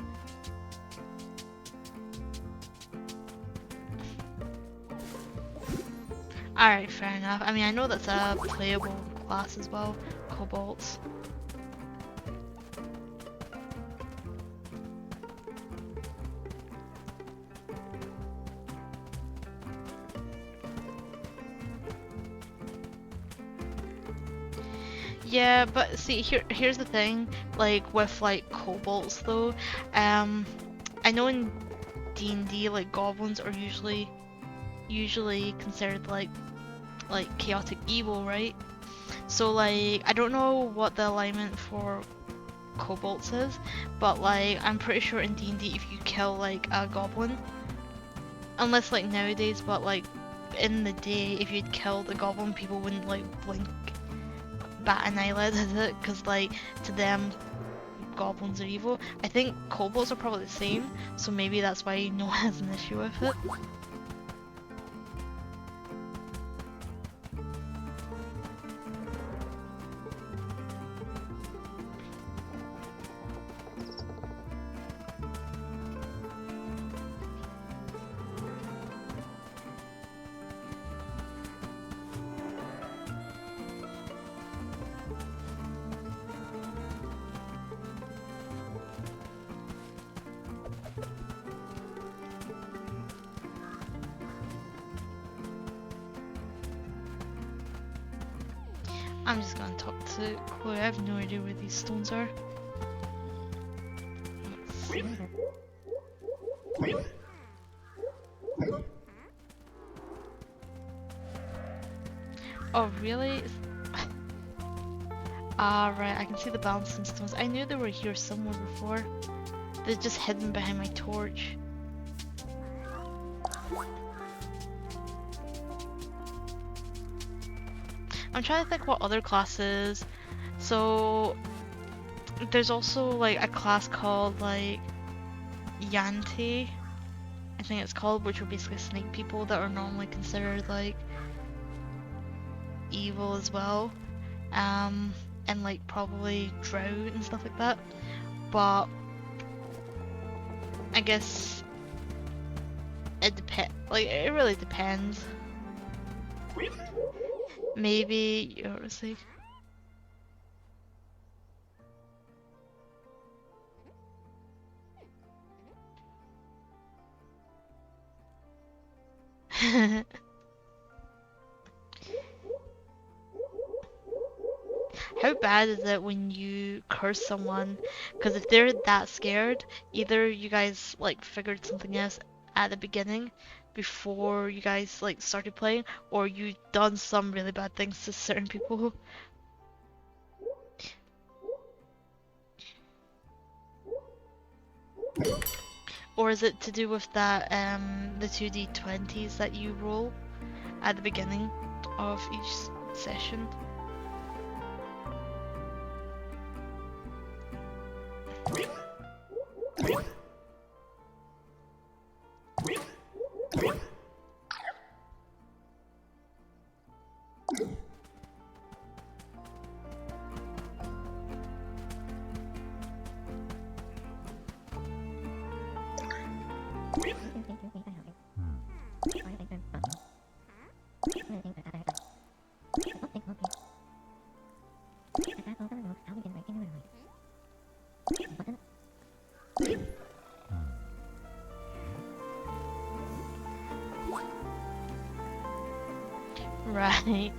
Alright, fair enough. I mean, I know that's a playable class as well, kobolds. Yeah, but see, here's the thing, like with like kobolds though, I know in D&D like goblins are usually considered like chaotic evil, right? So like I don't know what the alignment for kobolds is, but like I'm pretty sure in D&D if you kill like a goblin, unless like nowadays, but like in the day if you'd killed a goblin, people wouldn't like blink, bat an eyelid at it, because like to them goblins are evil. I think kobolds are probably the same, so maybe that's why no one has an issue with it. I'm just gonna talk to Chloe. I have no idea where these stones are. Let's see. Oh really? Ah right, I can see the balancing stones. I knew they were here somewhere before. They're just hidden behind my torch. I'm trying to think what other classes. So there's also like a class called like Yante, I think it's called, which are basically snake people that are normally considered like evil as well. And like probably drow and stuff like that. But I guess it it really depends. Maybe you're see. How bad is it when you curse someone? Because if they're that scared, either you guys like figured something else at the beginning before you guys like started playing, or you done some really bad things to certain people. Or is it to do with that the 2d20s that you roll at the beginning of each session? Right.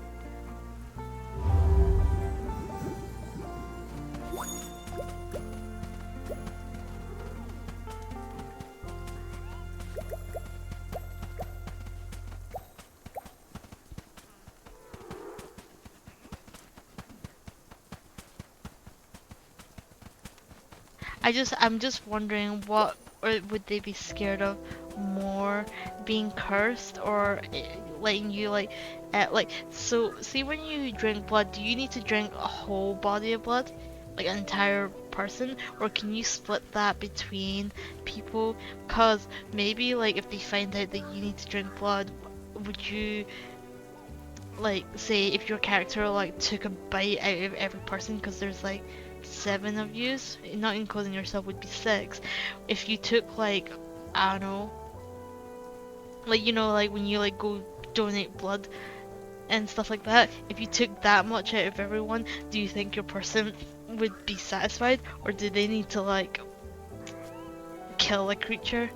I'm just wondering what or would they be scared of more, being cursed or letting you like so see when you drink blood, do you need to drink a whole body of blood, like an entire person, or can you split that between people? Cause maybe like if they find out that you need to drink blood, would you like say if your character like took a bite out of every person, because there's like 7 of yous, not including yourself would be 6. If you took like, I don't know, like you know like when you like go donate blood, and stuff like that, if you took that much out of everyone, do you think your person would be satisfied, or do they need to like kill a creature?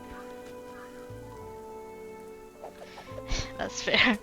That's fair.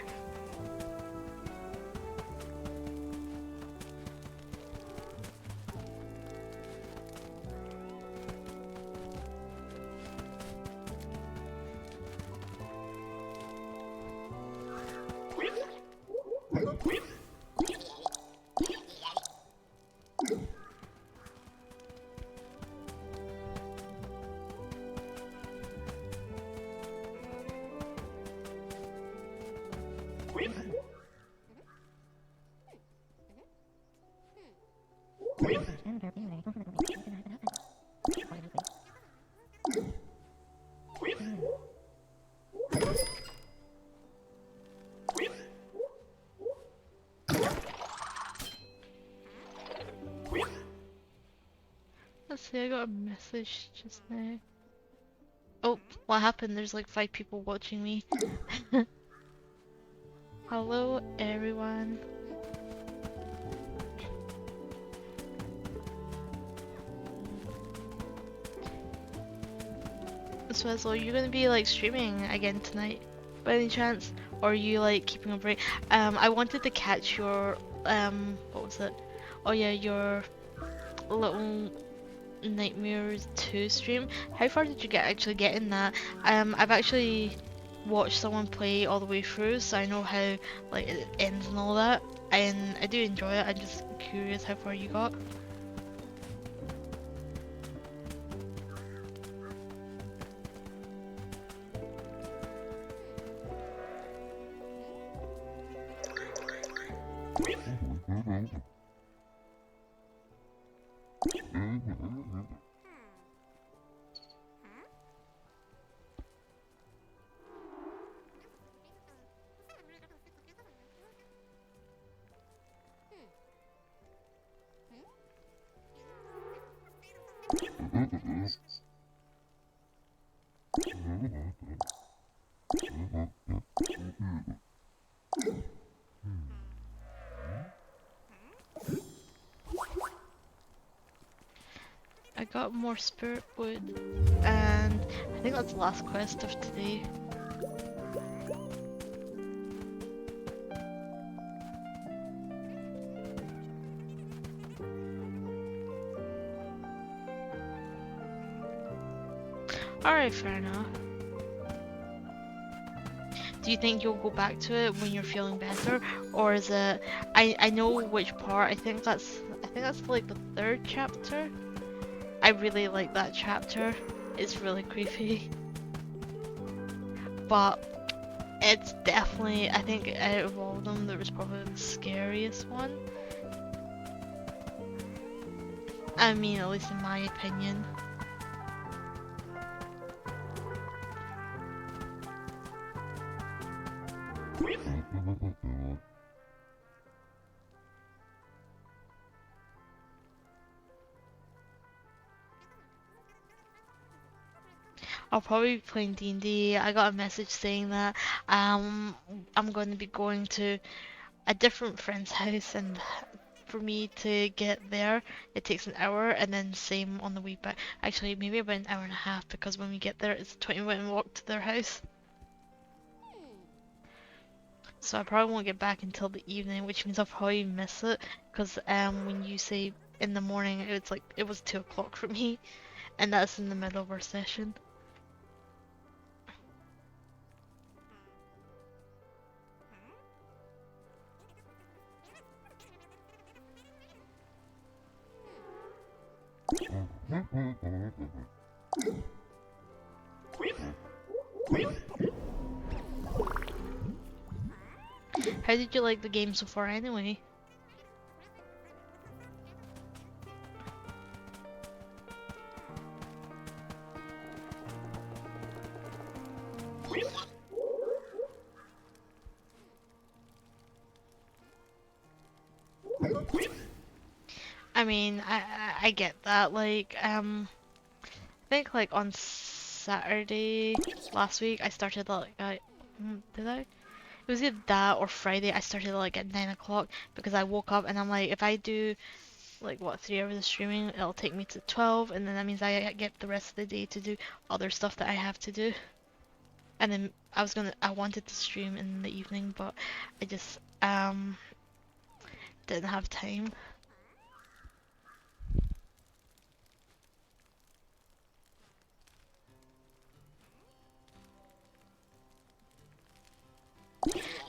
Let's see, I got a message just now. Oh, what happened? There's like 5 people watching me. Hello, everyone. So, are you gonna be like streaming again tonight, by any chance? Or are you like keeping a break? I wanted to catch your what was it? Oh yeah, your little Nightmares 2 stream. How far did you actually get in that? I've actually watched someone play all the way through, so I know how like it ends and all that, and I do enjoy it. I'm just curious how far you got. I got more spirit wood, and I think that's the last quest of today. Alright, fair enough. Do you think you'll go back to it when you're feeling better, or is it? I know which part. I think that's like the 3rd chapter. I really like that chapter. It's really creepy, but it's definitely, I think out of all of them, there was probably the scariest one. I mean, at least in my opinion. I'll probably be playing D&D. I got a message saying that I'm going to be going to a different friend's house, and for me to get there it takes an hour, and then same on the way back. Actually, maybe about an hour and a half, because when we get there it's a 20-minute walk to their house. So I probably won't get back until the evening, which means I'll probably miss it, because when you say in the morning, it's like it was 2 o'clock for me, and that's in the middle of our session. How did you like the game so far anyway? I mean, I get that. Like, I think like on Saturday last week I started like, did I? It was either that or Friday. I started like at 9 o'clock because I woke up and I'm like, if I do like what 3 hours of streaming, it'll take me to 12, and then that means I get the rest of the day to do other stuff that I have to do. And then I wanted to stream in the evening, but I just didn't have time.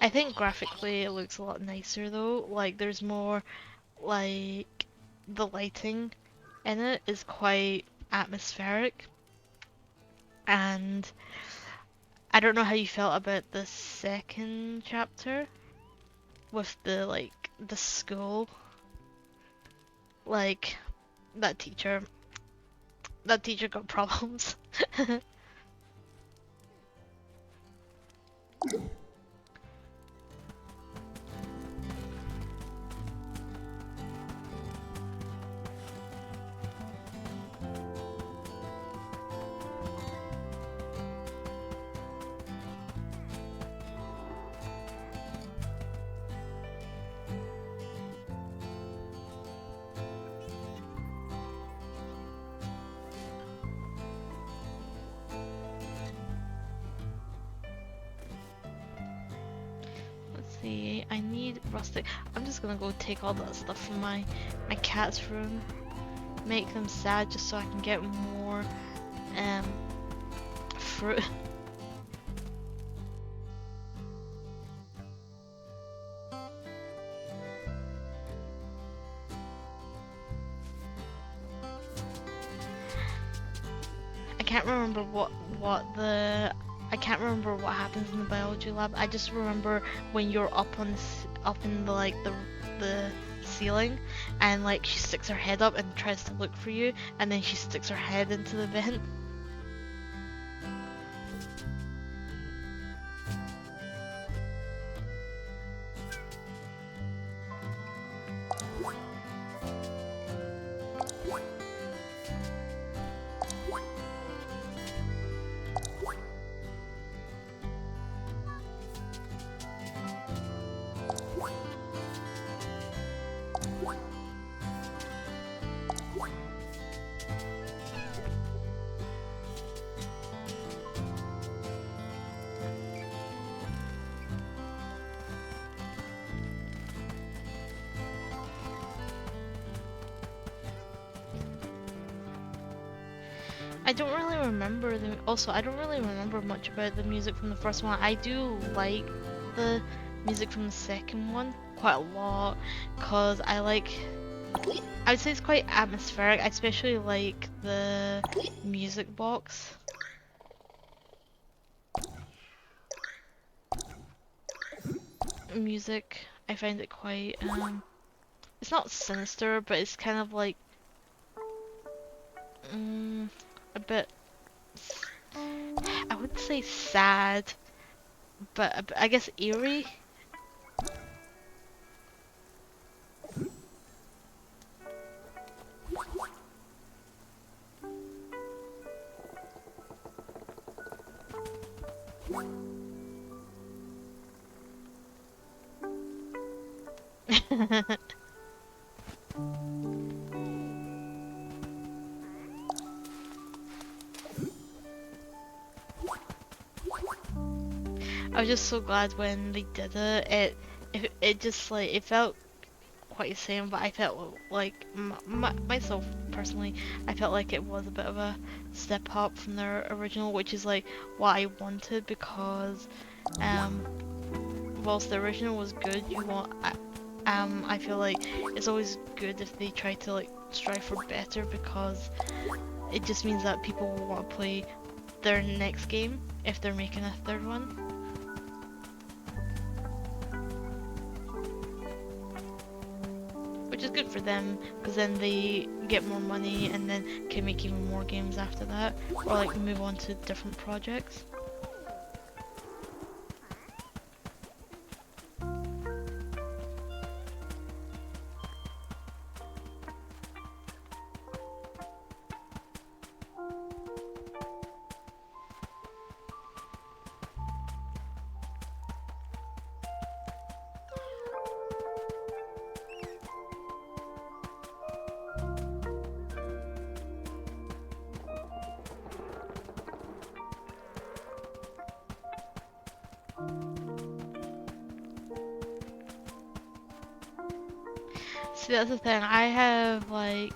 I think graphically it looks a lot nicer though. Like there's more like the lighting in it is quite atmospheric, and I don't know how you felt about the second chapter with the like the school, like that teacher got problems. Let's see, I need rustic. I'm just gonna go take all that stuff from my cat's room, make them sad just so I can get more fruit. I can't remember I can't remember what happens in the biology lab. I just remember when you're up on up in the like the ceiling, and like she sticks her head up and tries to look for you, and then she sticks her head into the vent. I don't really remember I don't really remember much about the music from the first one. I do like the music from the second one quite a lot, cause I would say it's quite atmospheric. I especially like the music box. Music, I find it quite it's not sinister, but it's kind of like a bit, I wouldn't say sad, but I guess eerie. I was just so glad when they did it. It just like it felt quite the same, but I felt like myself personally, I felt like it was a bit of a step up from their original, which is like what I wanted, because whilst the original was good, I feel like it's always good if they try to like strive for better, because it just means that people will want to play their next game if they're making a third one. Which is good for them, because then they get more money and then can make even more games after that, or like move on to different projects. See, that's the thing. I have like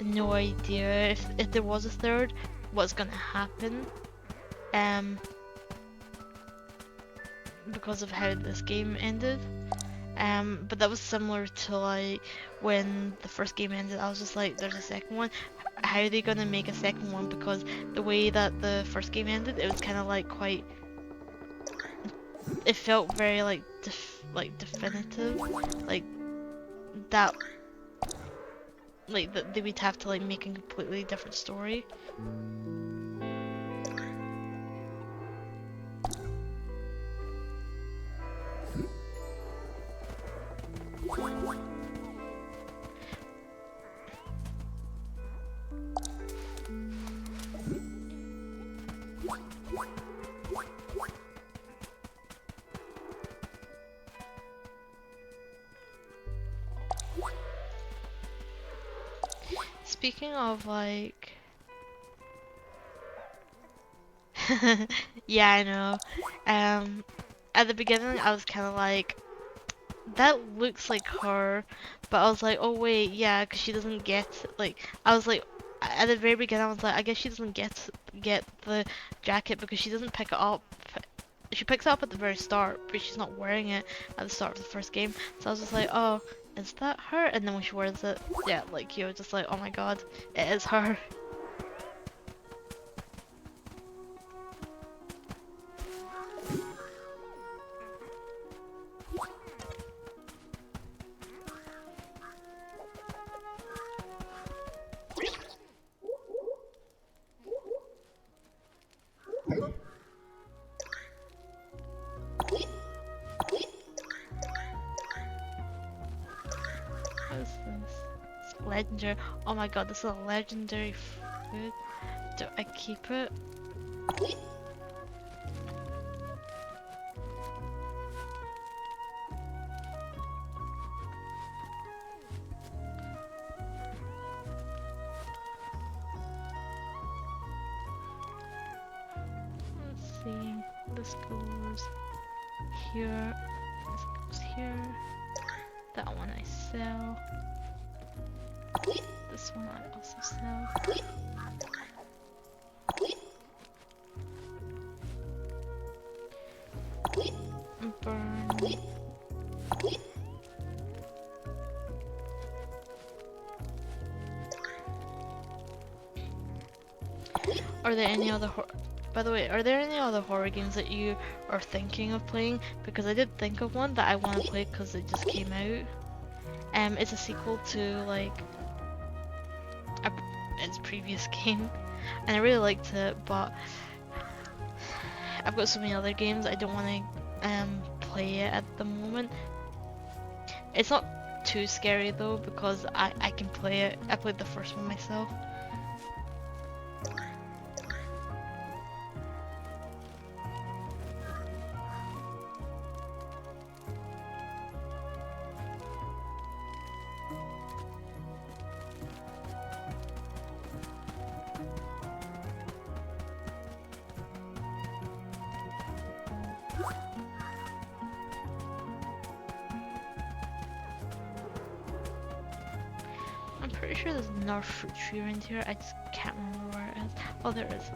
no idea if there was a third, what's gonna happen. Um, because of how this game ended. But that was similar to like when the first game ended. I was just like, there's a second one. How are they gonna make a second one? Because the way that the first game ended, it was kind of like quite. It felt very like definitive, like that. Like that they would have to like make a completely different story. Speaking of like, yeah, I know. At the beginning, I was kind of like, that looks like her, but I was like, oh wait, yeah, because she doesn't get like. I was like, at the very beginning, I was like, I guess she doesn't get the jacket because she doesn't pick it up. She picks it up at the very start, but she's not wearing it at the start of the first game. So I was just like, oh, is that her? And then when she wears it, yeah, like you're just like, oh my god, it is her. What is this? It's legendary. Oh my god, this is a legendary food. Do I keep it? Let's see. This goes here. This goes here. That one I sell. This one I also sell. Burn. Are there any other by the way, are there any other horror games that you are thinking of playing? Because I did think of one that I want to play because it just came out. It's a sequel to like its previous game, and I really liked it, but I've got so many other games I don't want to play it at the moment. It's not too scary though because I can play it. I played the first one myself. I'm pretty sure there's another fruit tree around here. I just can't remember where it is. Oh, there it is.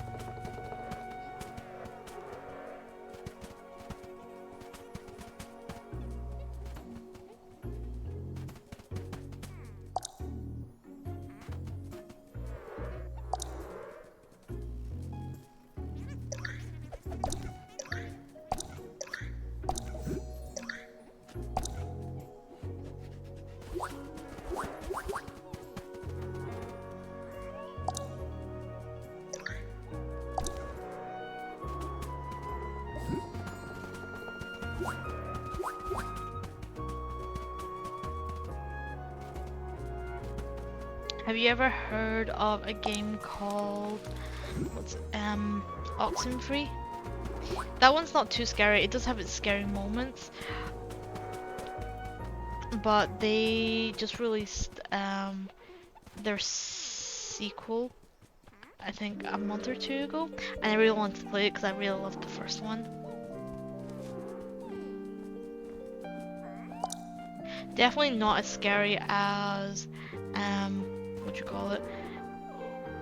Have you ever heard of a game called Oxenfree? That one's not too scary. It does have its scary moments, but they just released their sequel, I think a month or two ago, and I really wanted to play it because I really loved the first one. Definitely not as scary as, what you call it,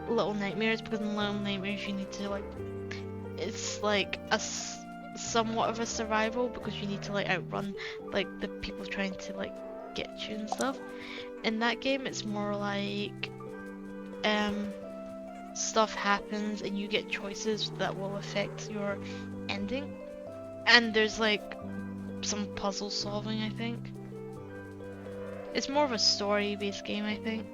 Little Nightmares, because in Little Nightmares you need to like, it's like somewhat of a survival because you need to like outrun like the people trying to like get you and stuff. In that game it's more like stuff happens and you get choices that will affect your ending. And there's like some puzzle solving, I think. It's more of a story-based game, I think.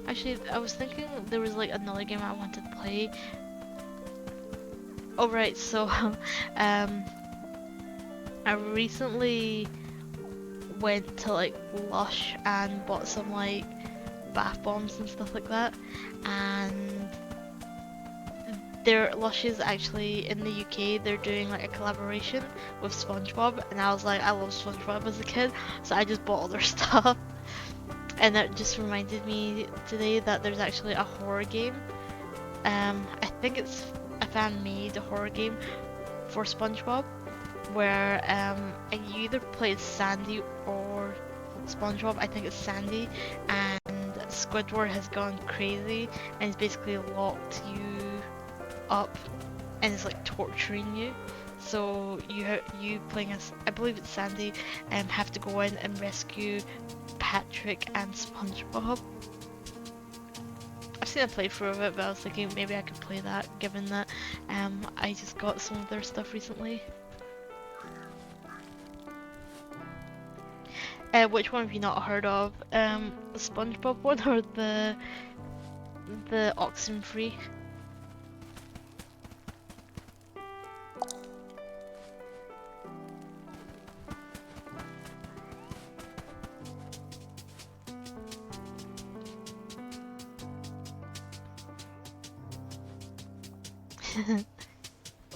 Actually, I was thinking there was like another game I wanted to play. Oh right, so I recently went to like Lush and bought some like bath bombs and stuff like that, and Lush is actually in the UK. They're doing like a collaboration with SpongeBob, and I was like, I love SpongeBob as a kid, so I just bought all their stuff. And that just reminded me today that there's actually a horror game. I think it's a fan-made horror game for SpongeBob, where you either play as Sandy or SpongeBob. I think it's Sandy, and Squidward has gone crazy and he's basically locked you up and is like torturing you. So you playing as, I believe it's Sandy, have to go in and rescue Patrick and SpongeBob. I've seen a playthrough of it, but I was thinking maybe I could play that, given that I just got some of their stuff recently. Which one have you not heard of? The SpongeBob one or the Oxenfree?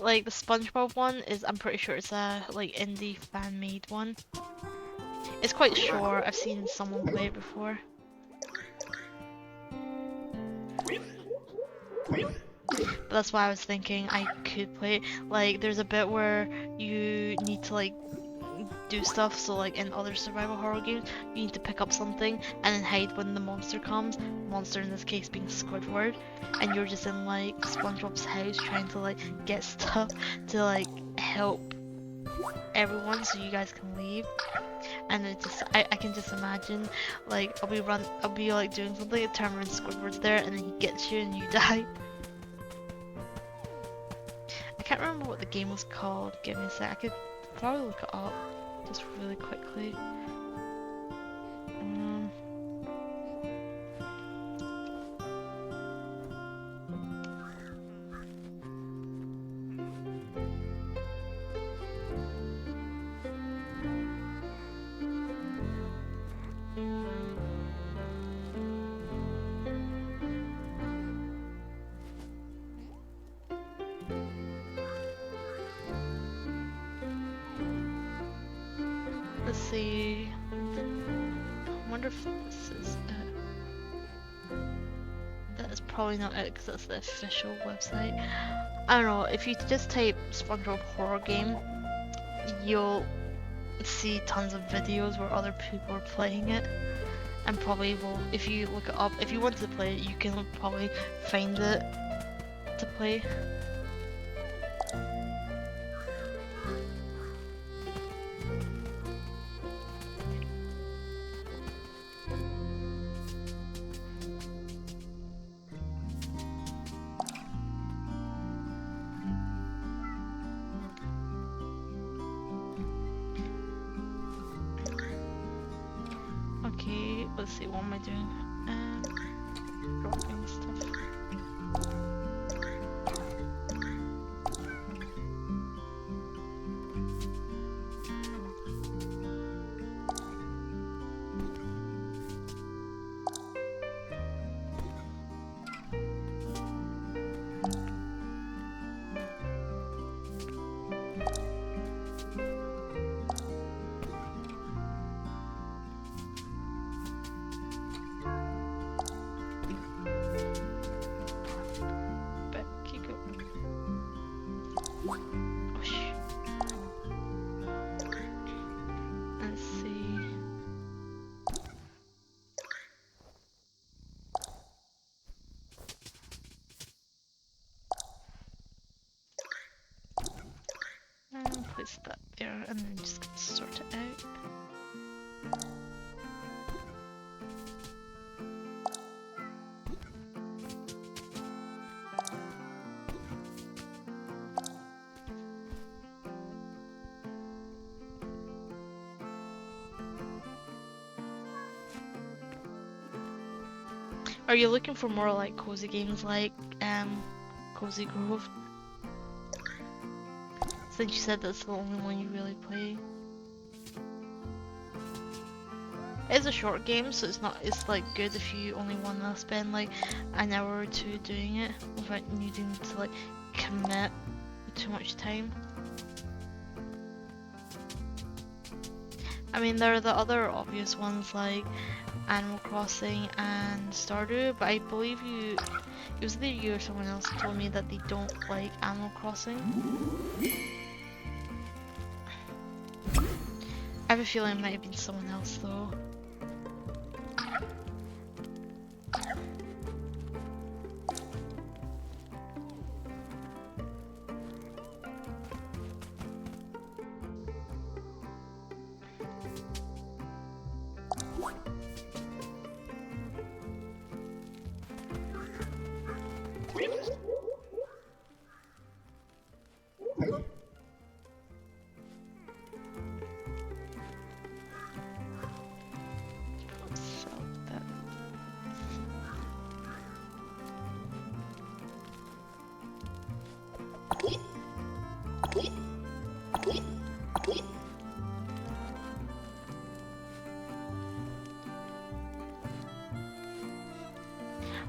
Like the SpongeBob one is, I'm pretty sure it's a like indie fan-made one. It's quite short. I've seen someone play it before. But that's why I was thinking I could play it. Like there's a bit where you need to like do stuff, so like in other survival horror games you need to pick up something and then hide when the monster comes, monster in this case being Squidward, and you're just in like SpongeBob's house trying to like get stuff to like help everyone so you guys can leave. And it just, I can just imagine like I'll be like doing something, it turn around, Squidward's there and then he gets you and you die. I can't remember what the game was called. Give me a sec, I could probably look it up just really quickly. Let's see. I wonder if this is it. That is probably not it because that's the official website. I don't know, if you just type SpongeBob horror game, you'll see tons of videos where other people are playing it. And probably will, if you look it up, if you want to play it, you can probably find it to play. Okay, let's see, what am I doing? Dropping stuff. and then just sort it out. Are you looking for more like cozy games like Cozy Grove? Since you said that's the only one you really play. It's a short game, so it's like good if you only wanna spend like an hour or two doing it without needing to like commit too much time. I mean, there are the other obvious ones like Animal Crossing and Stardew, but I believe it was either you or someone else told me that they don't like Animal Crossing. I have a feeling it might have been someone else though.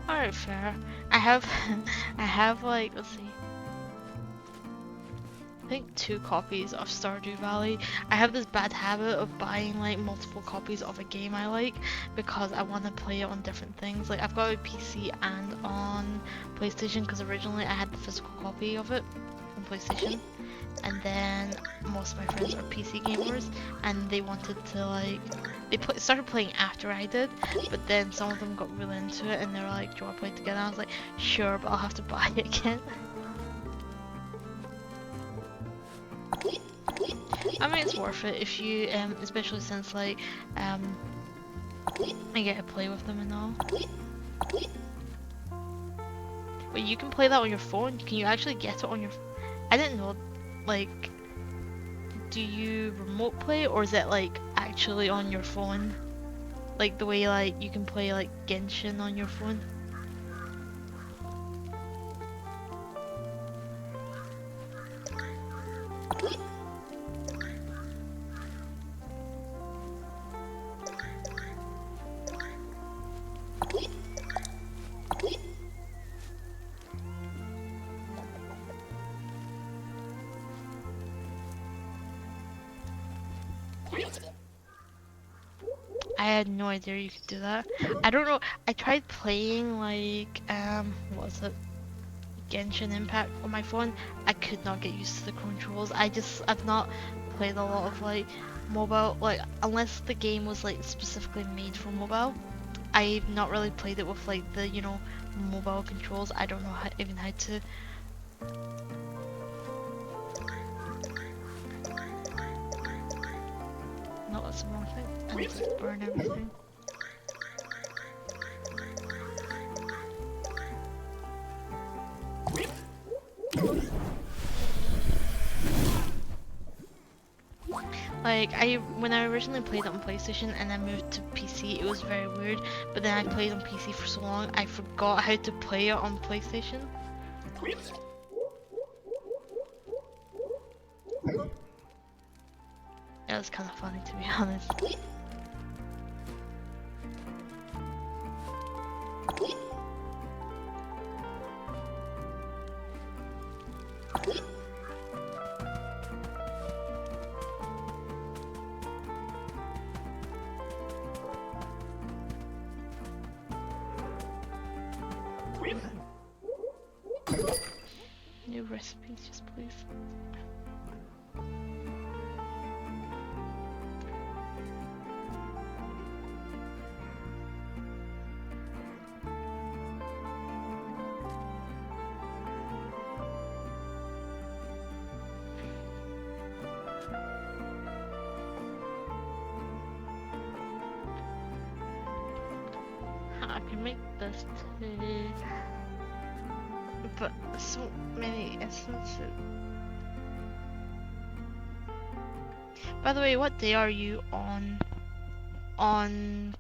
Alright, fair. I have like, let's see, I think 2 copies of Stardew Valley. I have this bad habit of buying like multiple copies of a game I like because I want to play it on different things. Like I've got a PC and on PlayStation because originally I had the physical copy of it on PlayStation, and then most of my friends are PC gamers and they wanted to like, started playing after I did, but then some of them got really into it and they were like, do you want to play together? And I was like, sure, but I'll have to buy it again. I mean, it's worth it if you, especially since like, I get to play with them and all. Wait, you can play that on your phone? Can you actually get it on your? I didn't know. Like, do you remote play or is it like actually on your phone? Like the way like you can play like Genshin on your phone? I had no idea you could do that. I don't know. I tried playing like what was it? Genshin Impact on my phone. I could not get used to the controls. I've not played a lot of like mobile, like unless the game was like specifically made for mobile. I've not really played it with like the, you know, mobile controls. I don't know even how to. No, that's the wrong thing. I need to burn everything. Like, when I originally played it on PlayStation and then moved to PC, it was very weird, but then I played on PC for so long, I forgot how to play it on PlayStation. It was kind of funny, to be honest. New recipes, just please. I can make this too. But so many essences. By the way, what day are you on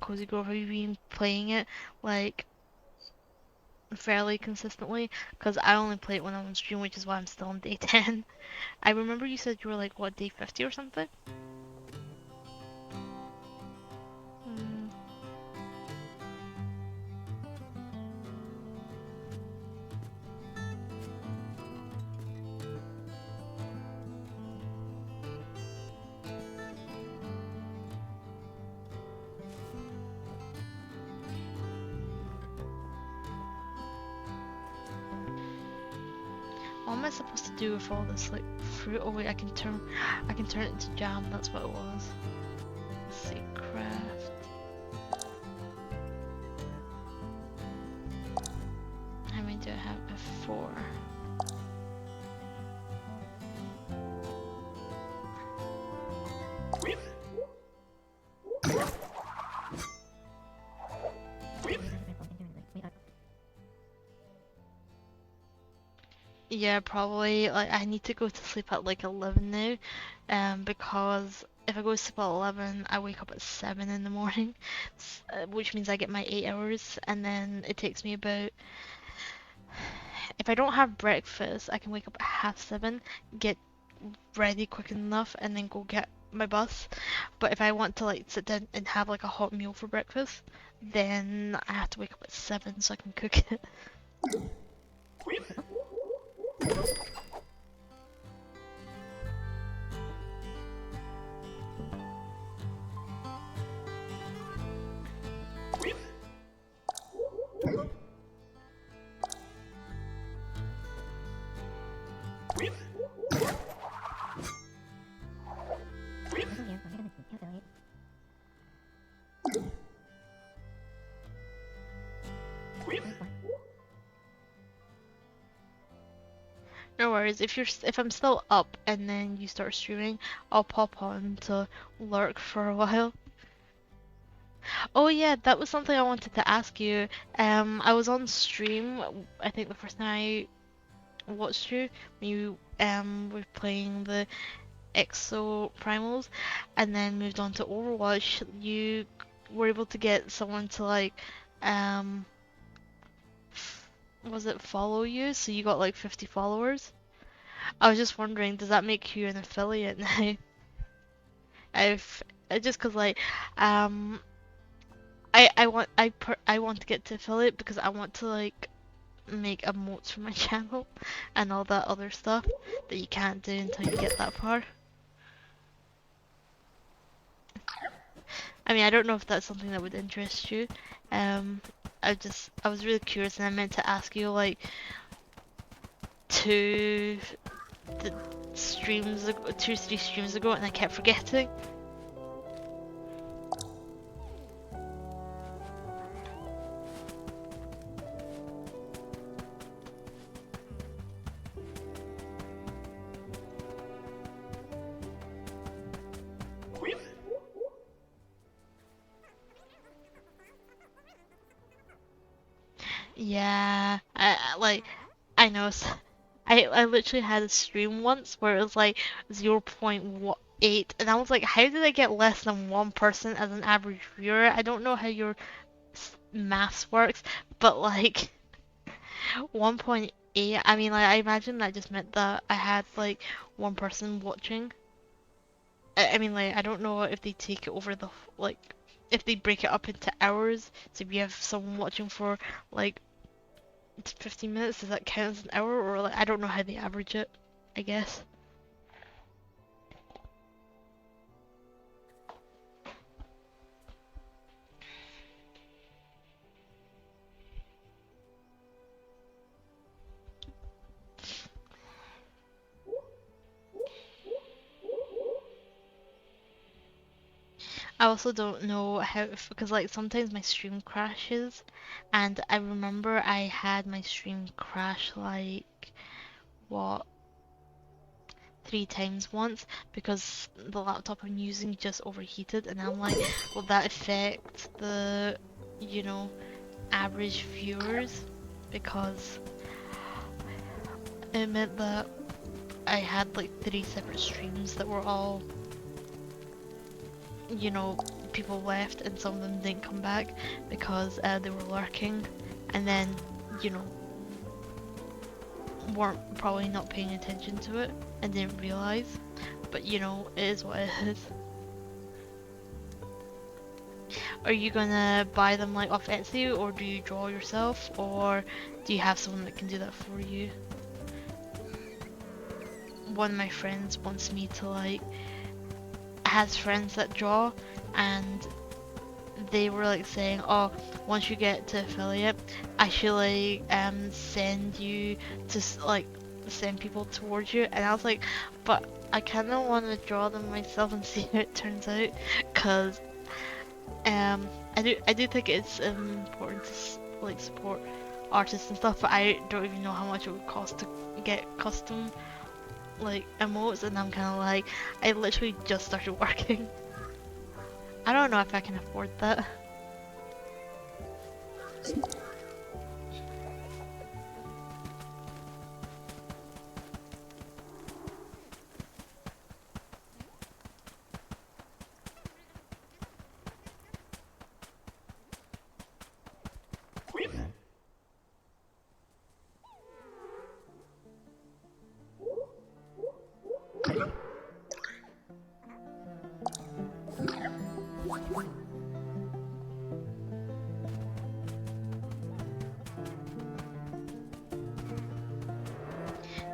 Cozy Grove? Have you been playing it like fairly consistently? Because I only play it when I'm on stream, which is why I'm still on day 10. I remember you said you were like, what, day 50 or something? Hmm. What am I supposed to do with all this like fruit? Oh wait, I can turn it into jam. That's what it was. Let's see, craft. How many do I have? I have 4. Yeah, probably. Like, I need to go to sleep at like 11 now, because if I go to sleep at 11, I wake up at 7 in the morning, which means I get my 8 hours, and then it takes me about, if I don't have breakfast, I can wake up at half 7, get ready quick enough, and then go get my bus. But if I want to like sit down and have like a hot meal for breakfast, then I have to wake up at 7 so I can cook it. No worries. If I'm still up and then you start streaming, I'll pop on to lurk for a while. Oh yeah, that was something I wanted to ask you. I was on stream. I think the first time I watched you, when you were playing the Exo Primals, and then moved on to Overwatch. You were able to get someone to like um was it follow you? So you got like 50 followers. I was just wondering, does that make you an affiliate now? I've just 'cause like um I want to get to affiliate because I want to like make emotes for my channel and all that other stuff that you can't do until you get that far. I mean, I don't know if that's something that would interest you. Um, I was really curious and I meant to ask you like two the streams ago, 2 3 streams ago, and I kept forgetting. Yeah, like I know. I literally had a stream once where it was like 0.8, and I was like, how did I get less than 1% as an average viewer? I don't know how your maths works, but like 1.8. I mean, like I imagine that just meant that I had like 1 person watching. I mean, like I don't know if they take it over the like if they break it up into hours. So if you have someone watching for like 15 minutes, does that count as an hour? Or like, I don't know how they average it, I guess. I also don't know how, because like sometimes my stream crashes, and I remember I had my stream crash like, what, 3 times once because the laptop I'm using just overheated, and I'm like, will that affect the, you know, average viewers because it meant that I had like 3 separate streams that were all, you know, people left and some of them didn't come back because they were lurking and then, you know, weren't probably not paying attention to it and didn't realize. But you know, it is what it is. Are you gonna buy them like off Etsy, or do you draw yourself, or do you have someone that can do that for you? One of my friends wants me to like, has friends that draw, and they were like saying, oh, once you get to affiliate, I should like send you to like send people towards you, and I was like, but I kind of want to draw them myself and see how it turns out, cause I do think it's important to like support artists and stuff, but I don't even know how much it would cost to get custom like emotes, and I'm kind of like, I literally just started working. I don't know if I can afford that.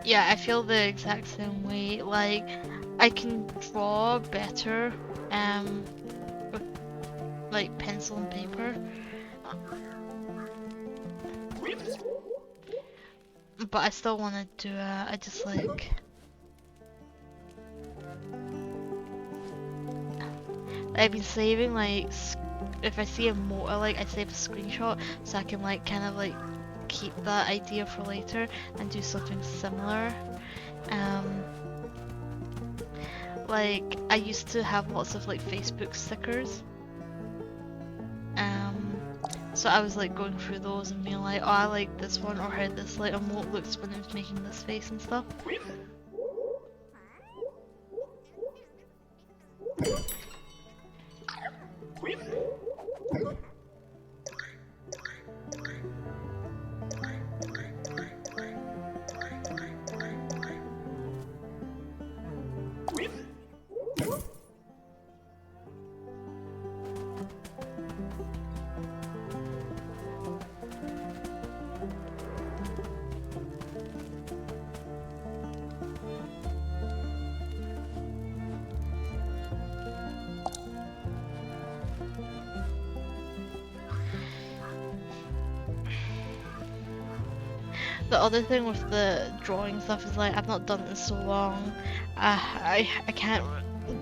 Yeah, I feel the exact same way. Like, I can draw better, with like pencil and paper, but I still want to do it. I just like, I've been saving like, if I see a motor, like I save a screenshot so I can like kind of like keep that idea for later and do something similar. Like I used to have lots of like Facebook stickers. So I was like going through those and being like, oh, I like this one, or how this like emote looks when it's making this face and stuff. The other thing with the drawing stuff is like, I've not done it in so long. I can't,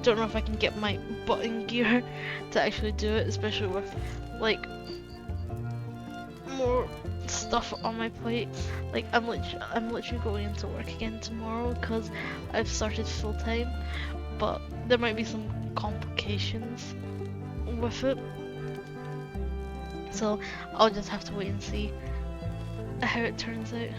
don't know if I can get my butt in gear to actually do it, especially with like more stuff on my plate. Like I'm literally going into work again tomorrow because I've started full time, but there might be some complications with it. So I'll just have to wait and see how it turns out.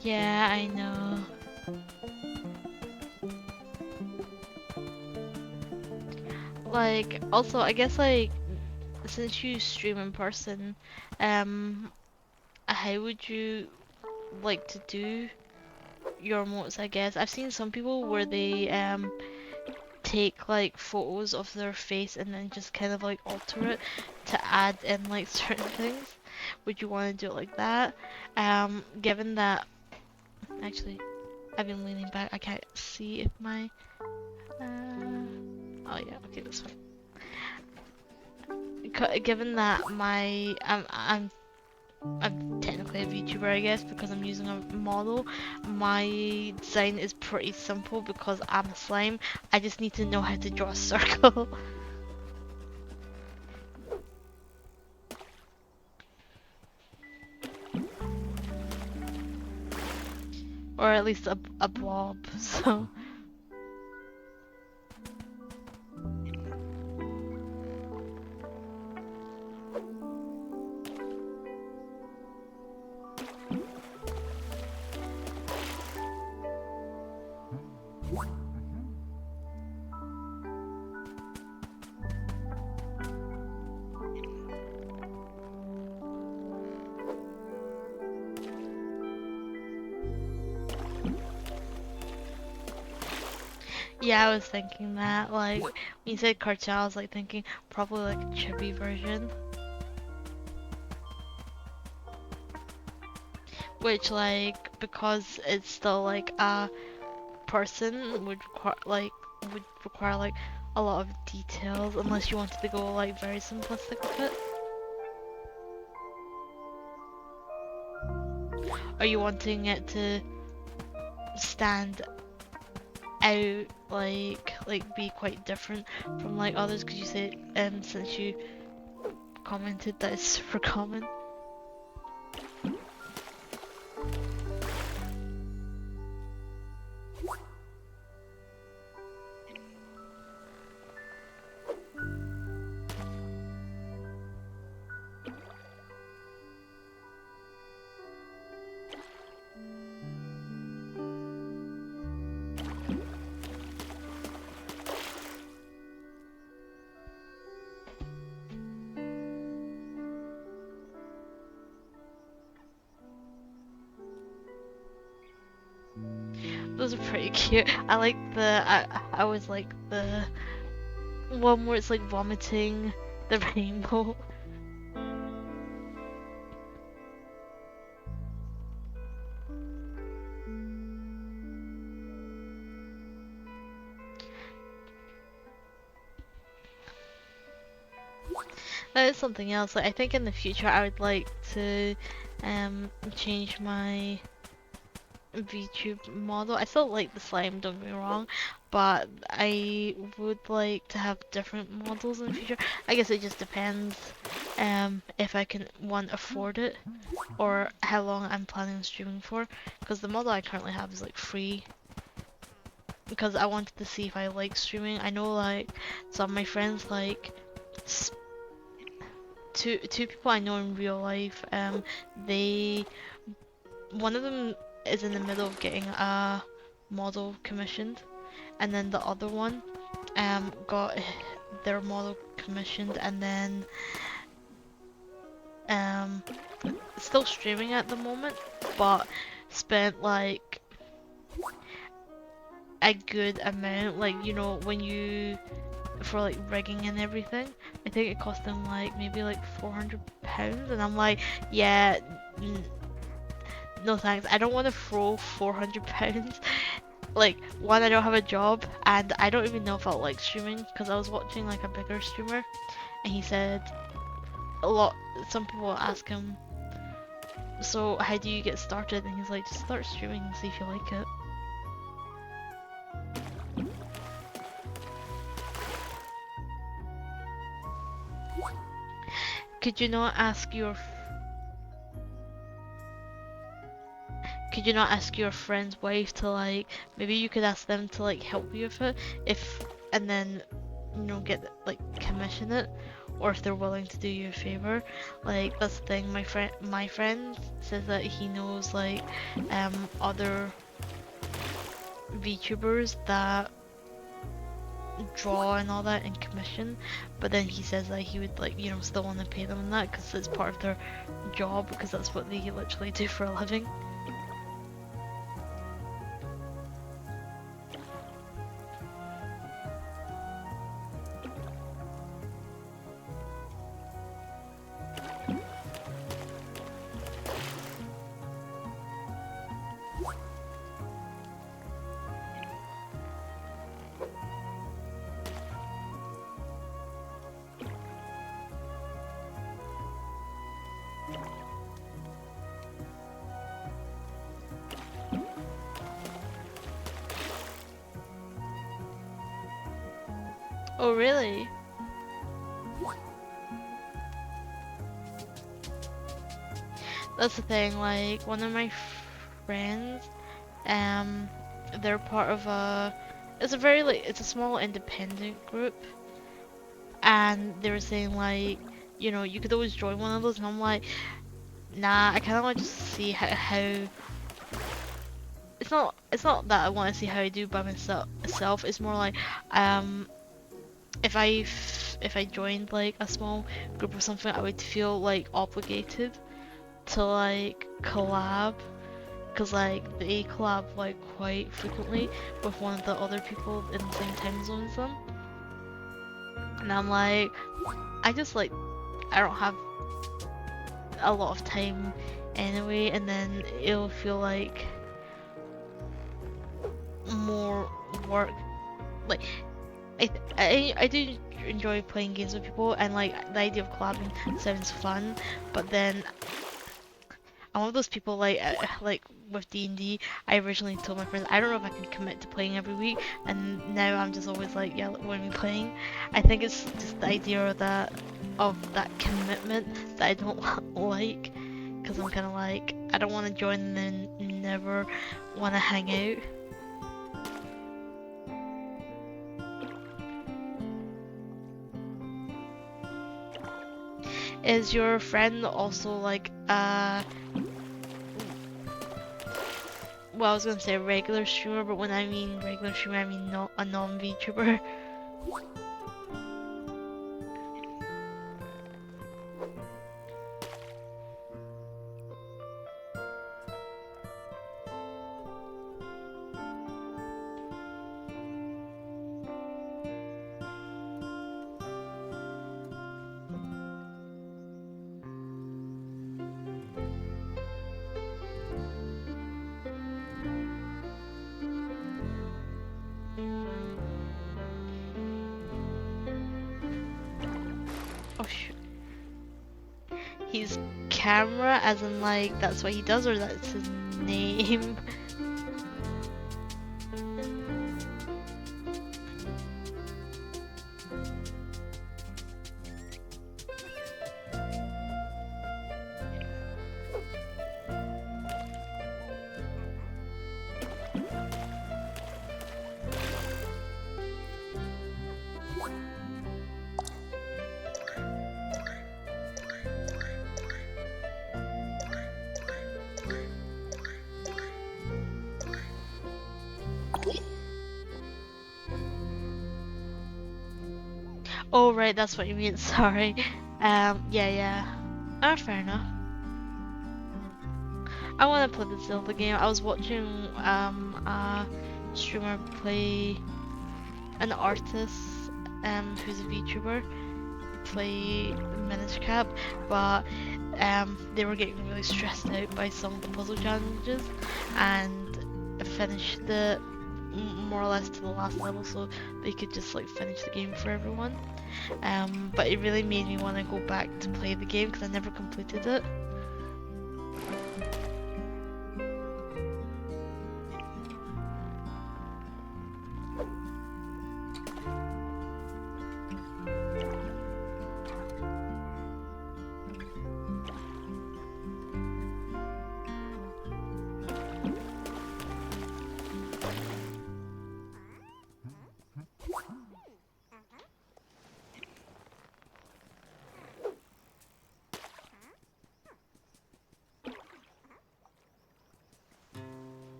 Yeah, I know. Like, also, I guess, like, since you stream in person, how would you like to do your emotes, I guess? I've seen some people where they, take, like, photos of their face and then just kind of, like, alter it to add in, like, certain things. would you want to do it like that? Given that, actually, I've been leaning back. I can't see if my, oh yeah, okay, that's fine. Given that I'm technically a VTuber, I guess, because I'm using a model. My design is pretty simple because I'm a slime. I just need to know how to draw a circle. Or at least a blob, so... Yeah, I was thinking that, like, when you said cartoon, I was like thinking probably like a chibi version. Which, like, because it's still like a person would require like a lot of details unless you wanted to go like very simplistic with it. Are you wanting it to stand out, like be quite different from like others? Because you say since you commented that it's super common. Those are pretty cute. I like I always like the one where it's like vomiting the rainbow. That is something else. Like, I think in the future I would like to change my VTube model. I still like the slime, don't get me wrong, but I would like to have different models in the future. I guess it just depends if I can, one, afford it, or how long I'm planning on streaming for, because the model I currently have is like free, because I wanted to see if I like streaming. I know like some of my friends like two people I know in real life, they one of them is in the middle of getting a model commissioned, and then the other one got their model commissioned, and then still streaming at the moment, but spent like a good amount, like, you know, when you for like rigging and everything. I think it cost them like maybe like £400, and I'm like, yeah, no thanks. I don't want to throw £400. Like, one, I don't have a job, and I don't even know if I'll like streaming, because I was watching like a bigger streamer, and he said some people ask him, so how do you get started? And he's like, just start streaming and see if you like it. Could you not ask your friend's wife to like, maybe you could ask them to like help you with it, and then, you know, get like commission it, or if they're willing to do you a favor. Like, that's the thing, my friend says that he knows like other VTubers that draw and all that in commission, but then he says that he would like, you know, still want to pay them on that because it's part of their job, because that's what they literally do for a living. Oh, really? That's the thing, like, one of my friends, they're part of it's a very, like, it's a small independent group, and they were saying, like, you know, you could always join one of those, and I'm like, nah, I kind of want to just see how it's not that I want to see how I do by myself. It's more like, um, if I joined like a small group or something, I would feel like obligated to like collab, because like they collab like quite frequently with one of the other people in the same time zone as them, and I'm like, I just like I don't have a lot of time anyway, and then it'll feel like more work. Like I do enjoy playing games with people, and like the idea of collabing sounds fun, but then I'm one of those people like with D&D. I originally told my friends I don't know if I can commit to playing every week, and now I'm just always like, yeah, when we playing. I think it's just the idea of that commitment that I don't like, because I'm kind of like, I don't want to join and then never want to hang out. Is your friend also like well, I was gonna say a regular streamer, but when I mean regular streamer, I mean not a non-VTuber. Oh shoot. He's camera, as in like that's what he does, or that's his name? Oh right, that's what you mean. Sorry. Yeah, yeah. Fair enough. I want to play the Zelda game. I was watching a streamer play an artist who's a VTuber play Minish Cap, but they were getting really stressed out by some of the puzzle challenges and finished it more or less to the last level so they could just like finish the game for everyone. But it really made me want to go back to play the game because I never completed it.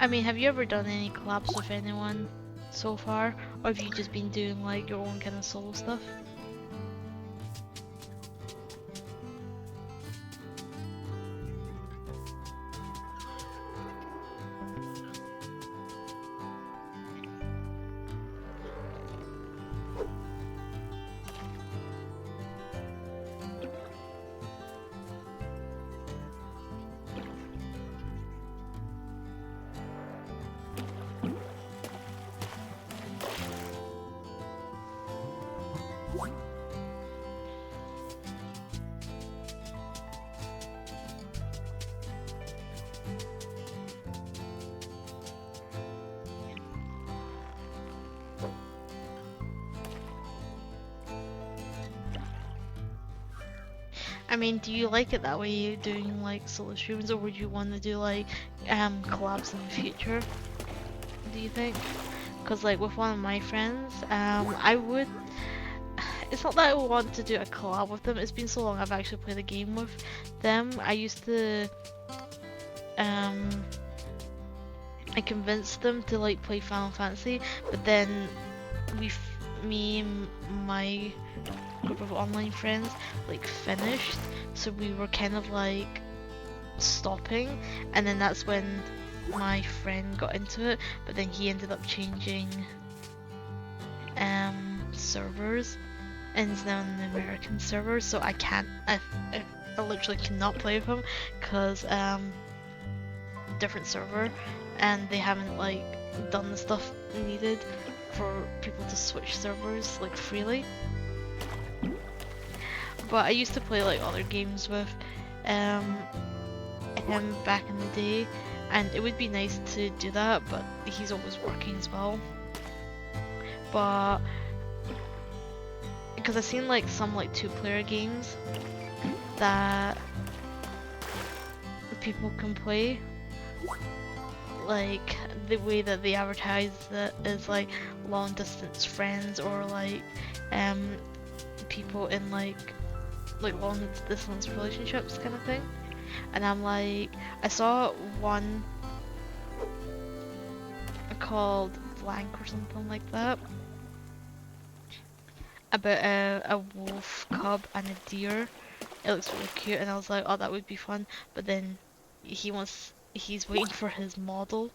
I mean, have you ever done any collabs with anyone so far? Or have you just been doing like your own kind of solo stuff? I mean, do you like it that way, doing like solo streams, or would you want to do like collabs in the future? Do you think? Because like with one of my friends, I would. It's not that I want to do a collab with them. It's been so long I've actually played a game with them. I used to um I convinced them to like play Final Fantasy, but then me and my group of online friends like finished, so we were kind of like stopping, and then that's when my friend got into it, but then he ended up changing servers and is now on the American server, so I can't, I literally cannot play with him because different server, and they haven't like done the stuff needed for people to switch servers like freely. But I used to play like other games with him back in the day, and it would be nice to do that, but he's always working as well. But because I've seen like some like 2-player games that people can play, like the way that they advertise it is like long distance friends, or like people in like long distance relationships kind of thing. And I'm like, I saw one called Blank or something like that, about a wolf cub and a deer. It looks really cute, and I was like, oh, that would be fun. But then he's waiting for his model.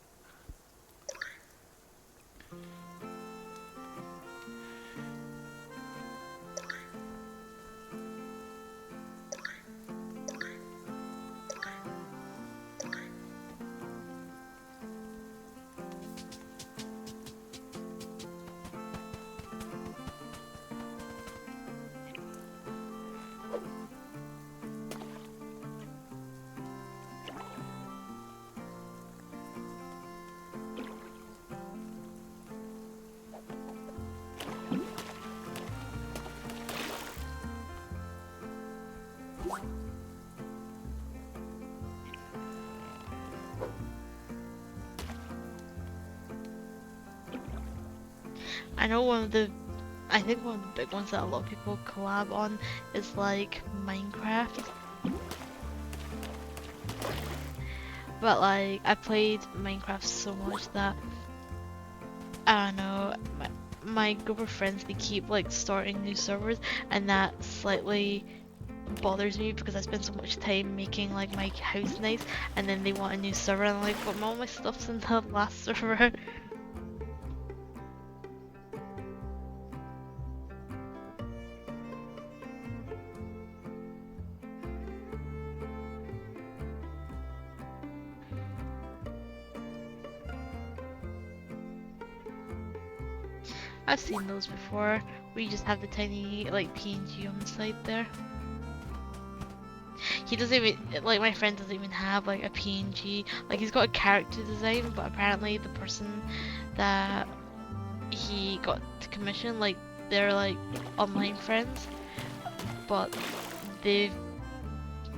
I know I think one of the big ones that a lot of people collab on is like Minecraft. But like, I played Minecraft so much that, I don't know, my group of friends, they keep like starting new servers, and that slightly bothers me because I spend so much time making like my house nice, and then they want a new server, and I'm like, but all my stuff's in the last server. I've seen those before, where you just have the tiny like PNG on the side there. He doesn't even, like my friend doesn't even have like a PNG, like he's got a character design, but apparently the person that he got to commission, like they're like online friends, but they've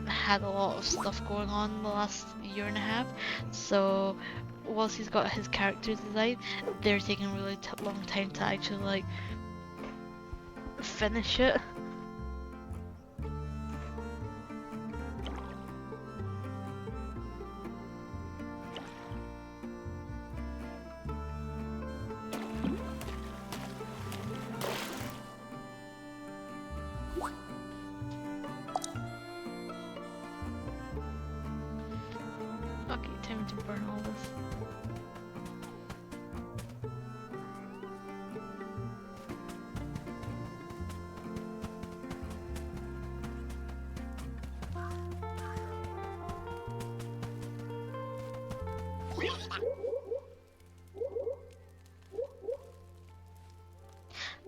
had a lot of stuff going on the last year and a half, so whilst he's got his character design, they're taking a really long time to actually like finish it. Okay, time to burn all this.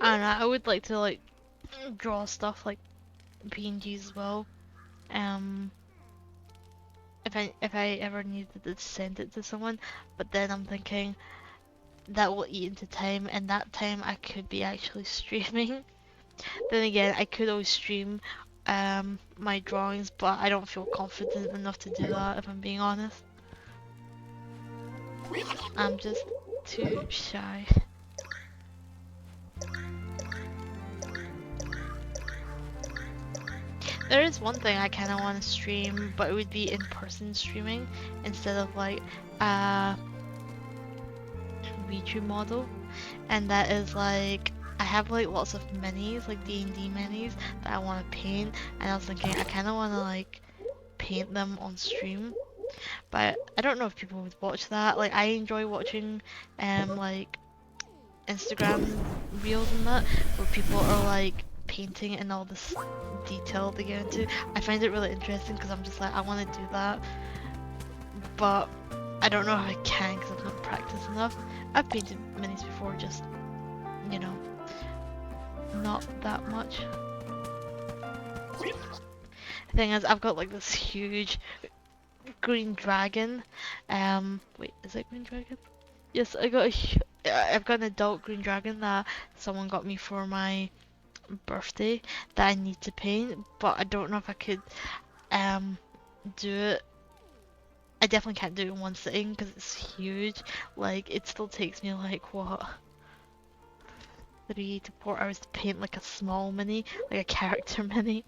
I don't know, I would like to like draw stuff like PNGs as well. If I ever needed to send it to someone, but then I'm thinking that will eat into time, and that time I could be actually streaming. Then again, I could always stream my drawings, but I don't feel confident enough to do that, if I'm being honest. I'm just too shy. There is one thing I kind of want to stream, but it would be in-person streaming instead of like a VTube model, and that is like I have like lots of minis, like D&D minis that I want to paint, and I was thinking I kind of want to like paint them on stream, but I don't know if people would watch that. Like I enjoy watching like Instagram reels and that where people are like painting and all this detail they get into. I find it really interesting because I'm just like I want to do that, but I don't know if I can because I've not practiced enough. I've painted minis before, just you know, not that much. The thing is, I've got like this huge green dragon. Wait, is it green dragon? Yes, I've got an adult green dragon that someone got me for my birthday that I need to paint, but I don't know if I could do it. I definitely can't do it in one sitting because it's huge. Like it still takes me like what, 3 to 4 hours to paint like a small mini, like a character mini.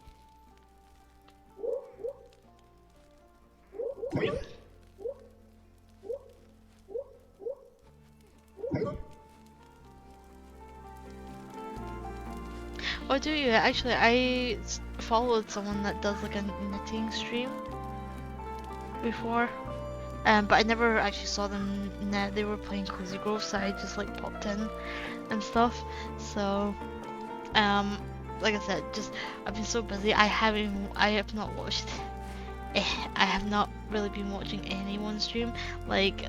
Oh, do you? Actually, I followed someone that does like a knitting stream before, but I never actually saw them knit. They were playing Cozy Grove, so I just like popped in and stuff. So, like I said, just I've been so busy. I have not watched. I have not really been watching anyone stream. Like,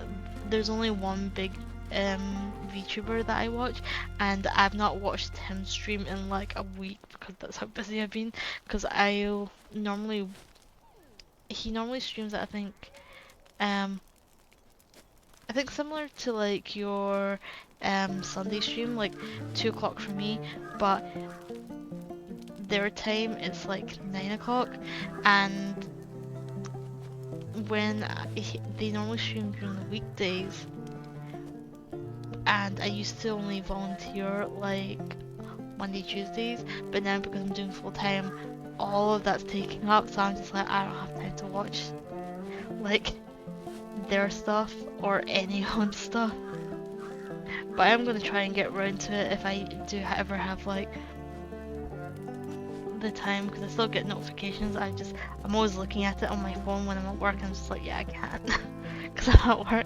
there's only one big VTuber that I watch, and I've not watched him stream in like a week because that's how busy I've been. Because he normally streams at I think similar to like your Sunday stream, like 2 o'clock for me, but their time it's like 9 o'clock, and when they normally stream during the weekdays, and I used to only volunteer like Monday, Tuesdays, but now because I'm doing full time, all of that's taking up, so I'm just like I don't have time to watch like their stuff or anyone's stuff. But I'm gonna try and get around to it if I do ever have like the time, because I still get notifications. I'm always looking at it on my phone when I'm at work. I'm just like, yeah, I can't because I'm at work.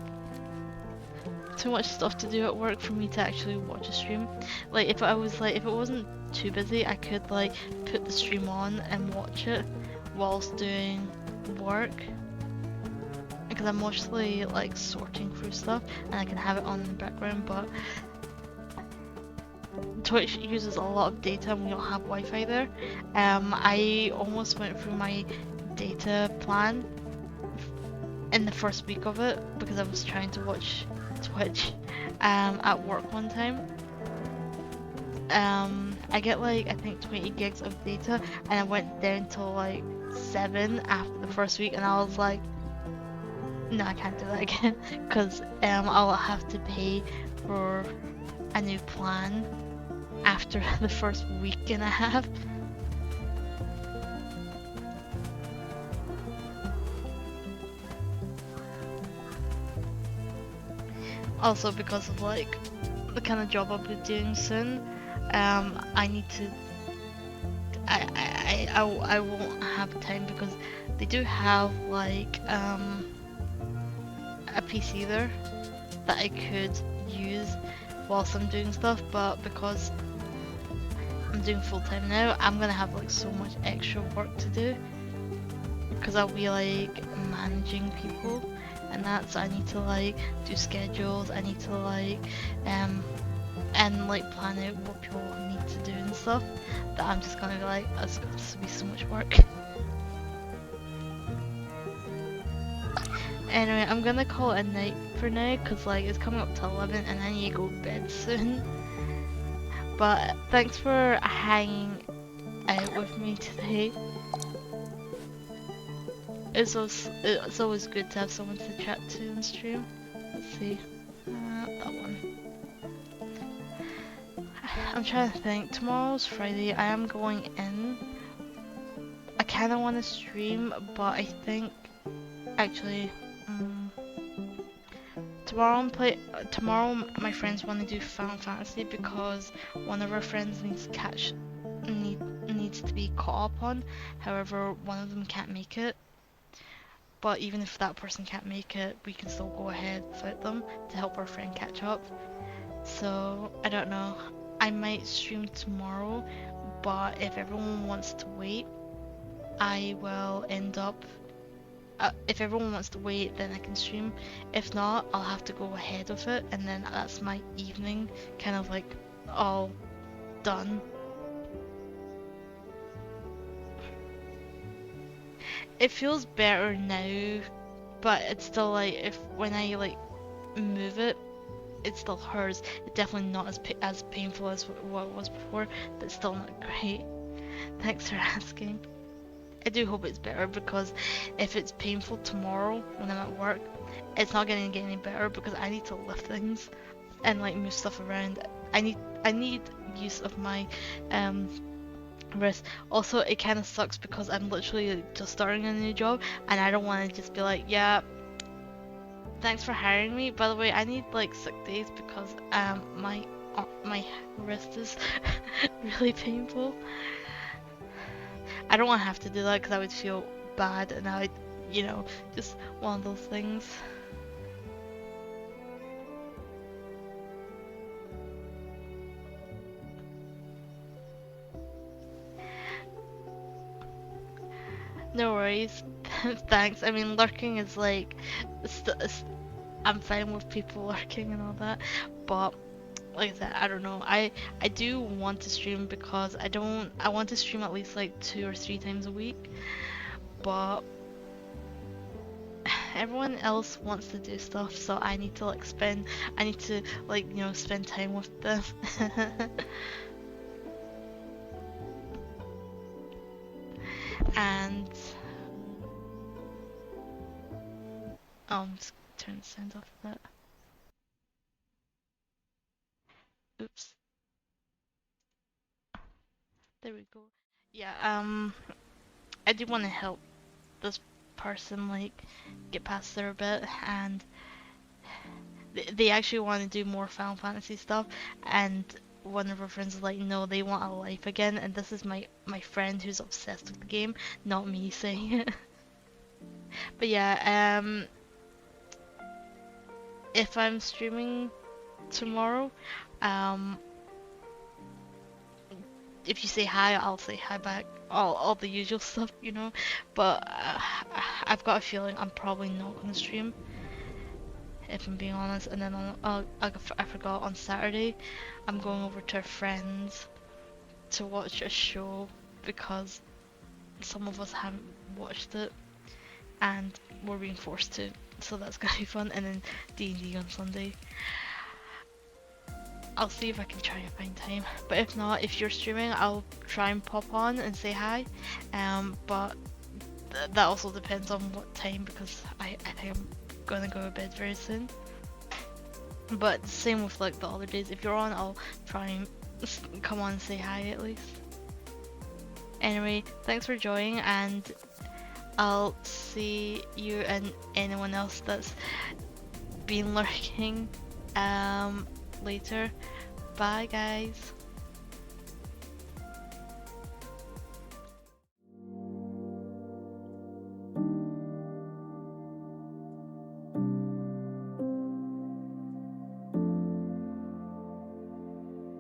Too much stuff to do at work for me to actually watch a stream. Like if it wasn't too busy, I could like put the stream on and watch it whilst doing work, because I'm mostly like sorting through stuff and I can have it on in the background. But Twitch uses a lot of data and we don't have Wi-Fi there. I almost went through my data plan in the first week of it because I was trying to watch Twitch at work one time. I get like I think 20 gigs of data, and I went down to like 7 after the first week, and I was like, no, I can't do that again because I'll have to pay for a new plan after the first week and a half. Also because of like the kind of job I'll be doing soon, I need to. I won't have time because they do have like a PC there that I could use whilst I'm doing stuff, but because I'm doing full time now, I'm gonna have like so much extra work to do because I'll be like managing people and that, so I need to like do schedules, I need to like and like plan out what people need to do and stuff, that I'm just gonna be like, it's going to be so much work. Anyway, I'm gonna call it a night for now because like it's coming up to 11 and I need to go to bed soon. But thanks for hanging out with me today. It's always good to have someone to chat to on stream. Let's see. That one. I'm trying to think. Tomorrow's Friday. I am going in. I kind of want to stream, but I think actually tomorrow my friends want to do Final Fantasy because one of our friends needs to be caught up on. However, one of them can't make it. But even if that person can't make it, we can still go ahead without them to help our friend catch up. So I don't know. I might stream tomorrow, but if everyone wants to wait, I will end up. If everyone wants to wait, then I can stream. If not, I'll have to go ahead with it, and then that's my evening, kind of like all done. It feels better now, but it's still like when I like move it, it still hurts. It's definitely not as painful as what it was before, but still not great. Thanks for asking. I do hope it's better because if it's painful tomorrow when I'm at work, it's not going to get any better because I need to lift things and like move stuff around. I need use of my wrist. Also, it kind of sucks because I'm literally just starting a new job and I don't want to just be like, yeah, thanks for hiring me. By the way, I need like sick days because my wrist is really painful. I don't want to have to do that because I would feel bad and I would, just one of those things. No worries. Thanks. I mean, lurking is like, I'm fine with people lurking and all that, but like I said, I don't know. I do want to stream because I want to stream at least like 2 or 3 times a week, but everyone else wants to do stuff, so I need to spend time with them. And just turn the sound off of that. Oops. There we go. Yeah, I do want to help this person get past their bit, and they actually want to do more Final Fantasy stuff, and one of our friends is like, no, they want a life again, and this is my friend who's obsessed with the game, not me saying it. But yeah, if I'm streaming tomorrow, if you say hi, I'll say hi back. All the usual stuff, But I've got a feeling I'm probably not gonna stream, if I'm being honest. And then I forgot, on Saturday, I'm going over to a friend's to watch a show because some of us haven't watched it, and we're being forced to. So that's gonna be fun. And then D&D on Sunday. I'll see if I can try and find time, but if not, if you're streaming, I'll try and pop on and say hi. But that also depends on what time, because I think I'm gonna go to bed very soon. But same with the other days. If you're on, I'll try and come on and say hi at least. Anyway, thanks for joining, and I'll see you and anyone else that's been lurking later. Bye guys.